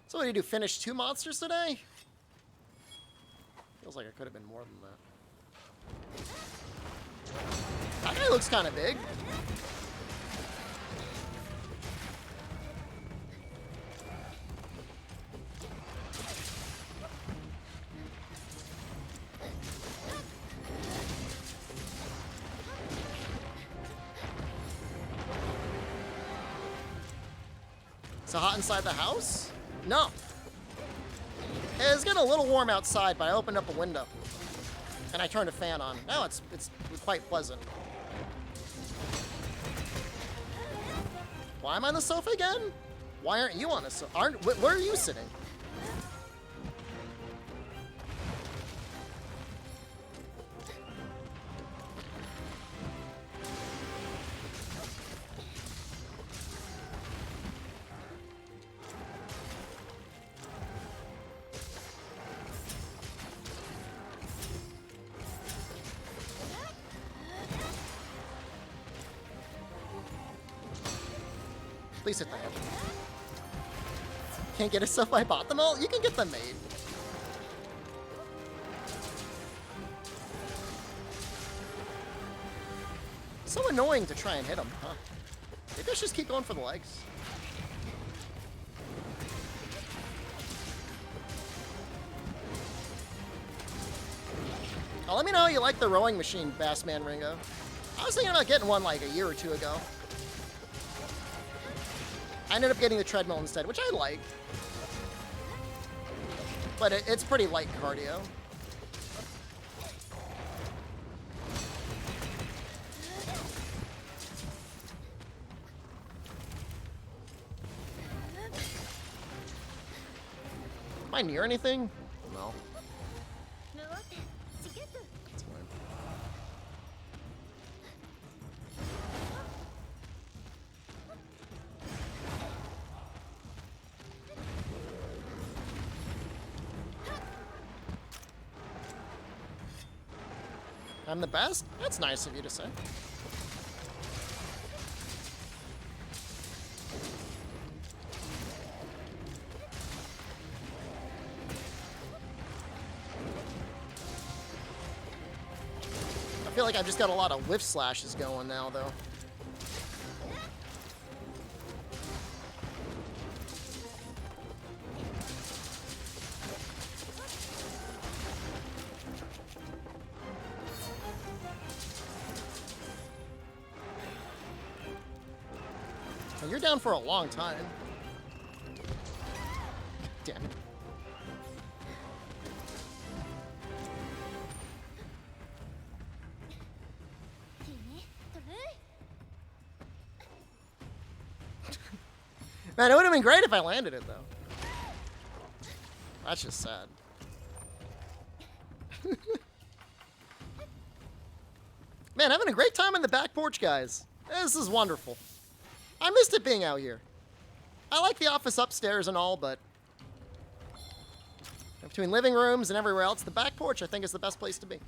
So what do you do? Finish 2 monsters today? Feels like it could have been more than that. That guy looks kind of big. Is it hot inside the house? No. It's getting a little warm outside, but I opened up a window. And I turned a fan on. Now it's quite pleasant. Why am I on the sofa again? Why aren't you on the sofa? Where are you sitting? Please hit the head. Can't get it stuff I bought them all? You can get them made. So annoying to try and hit them, huh? Maybe I should just keep going for the legs. Oh, let me know how you like the rowing machine, Bassman Ringo. I was thinking about getting one like a year or 2 ago. I ended up getting the treadmill instead, which I like. But it's pretty light cardio. Am I near anything? No. That's fine. I'm the best? That's nice of you to say. I feel like I've just got a lot of whiff slashes going now, though. You're down for a long time. Damn it. Man, it would have been great if I landed it, though. That's just sad. Man, having a great time on the back porch, guys. This is wonderful. I missed it being out here. I like the office upstairs and all, but between living rooms and everywhere else, the back porch, I think, is the best place to be.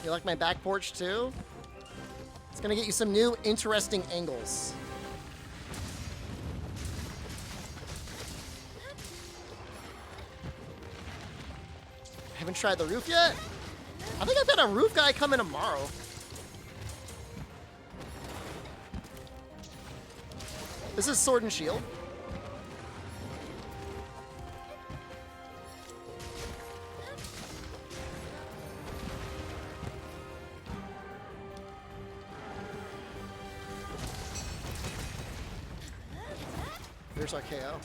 You like my back porch too? It's gonna get you some new interesting angles. Haven't tried the roof yet? I think I've got a roof guy coming tomorrow. This is Sword and Shield. There's our KO.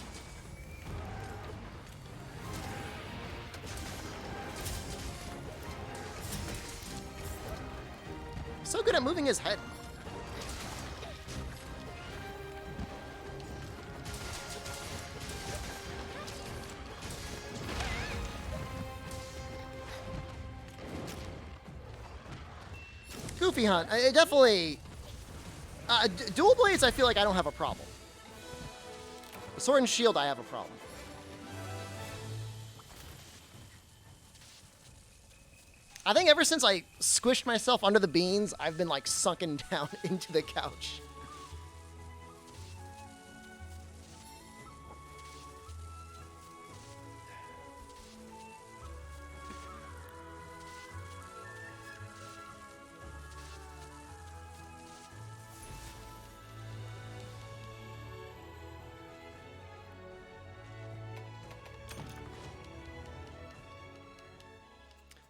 So good at moving his head. Goofy Hunt. It definitely... dual blades, I feel like I don't have a problem. Sword and shield, I have a problem. I think ever since I squished myself under the beans, I've been like sunken down into the couch.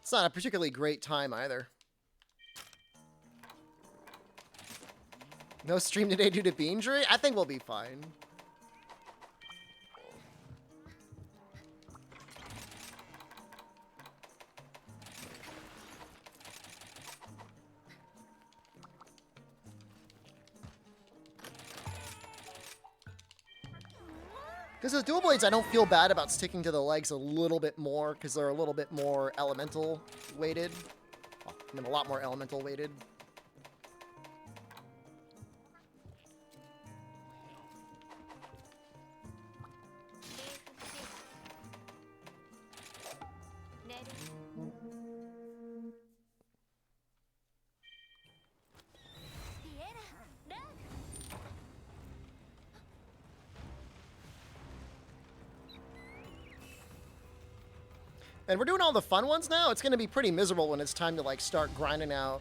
It's not a particularly great time either. No stream today due to bean injury? I think we'll be fine. Because with dual blades, I don't feel bad about sticking to the legs a little bit more, because they're a little bit more elemental weighted. Well, I mean, a lot more elemental weighted. And we're doing all the fun ones now. It's going to be pretty miserable when it's time to like start grinding out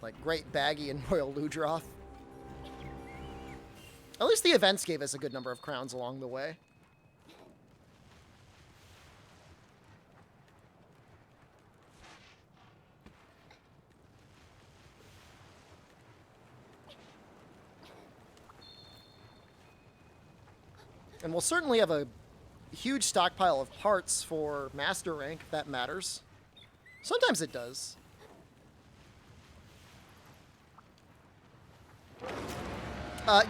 like Great Baggy and Royal Ludroth. At least the events gave us a good number of crowns along the way. And we'll certainly have a huge stockpile of parts for master rank, if that matters. Sometimes it does.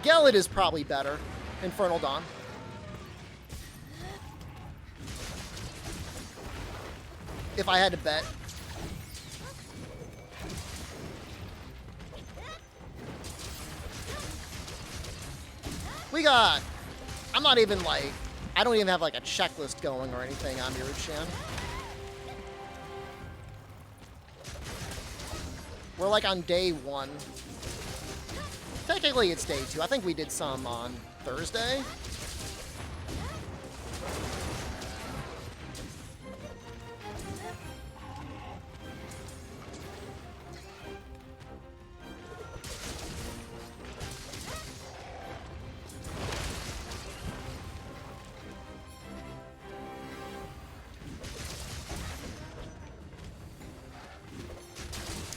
Gallad is probably better. Infernal Dawn. If I had to bet. We got... I'm not even like... I don't even have like a checklist going or anything on Miruchan. We're like on day 1. Technically it's day 2. I think we did some on Thursday.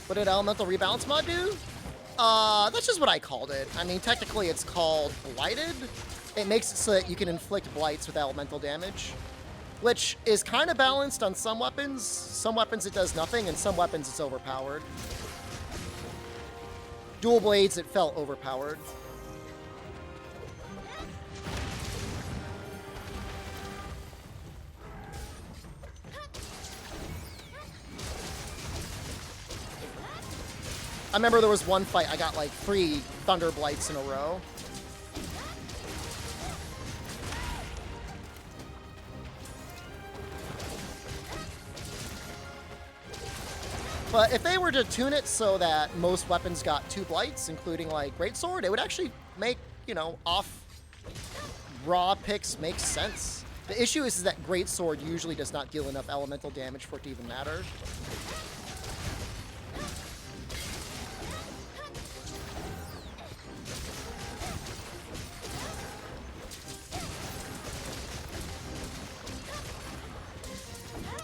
What did Elemental Rebalance mod do? That's just what I called it. I mean, technically it's called Blighted. It makes it so that you can inflict blights with elemental damage, which is kind of balanced on some weapons. Some weapons it does nothing, and some weapons it's overpowered. Dual blades, it felt overpowered. I remember there was one fight, I got like 3 Thunder Blights in a row. But if they were to tune it so that most weapons got 2 Blights, including like Greatsword, it would actually make, you know, off raw picks make sense. The issue is that Greatsword usually does not deal enough elemental damage for it to even matter.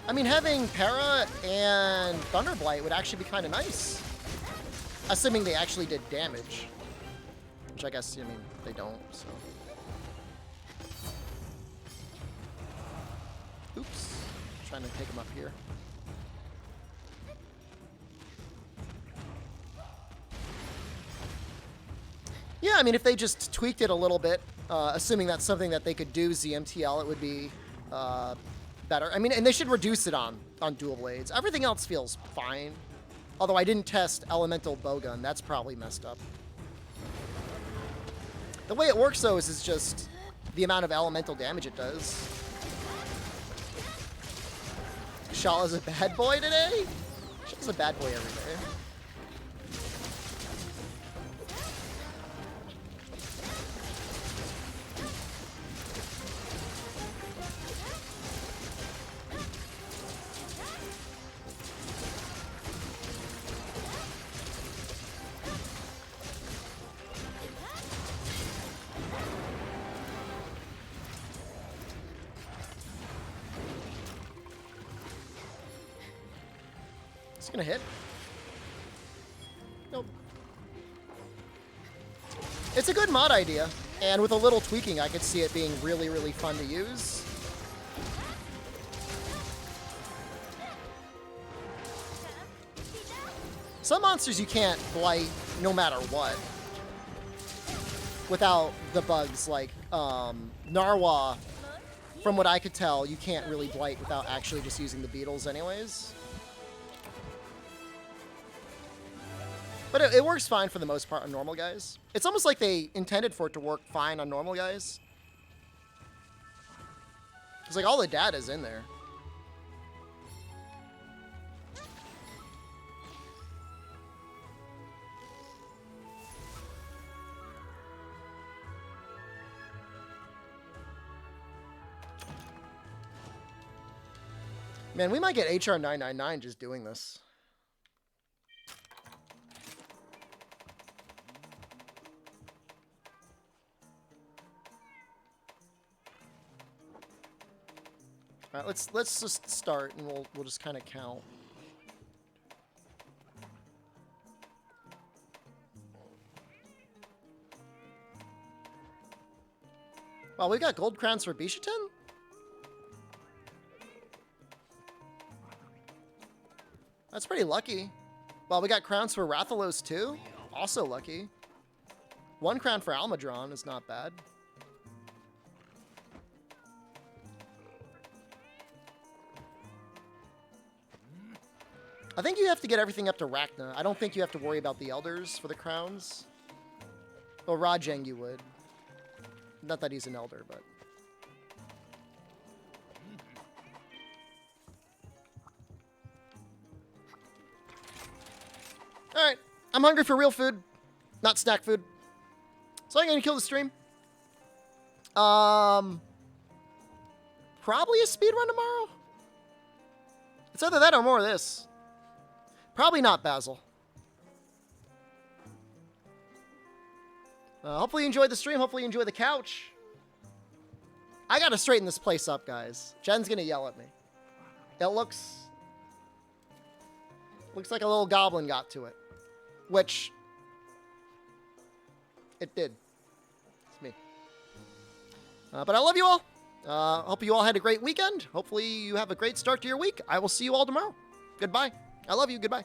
I mean, having Para and Thunderblight would actually be kind of nice. Assuming they actually did damage. Which I guess, I mean, they don't, so. Oops. Trying to take him up here. Yeah, I mean, if they just tweaked it a little bit, assuming that's something that they could do ZMTL, it would be better. I mean, and they should reduce it on dual blades. Everything else feels fine. Although I didn't test elemental bowgun. That's probably messed up. The way it works, though, is just the amount of elemental damage it does. Shala's a bad boy today? Shala's a bad boy every day. It's gonna hit. Nope. It's a good mod idea, and with a little tweaking, I could see it being really, really fun to use. Some monsters you can't blight no matter what. Without the bugs, like Narwa, from what I could tell, you can't really blight without actually just using the beetles anyways. But it works fine for the most part on normal guys. It's almost like they intended for it to work fine on normal guys. It's like all the data's in there. Man, we might get HR 999 just doing this. All right, let's just start, and we'll just kind of count. Wow, we got gold crowns for Bishaten? That's pretty lucky. Well, we got crowns for Rathalos too. Also lucky. 1 crown for Almadron is not bad. I think you have to get everything up to Rachna. I don't think you have to worry about the elders for the crowns. Well, Rajang you would. Not that he's an elder, but... Alright, I'm hungry for real food, not snack food. So I'm gonna kill the stream. Probably a speedrun tomorrow. It's either that or more of this. Probably not Basil. Hopefully you enjoyed the stream. Hopefully you enjoyed the couch. I gotta straighten this place up, guys. Jen's gonna yell at me. It looks like a little goblin got to it. Which it did. It's me. But I love you all. Hope you all had a great weekend. Hopefully you have a great start to your week. I will see you all tomorrow. Goodbye. I love you. Goodbye.